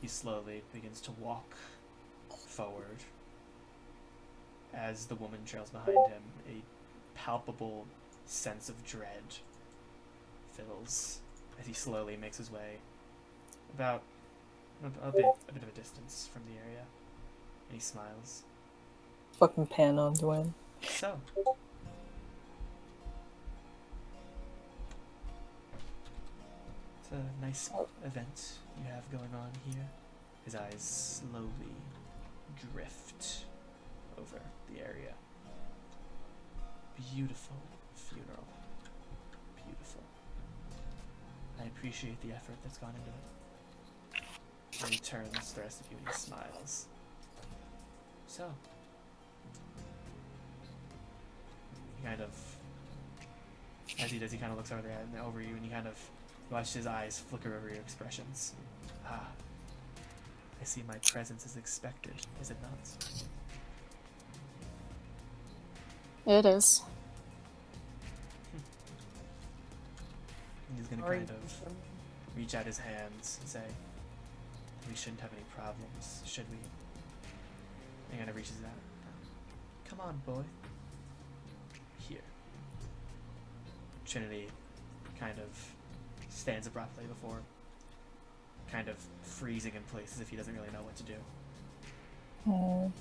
He slowly begins to walk forward. As the woman trails behind him, a palpable sense of dread fills as he slowly makes his way about a bit of a distance from the area. And he smiles. Fucking Pan Undwyn. So, it's a nice event you have going on here. His eyes slowly drift over the area. Beautiful funeral. Beautiful. I appreciate the effort that's gone into it. And he turns the rest of you and he smiles. So, he kind of, as he does, he kind of looks over there and over you, and you kind of watch his eyes flicker over your expressions. Ah, I see my presence is expected, is it not? It is. And he's gonna kind of reach out his hands and say, we shouldn't have any problems, should we? And he kind of reaches out. Come on, boy. Here. Trinity kind of stands abruptly before, kind of freezing in place as if he doesn't really know what to do. Oh.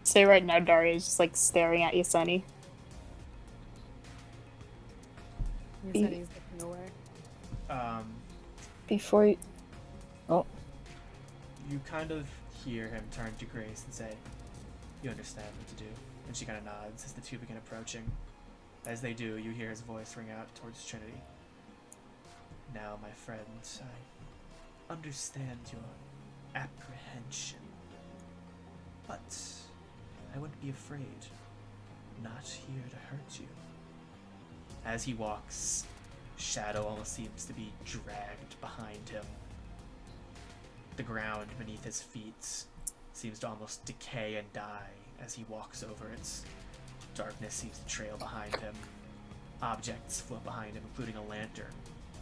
Say right now, Daria is just like staring at you, Sunny. He said he's looking away. Before you... Oh. You kind of hear him turn to Grace and say, you understand what to do. And she kind of nods as the two begin approaching. As they do, you hear his voice ring out towards Trinity. Now, my friend, I understand your apprehension. But I wouldn't be afraid. Not here to hurt you. As he walks, shadow almost seems to be dragged behind him. The ground beneath his feet seems to almost decay and die as he walks over it. Darkness seems to trail behind him. Objects float behind him, including a lantern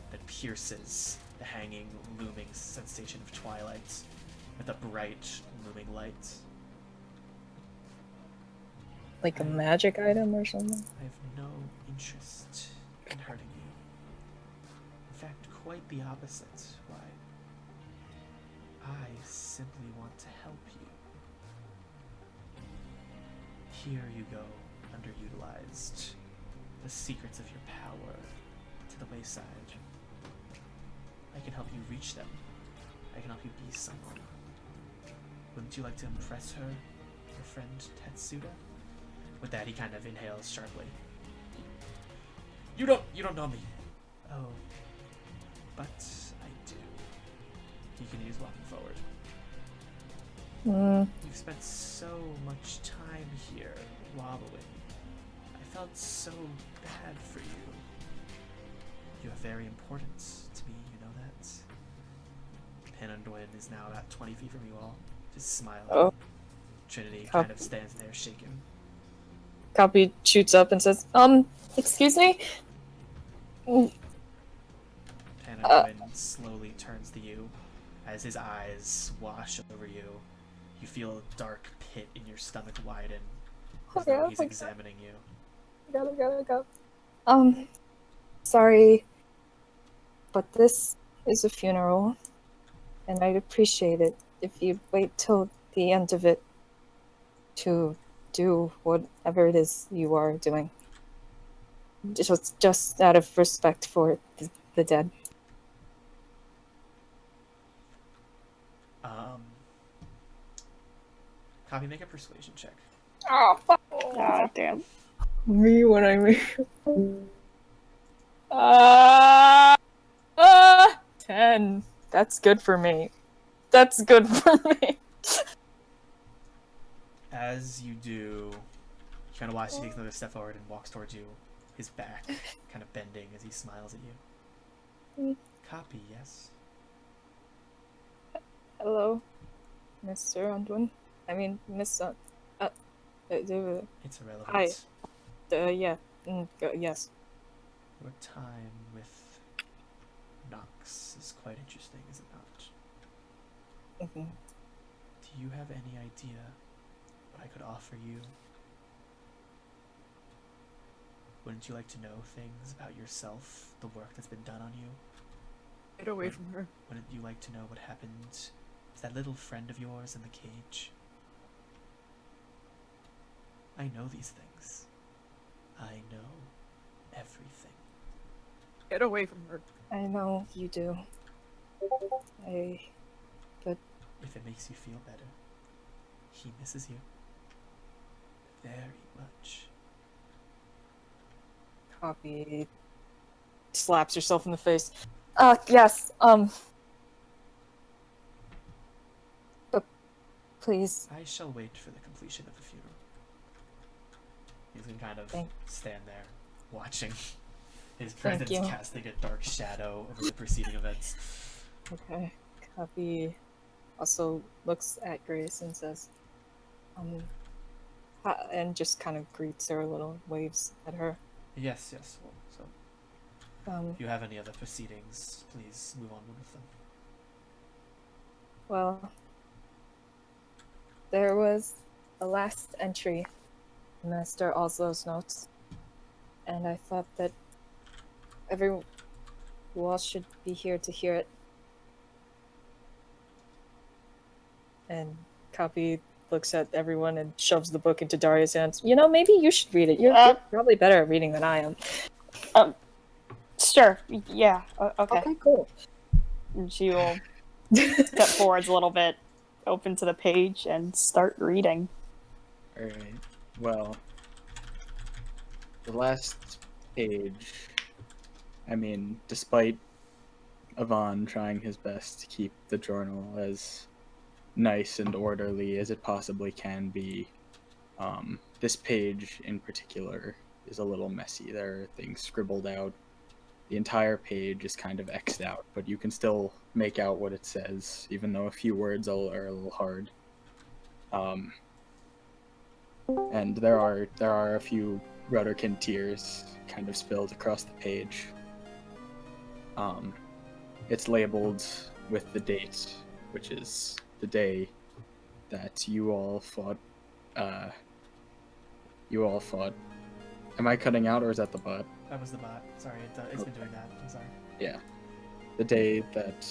that pierces the hanging, looming sensation of twilight with a bright, looming light. Like a magic item or something? I have no interest in hurting you. In fact, quite the opposite. Why? I simply want to help you. Here you go, underutilized. The secrets of your power to the wayside. I can help you reach them. I can help you be someone. Wouldn't you like to impress her, your friend Tetsuda? With that, he kind of inhales sharply. You don't know me. Oh, but I do. He continues walking forward. You've spent so much time here, wobbling. I felt so bad for you. You are very important to me, you know that? Pan Undwyn is now about 20 feet from you all, just smiling. Oh. Trinity kind of stands there shaking. Copy shoots up and says, excuse me? Pan Undwyn slowly turns to you. As his eyes wash over you, you feel a dark pit in your stomach widen as though he's examining you. Go. Sorry, but this is a funeral, and I'd appreciate it if you'd wait till the end of it to do whatever it is you are doing. Just out of respect for the dead. Copy, make a persuasion check. Oh, fuck. God damn. Me when I mean. 10. That's good for me. That's good for me. As you do, you kind of watch he takes another step forward and walks towards you, his back kind of bending as he smiles at you. Copy, yes? Hello, Mr. Undwyn. I mean, Miss. It's irrelevant. Hi. Yeah. Yes. Your time with Nox is quite interesting, is it not? Mhm. Do you have any idea what I could offer you? Wouldn't you like to know things about yourself, the work that's been done on you? Get away from her. Wouldn't you like to know what happened to that little friend of yours in the cage? I know these things. I know everything. Get away from her. I know you do. If it makes you feel better, he misses you very much. Copy slaps herself in the face. Yes, but please. I shall wait for the completion of the funeral. He's gonna kind of Thank- stand there, watching his Thank presence you. casting a dark shadow over the preceding events. Okay. Copy also looks at Grace and says, and just kind of greets her a little, waves at her. Yes, yes. Well, so, if you have any other proceedings, please move on with them. Well, there was a last entry in Master Allslow's notes, and I thought that everyone else should be here to hear it. And Copy looks at everyone and shoves the book into Daria's hands. You know, maybe you should read it. You're probably better at reading than I am. Sure. Yeah. Okay. Okay, cool. And she will step forwards a little bit, open to the page, and start reading. Alright, well, the last page, I mean, despite Ivan trying his best to keep the journal as nice and orderly as it possibly can be, this page in particular is a little messy. There are things scribbled out. The entire page is kind of X'd out, but you can still make out what it says, even though a few words are a little hard. And there are a few Rudderkin tears kind of spilled across the page. It's labeled with the date, which is the day that you all fought. Am I cutting out, or is that the bot? That was the bot. Sorry, it's been doing that. I'm sorry. Yeah. The day that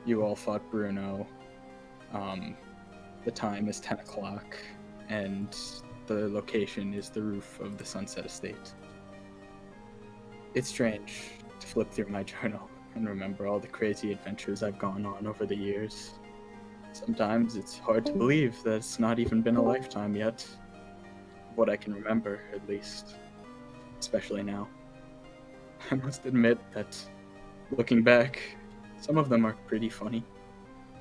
you all fought Bruno. The time is 10 o'clock, and the location is the roof of the Sunset Estate. It's strange to flip through my journal and remember all the crazy adventures I've gone on over the years. Sometimes it's hard to believe that it's not even been a lifetime yet. What I can remember, at least. Especially now. I must admit that, looking back, some of them are pretty funny.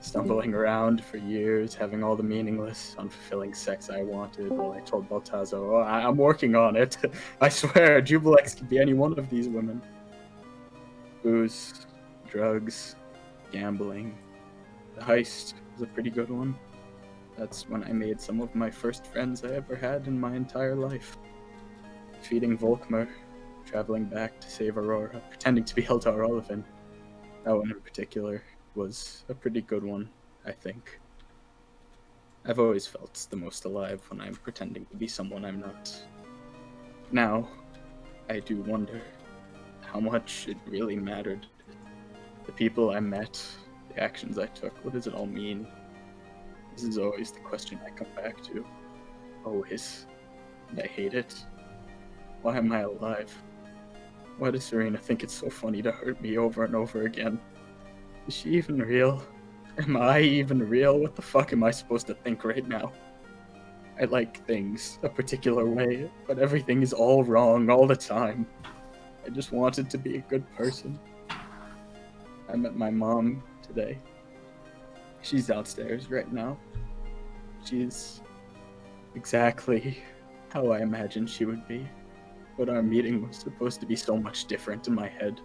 Stumbling around for years, having all the meaningless, unfulfilling sex I wanted, while I told Baltazo, "Oh, I'm working on it. I swear, Jubilex could be any one of these women." Booze, drugs, gambling. The heist was a pretty good one. That's when I made some of my first friends I ever had in my entire life. Feeding Volkmar, traveling back to save Aurora, pretending to be Eldar Olivin. That one in particular was a pretty good one, I think. I've always felt the most alive when I'm pretending to be someone I'm not. Now, I do wonder how much it really mattered. The people I met, the actions I took, what does it all mean? This is always the question I come back to. Always. And I hate it. Why am I alive? Why does Serena think it's so funny to hurt me over and over again? Is she even real? Am I even real? What the fuck am I supposed to think right now? I like things a particular way, but everything is all wrong all the time. I just wanted to be a good person. I met my mom today. She's downstairs right now. She's exactly how I imagined she would be. But our meeting was supposed to be so much different in my head.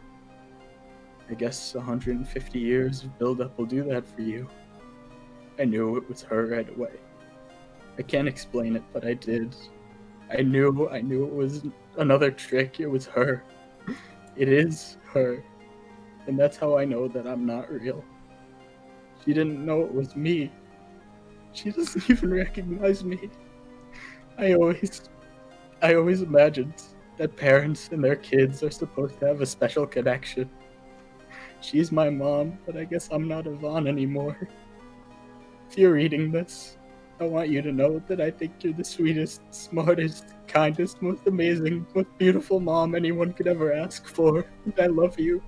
I guess 150 years of build-up will do that for you. I knew it was her right away. I can't explain it, but I did. I knew it was another trick. It was her. It is her. And that's how I know that I'm not real. She didn't know it was me. She doesn't even recognize me. I always imagined that parents and their kids are supposed to have a special connection. She's my mom, but I guess I'm not Ivan anymore. If you're reading this, I want you to know that I think you're the sweetest, smartest, kindest, most amazing, most beautiful mom anyone could ever ask for. And I love you.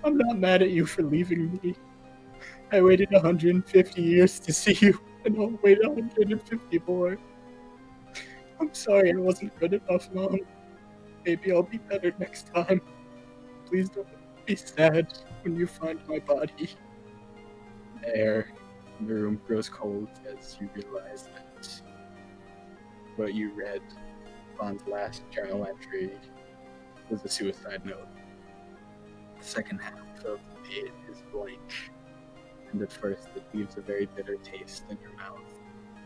I'm not mad at you for leaving me. I waited 150 years to see you, and I'll wait 150 more. I'm sorry I wasn't good enough, Mom. Maybe I'll be better next time. Please don't be sad when you find my body. The air in the room grows cold as you realize that what you read Vaughn's last journal entry was a suicide note. The second half of the page is blank, and at first it leaves a very bitter taste in your mouth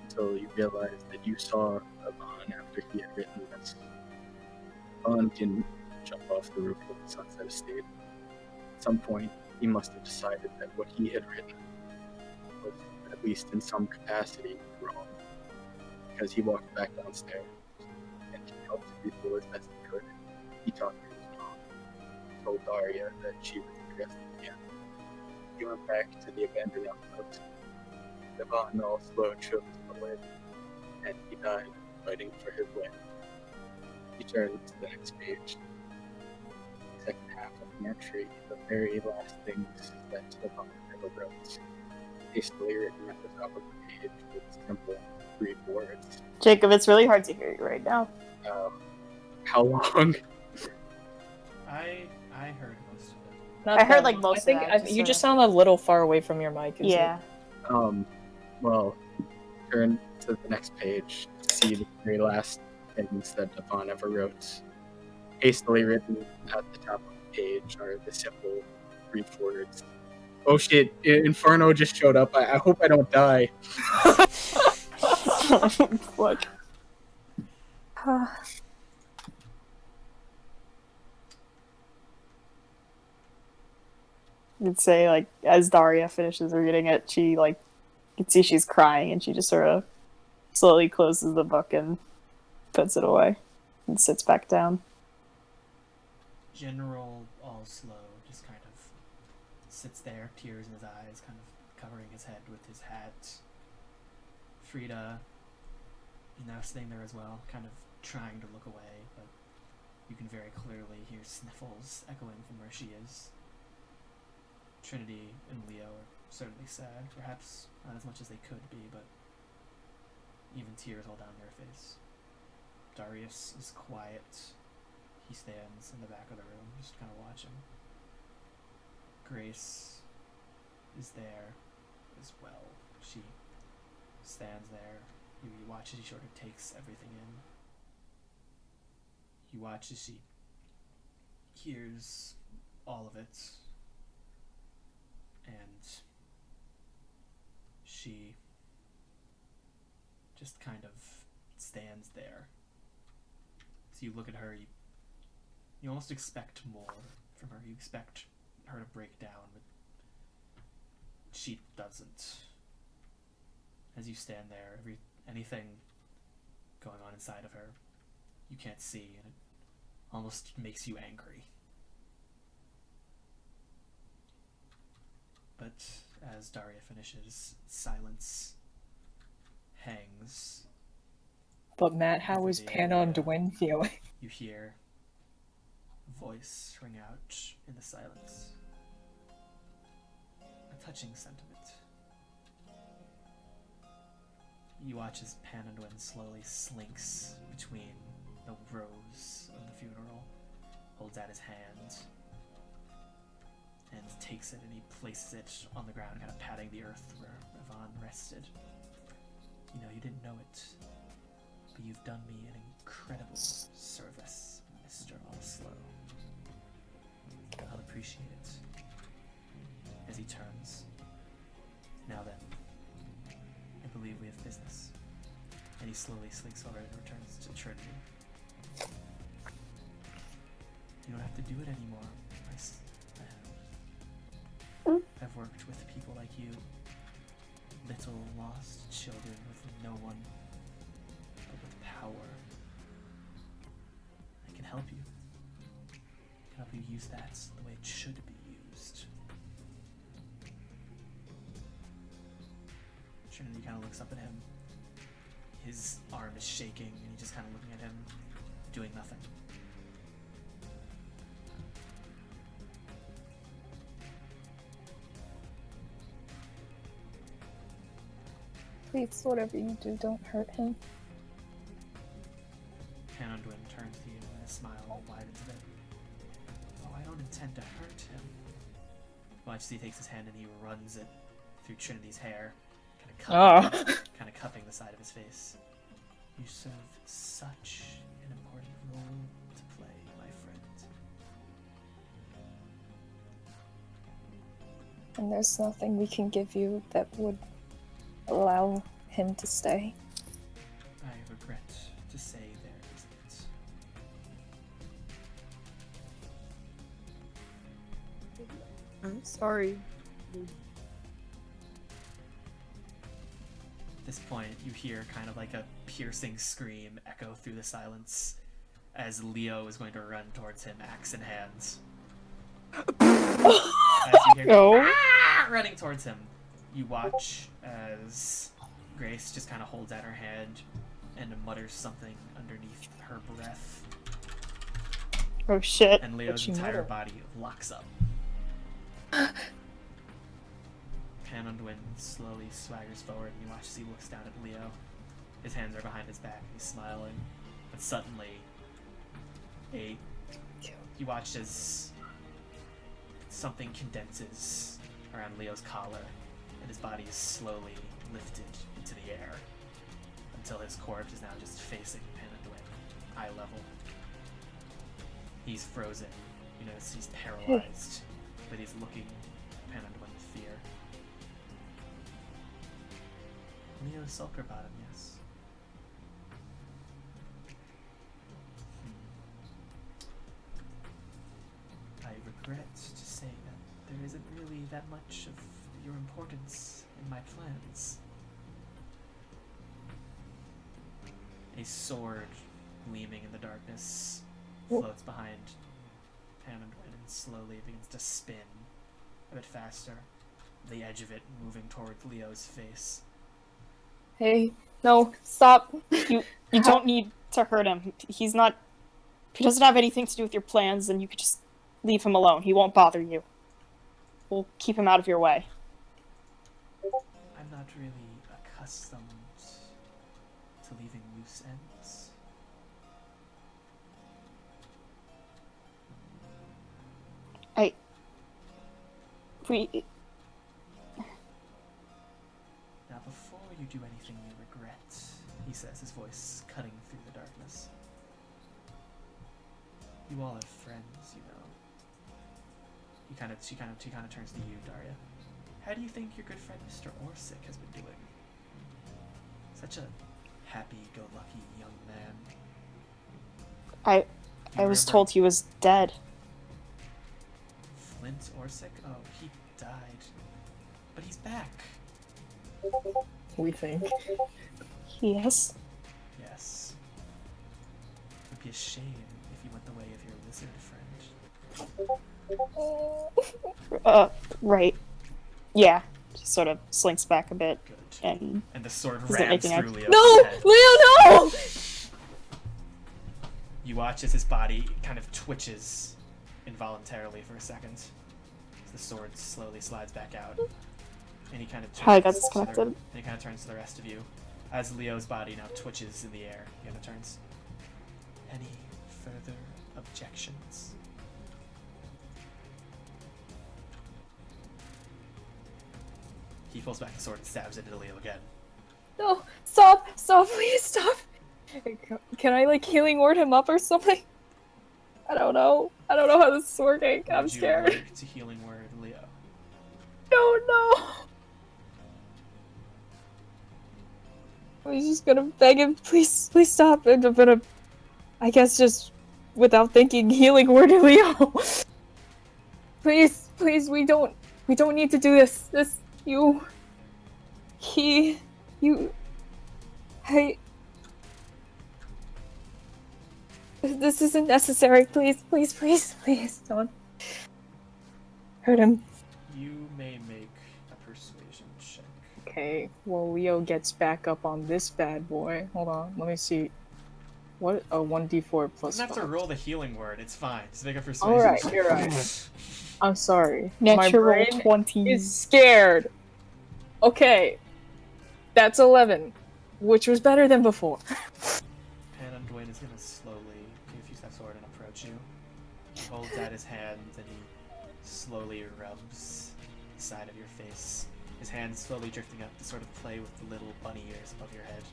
until you realize that you saw Vaughn after he had written this. Vaughn didn't jump off the roof of the Sunset Estate. At some point, he must have decided that what he had written was, at least in some capacity, wrong, because he walked back downstairs and he helped people as best he could. He talked to his mom, told Daria that she was interested again. He went back to the abandoned outpost. Ivan Allslow chose the way, and he died fighting for his way. He turned to the next page. The second half of the entry, the very last things that Ivan ever wrote, hastily written at the top of the page with simple, brief words. Jacob, it's really hard to hear you right now. How long? I heard most of it. Not I heard that like long. most I think of that. you just sound a little far away from your mic. Is Yeah. Well, turn to the next page to see the very last things that Ivan ever wrote. Hastily written at the top of the page are the simple, brief words. Oh shit, Inferno just showed up. I hope I don't die. Fuck. You'd say, like, as Daria finishes reading it, she, like, you can see she's crying, and she just sort of slowly closes the book and puts it away and sits back down. General Allslow just kind of sits there, tears in his eyes, kind of covering his head with his hat. Frieda is now sitting there as well, kind of trying to look away, but you can very clearly hear sniffles echoing from where she is. Trinity and Leo are certainly sad, perhaps not as much as they could be, but even tears all down their face. Darius is quiet. He stands in the back of the room, just kind of watching. Grace is there as well. She stands there. You watch as she sort of takes everything in. You watch as she hears all of it. And she just kind of stands there. So you look at her, you almost expect more from her. You expect her to break down, but she doesn't. As you stand there, anything going on inside of her, you can't see, and it almost makes you angry. But as Daria finishes, silence hangs. But Matt, how over is the Pan area. Undwyn feeling? You hear a voice ring out in the silence. A touching sentiment. You watch as Pan Undwyn slowly slinks between the rows of the funeral, holds out his hand, and takes it, and he places it on the ground, kind of patting the earth where Ivan rested. You know, you didn't know it, but you've done me an incredible service, Mr. Allslow. I'll appreciate it. As he turns. Now then, I believe we have business. And he slowly slinks over and returns to Trinity. You don't have to do it anymore. I've worked with people like you. Little lost children with no one, but with power. I can help you. I can help you use that the way it should be used. Trinity kind of looks up at him. His arm is shaking, and he's just kind of looking at him, doing nothing. Please, whatever you do, don't hurt him. Pan Undwyn turns to you, and his smile widens a bit. Oh, I don't intend to hurt him. Watch, he takes his hand and he runs it through Trinity's hair, kind of cupping the side of his face. You serve such an important role to play, my friend. And there's nothing we can give you that would allow him to stay. I regret to say there isn't. I'm sorry. At this point, you hear kind of like a piercing scream echo through the silence as Leo is going to run towards him, axe in hands. As you hear running towards him, you watch as Grace just kind of holds out her hand and mutters something underneath her breath. Oh shit. And Leo's entire body locks up. Pan Undwyn slowly swaggers forward, and you watch as he looks down at Leo. His hands are behind his back, and he's smiling. But suddenly, you watch as something condenses around Leo's collar, and his body is slowly lifted into the air until his corpse is now just facing Pan Undwyn, eye level. He's frozen. You notice he's paralyzed, but he's looking at Pan Undwyn with fear. Leo Sulker Bottom, yes. I regret to say that there isn't really that much of your importance in my plans. A sword gleaming in the darkness floats behind Pan Undwyn and slowly begins to spin a bit faster, the edge of it moving towards Leo's face. Hey, no, stop. You don't need to hurt him. He doesn't have anything to do with your plans, and you could just leave him alone. He won't bother you. We'll keep him out of your way. I'm not really accustomed to leaving loose ends. Now, before you do anything you regret, he says, his voice cutting through the darkness. You all have friends, you know. She kind of turns to you, Daria. How do you think your good friend Mr. Orsic has been doing? Such a happy-go-lucky young man. I was told he was dead. Flint Orsic? Oh, he died. But he's back. We think. Yes. Yes. It would be a shame if you went the way of your lizard friend. Right. Yeah. Just sort of slinks back a bit. Good. And the sword Is it rams making through Leo's No! head. Leo, no! You watch as his body kind of twitches involuntarily for a second. As the sword slowly slides back out. And he kind of turns I got disconnected. turns to the rest of you. As Leo's body now twitches in the air, he kind of turns. Any further objections? He pulls back the sword and stabs it into Leo again. No, stop, please stop. Can I like healing ward him up or something? I don't know how this is working. I'm Would you scared. like to healing word Leo? No. I was just gonna beg him, please stop. And I'm gonna, I guess, just without thinking healing word to Leo. Please, please, we don't need to do this. This isn't necessary. Please, please, please, please, don't hurt him. You may make a persuasion check. Okay, well, Leo gets back up on this bad boy. Hold on, let me see. What? A 1d4 You plus don't have 5. to roll the healing word. It's fine. Just make a persuasion Alright, check. you're right. I'm sorry. Natural My brain 20. is scared. Okay, that's 11, which was better than before. Pan Undwyn is gonna slowly take a few steps forward and approach you. He holds out his hand and he slowly rubs the side of your face. His hand slowly drifting up to sort of play with the little bunny ears above your head.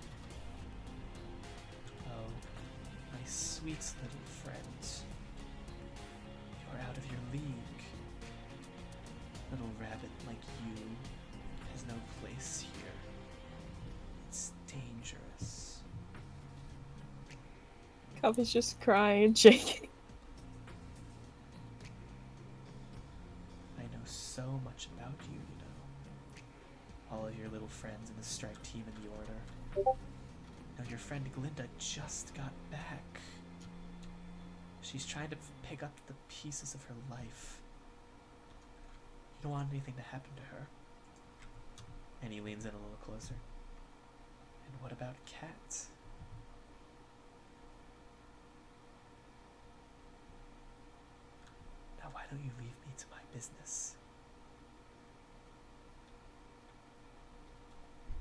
Oh, my sweet little friend. You're out of your league. Little rabbit like you has no place here. It's dangerous. Cup is just crying, shaking. I know so much about you, you know. All of your little friends in the strike team in the Order. Now your friend Glinda just got back. She's trying to pick up the pieces of her life. You don't want anything to happen to her. And he leans in a little closer. And what about Cat? Now why don't you leave me to my business?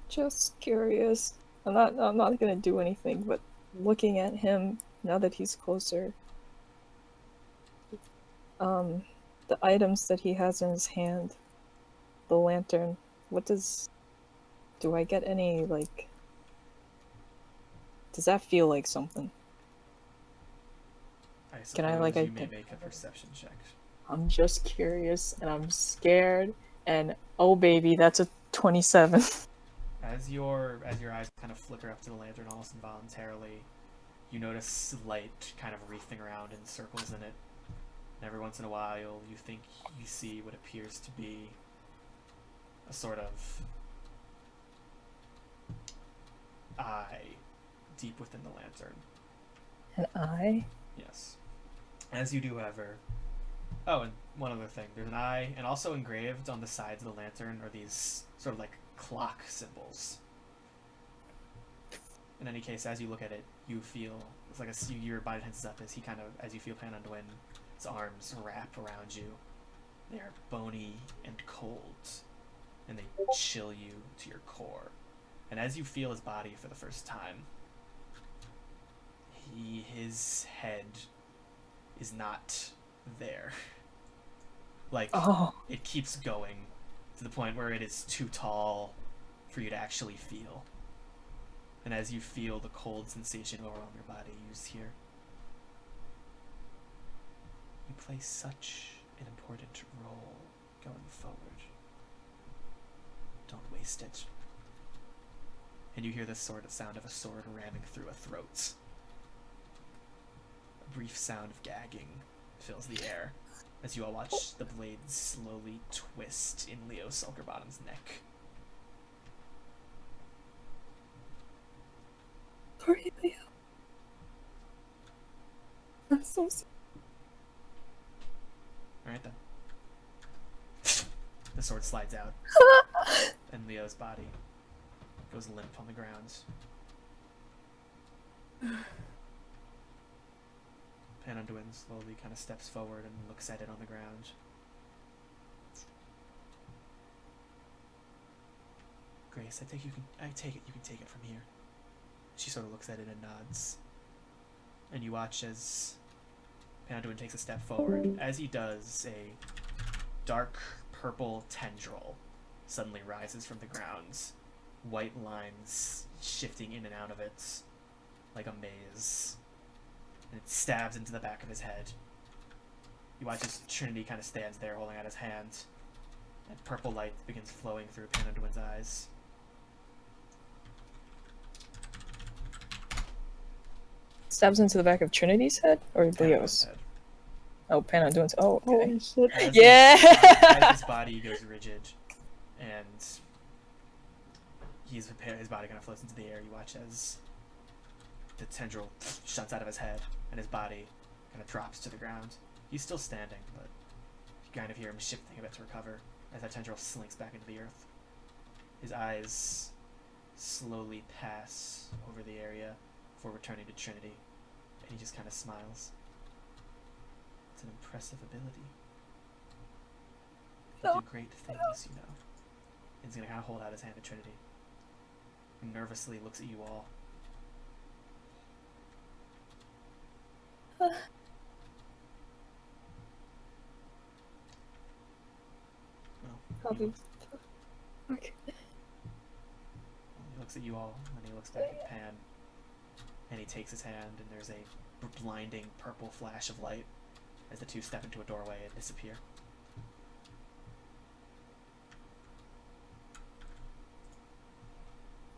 Just curious. I'm not gonna do anything, but looking at him now that he's closer. The items that he has in his hand, the lantern. Do I get any, like? Does that feel like something? I suppose Can I, like, you may make a perception check. I'm just curious and I'm scared, and oh baby, that's a 27. As your eyes kind of flicker up to the lantern almost involuntarily, you notice light kind of wreathing around in circles in it. And every once in a while, you think you see what appears to be a sort of eye deep within the lantern. An eye? Yes. As you do, however... Oh, and one other thing. There's an eye, and also engraved on the sides of the lantern are these sort of like clock symbols. In any case, as you look at it, you feel... It's like your body tenses up as as you feel Pan Undwyn's arms wrap around you. They are bony and cold, and they chill you to your core. And as you feel his body for the first time, his head is not there. Like, it keeps going to the point where it is too tall for you to actually feel. And as you feel the cold sensation overwhelm your body, you just hear, you play such an important role going forward. Don't waste it. And you hear the sort of sound of a sword ramming through a throat. A brief sound of gagging fills the air as you all watch the blade slowly twist in Leo Sulkerbottom's neck. Sorry, Leo. I'm so sorry. Alright then. The sword slides out, and Leo's body goes limp on the ground. Pan Undwyn slowly kind of steps forward and looks at it on the ground. Grace, I take it you can take it from here. She sort of looks at it and nods. And you watch as Pan Undwyn takes a step forward. As he does, a dark purple tendril suddenly rises from the ground. White lines shifting in and out of it like a maze. And it stabs into the back of his head. You watch as Trinity kind of stands there holding out his hand. And purple light begins flowing through Pan Undwyn's eyes. Stabs into the back of Trinity's head or Pan Leo's? Undwyn's head. Oh, Pan Undwyn's. Oh, okay. Holy shit. As Yeah! as his body goes rigid, and his body kind of floats into the air, you watch as the tendril shuts out of his head, and his body kind of drops to the ground. He's still standing, but you kind of hear him shifting a bit to recover as that tendril slinks back into the earth. His eyes slowly pass over the area before returning to Trinity, and he just kind of smiles. It's an impressive ability. You do great things, you know. And he's gonna kind of hold out his hand to Trinity. And nervously looks at you all. Well, he looks at you all, and he looks back at Pan, and he takes his hand, and there's a blinding purple flash of light as the two step into a doorway and disappear.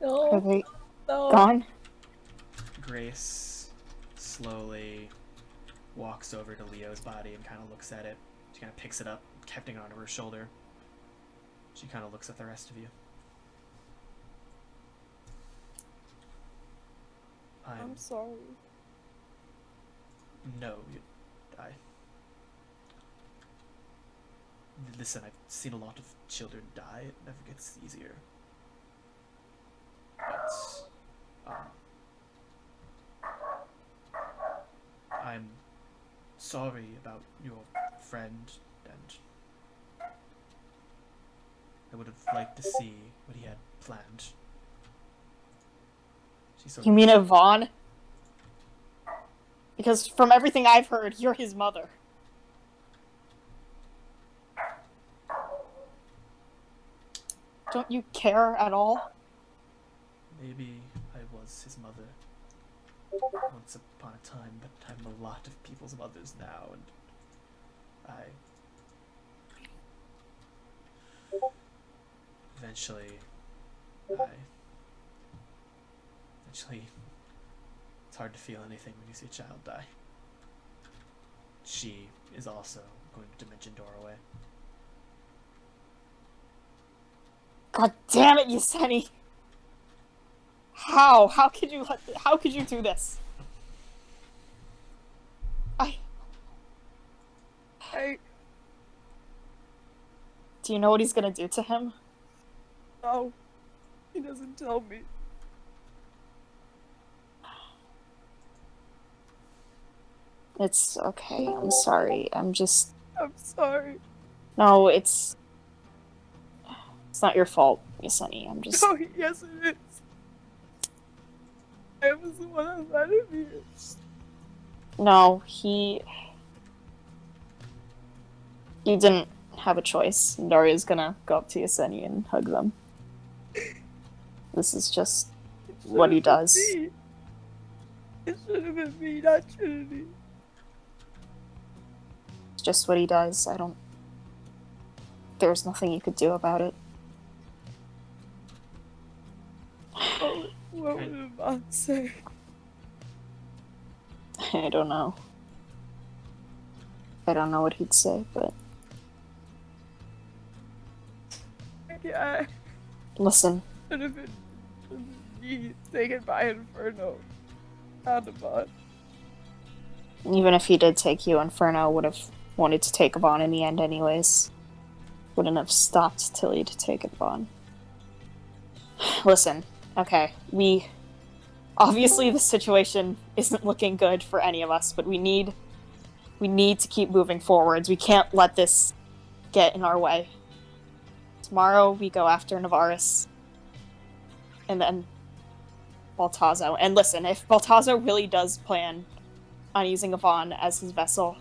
Are No. they No. gone? Grace slowly walks over to Leo's body and kind of looks at it. She kind of picks it up, hefting it onto her shoulder. She kind of looks at the rest of you. I'm sorry. No, Listen, I've seen a lot of children die. It never gets easier. But, I'm sorry about your friend, and I would have liked to see what he had planned. She sort You of- mean Yvonne? Because from everything I've heard, you're his mother. Don't you care at all? Maybe I was his mother once upon a time, but I'm a lot of people's mothers now, and eventually, it's hard to feel anything when you see a child die. She is also going to Dimension Door away. God damn it, Yaseni! How? How could you do this? Do you know what he's gonna do to him? No, he doesn't tell me. It's okay, I'm sorry. I'm sorry. No, it's not your fault, Yaseni. I'm just... Oh, yes it is. I was the one that let him here. No, you didn't have a choice. Daria's gonna go up to Yaseni and hug them. This is just what he does. It should have been me, not Trinity. It's just what he does. There's nothing you could do about it. What would Yvonne say? I don't know. I don't know what he'd say, but... Yeah, Listen, should have been me taken by Inferno. Not Yvonne. even if he did take you, Inferno would have wanted to take Yvonne in the end anyways. Wouldn't have stopped till he'd taken Yvonne. Listen, okay, obviously the situation isn't looking good for any of us, but we need to keep moving forwards. We can't let this get in our way. Tomorrow we go after Navaris. And then Baltazo. And listen, if Baltazo really does plan on using Yvonne as his vessel,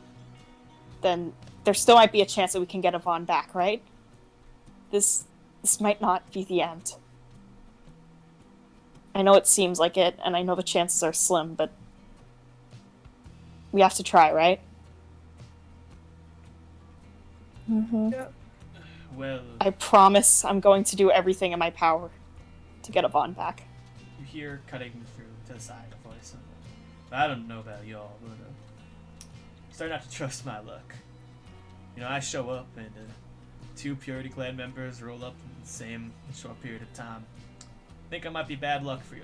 then there still might be a chance that we can get Yvonne back, right? This might not be the end. I know it seems like it, and I know the chances are slim, but we have to try, right? Mm-hmm. Yeah. Well, I promise I'm going to do everything in my power to get Yvonne back. you hear cutting through to the side a voice of, I don't know about y'all, but I'm starting not to trust my luck. You know, I show up and 2 Purity Clan members roll up in the same short period of time. Think I might be bad luck for you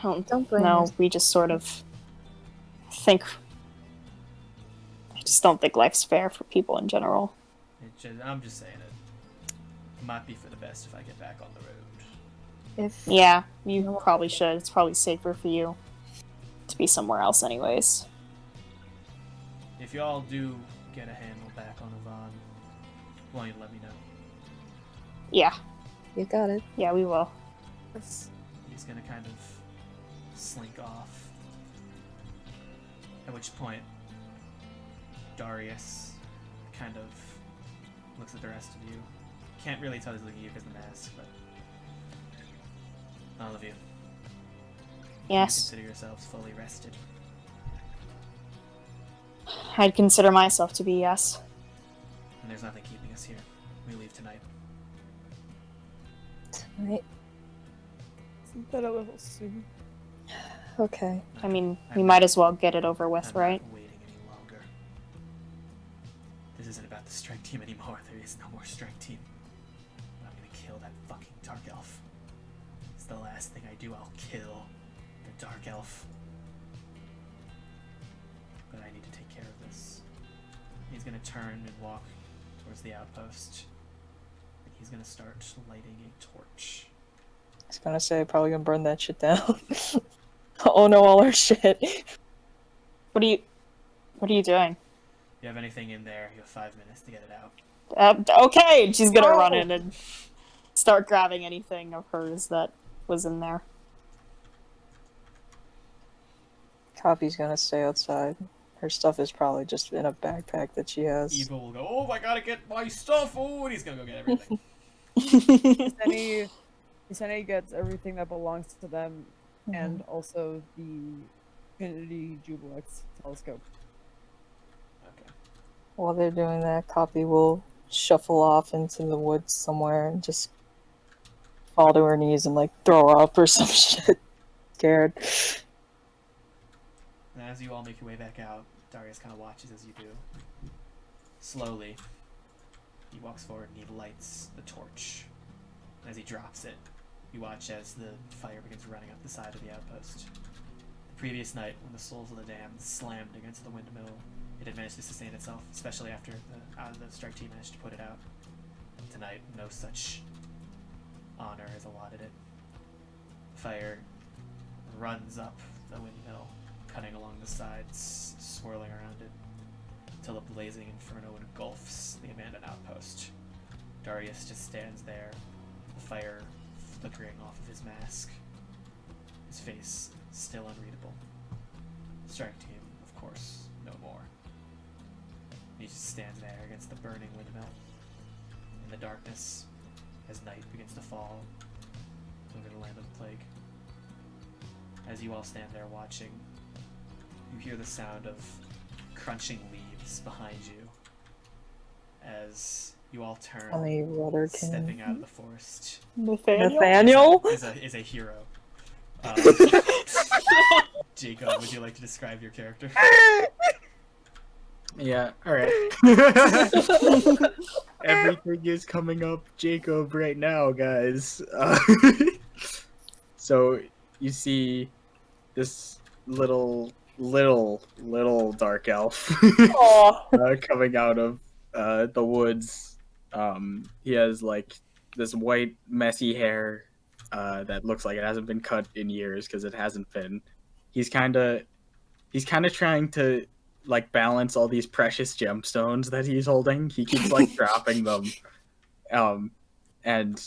folk. Don't blame No, us. we just sort of think. I just don't think life's fair for people in general. I'm just saying it might be for the best if I get back on the road. If Yeah, you probably should. It's probably safer for you to be somewhere else, anyways. If y'all do get a handle back on Ivan, why don't you let me know? Yeah, you got it. yeah, we will. He's gonna kind of slink off. At which point, Darius kind of looks at the rest of you. Can't really tell he's looking at you because of the mask, but all of you. Yes, You consider yourselves fully rested. I'd consider myself to be yes. And there's nothing keeping us here. We leave tonight. Right. Isn't that a little soon? Okay. I mean, we might as well get it over with, I'm right? not waiting any longer. This isn't about the strike team anymore. There is no more strike team. I'm gonna kill that fucking dark elf. It's the last thing I do. I'll kill the dark elf. But I need to take care of this. He's gonna turn and walk towards the outpost. And he's gonna start lighting a torch. I was gonna say, probably gonna burn that shit down. Oh no, all our shit. What are you doing? If you have anything in there, you have 5 minutes to get it out. Okay, she's gonna No! run in and start grabbing anything of hers that was in there. Coffee's gonna stay outside. Her stuff is probably just in a backpack that she has. Eva will go, oh, I gotta get my stuff! Oh, and he's gonna go get everything. Senny gets everything that belongs to them, and also the Trinity Jubilex telescope. Okay. While they're doing that, Coffee will shuffle off into the woods somewhere and just fall to her knees and like throw up or some shit. Scared. And as you all make your way back out, Darius kind of watches as you do. Slowly, he walks forward and he lights the torch. And as he drops it, you watch as the fire begins running up the side of the outpost. The previous night, when the souls of the damned slammed against the windmill, it had managed to sustain itself, especially after the strike team managed to put it out. Tonight, no such honor is allotted it. The fire runs up the windmill, cutting along the sides, swirling around it, until a blazing inferno engulfs the abandoned outpost. Darius just stands there, the fire flickering off of his mask, his face still unreadable. Strike team, of course, no more. He just stands there against the burning windmill, in the darkness, as night begins to fall over the land of the plague. As you all stand there watching, you hear the sound of crunching leaves behind you as you all turn, Only water can. stepping out of the forest. Nathaniel? Is a hero. Jacob, would you like to describe your character? Yeah, alright. Everything is coming up Jacob right now, guys. So, you see this little dark elf coming out of the woods. He has like this white messy hair that looks like it hasn't been cut in years because it hasn't been. He's kind of trying to like balance all these precious gemstones that he's holding. He keeps like dropping them. And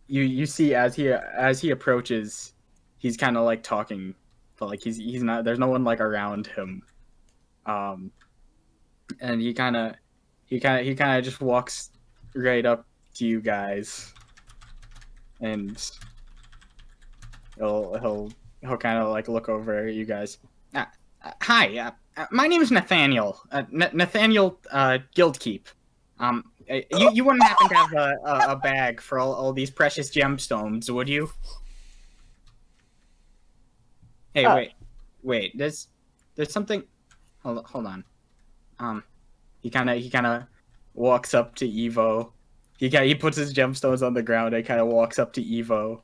you see as he approaches, he's kind of like talking, but like he's not. There's no one like around him. And he kind of just walks right up to you guys, and he'll kind of like look over at you guys. Hi, my name is Nathaniel. Nathaniel Guildkeep. You wouldn't happen to have a bag for all these precious gemstones, would you? Hey, wait. There's something. Hold on. He kind of walks up to Evo. He puts his gemstones on the ground and kind of walks up to Evo,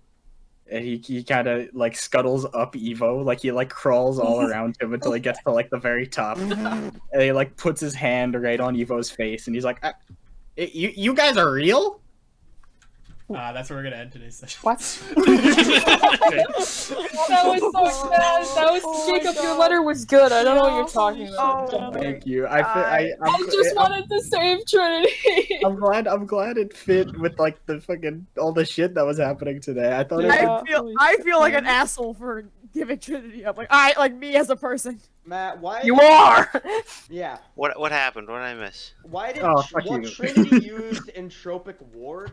and he kind of like scuttles up Evo, like he like crawls all around him until he gets to like the very top, and he like puts his hand right on Evo's face, and he's like, "You guys are real?" That's where we're gonna end today's session. What? That was so bad. That was Jacob. Your letter was good. I don't know what you're talking about. Oh, Thank you. I just wanted to save Trinity. I'm glad it fit with like the fucking all the shit that was happening today. I thought it would I feel like an asshole for giving Trinity up. Like me as a person. Matt, why? You are. Yeah. What happened? What did I miss? Why did fuck you. Trinity used entropic ward?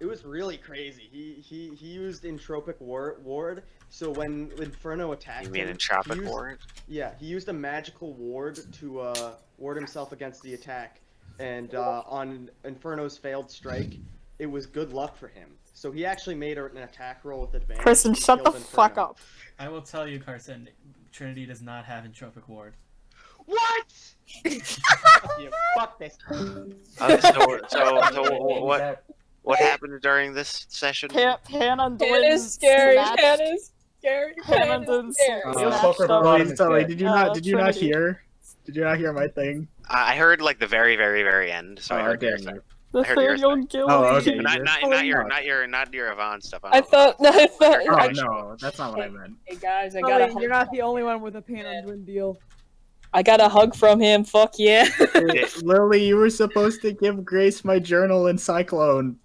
It was really crazy. He used entropic ward. So when Inferno attacked You mean him, entropic he used, ward? Yeah, he used a magical ward to ward himself against the attack. And on Inferno's failed strike, it was good luck for him. So he actually made an attack roll with advantage. Carson, and shut the killed fuck Inferno. up. I will tell you, Carson, Trinity does not have entropic ward. What? Fuck you. Fuck this. What happened during this session? Pan It Undwyn is scary. snatched- It is scary. Pan It Undwyn is scary. snatched up- Sully, did you not Trinity. hear? Did you not hear my thing? I heard like the very, very, very end. So I heard okay. yours. The I heard yours, Nathaniel Gillies. Oh, okay. Not your Yvonne stuff. I thought. No, I thought. Oh no, that's not what I meant. Hey guys, I got a Sully, hug. you're not the only one with a Pan Undwyn deal. I got a hug from him. Fuck yeah. Lily, you were supposed to give Grace my journal in Cyclone.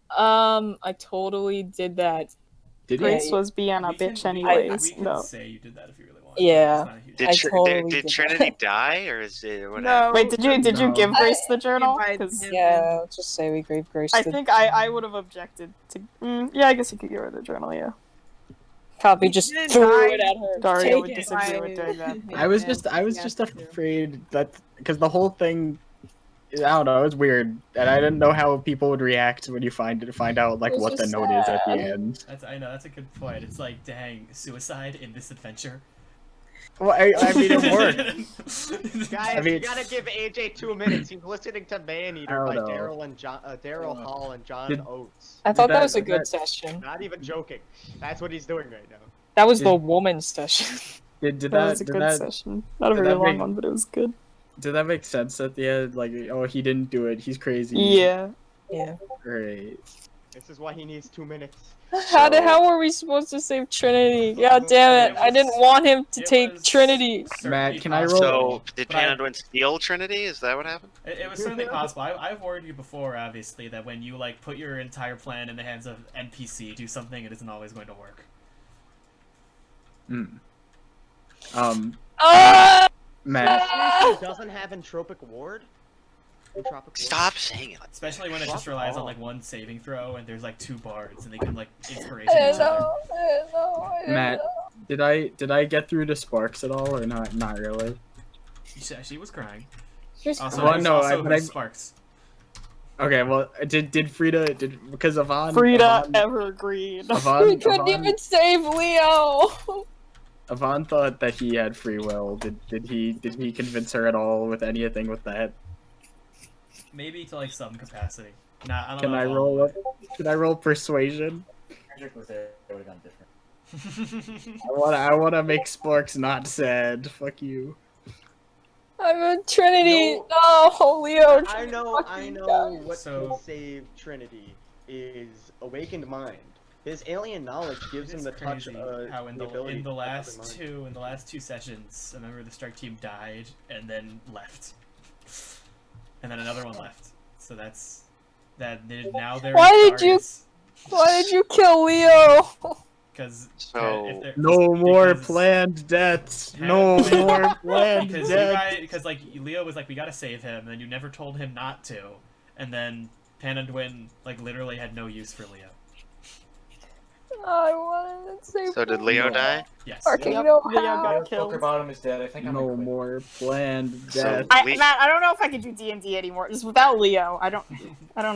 I totally did that. Did you? Grace was being a We can- bitch we anyways. can No. say you did that if you really want. Yeah. It's not a huge Did, I Tr- totally did did Trinity that. die, or is it what No. happened? Wait, did you No. give Grace the journal? Invited 'Cause him. Yeah, let's just say we gave Grace. I the- think I would have objected to. Yeah, I guess you could give her the journal. Yeah. Probably just didn't threw die. it at her. Daria Take would it. disagree with doing that. I was just afraid that because the whole thing, I don't know, it was weird, and I didn't know how people would react when you find out like It's what the just note is at the sad. end. I know that's a good point. It's like, dang, suicide in this adventure. Well, I mean, it worked. Guys, I mean- you gotta give AJ 2 minutes. He's listening to Maneater I by don't know. Daryl Hall and John Did- Oates. I thought that that- was a good that- session. Not even joking. That's what he's doing right now. That was the Did- woman session. Did That that was a did good that session. Not a did very that long make- one, but it was good. did that make sense at the end? Like, oh, he didn't do it. He's crazy. Yeah. Yeah. Great. This is why he needs 2 minutes. How were we supposed to save Trinity? God damn it! I didn't want him to It take was Trinity. certainly Matt, can I roll? possible. So did But I- Pan Undwyn steal Trinity? Is that what happened? It was certainly possible. I've warned you before, obviously, that when you like put your entire plan in the hands of NPC, do something, it isn't always going to work. Matt. He doesn't have entropic ward? Entropic ward? Stop saying it. Especially when it just relies on like one saving throw, and there's like 2 bards, and they can like inspiration I each other. Matt, did I get through to Sparks at all or not? Not really. She was crying. She's Also, Well, there's no, also but I- Sparks. Okay, well, did Frieda because Ivan Frieda Ivan, Evergreen. Ivan, We couldn't Ivan- even save Leo. Ivan thought that he had free will. Did he convince her at all with anything with that? Maybe to like some capacity. Nah, I don't Can know. I if all roll the up? Can I roll persuasion? I wanna make Sparks not sad. Fuck you. I'm a Trinity. No. No, Leo. I know fucking what So- can save Trinity is awakened mind. His alien knowledge gives him It's the touch, crazy the how in the ability to last mind. two sessions, a member of the strike team died and then left, and then another one left. So now they're Why did you- Why did you kill Leo? Because So No more planned deaths. No more planned deaths. because like Leo was like, we gotta save him, and then you never told him not to, and then Pan Undwyn like literally had no use for Leo. I wanted to save. So did Leo die? Yes. Fucking Yep, no Leo how. got killed. Bottom is dead. I think No more planned So- deaths. Matt, I don't know if I could do D&D anymore. Just without Leo, I don't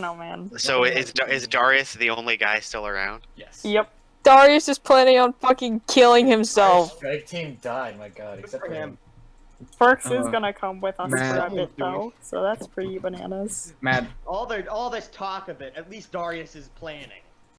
know, man. So is Darius the only guy still around? Yes. Yep. Darius is planning on fucking killing Our himself. strike team died, my god, except for him. Perks is gonna come with us Matt. for a bit though, so that's pretty bananas. Matt, All this talk of it, at least Darius is planning.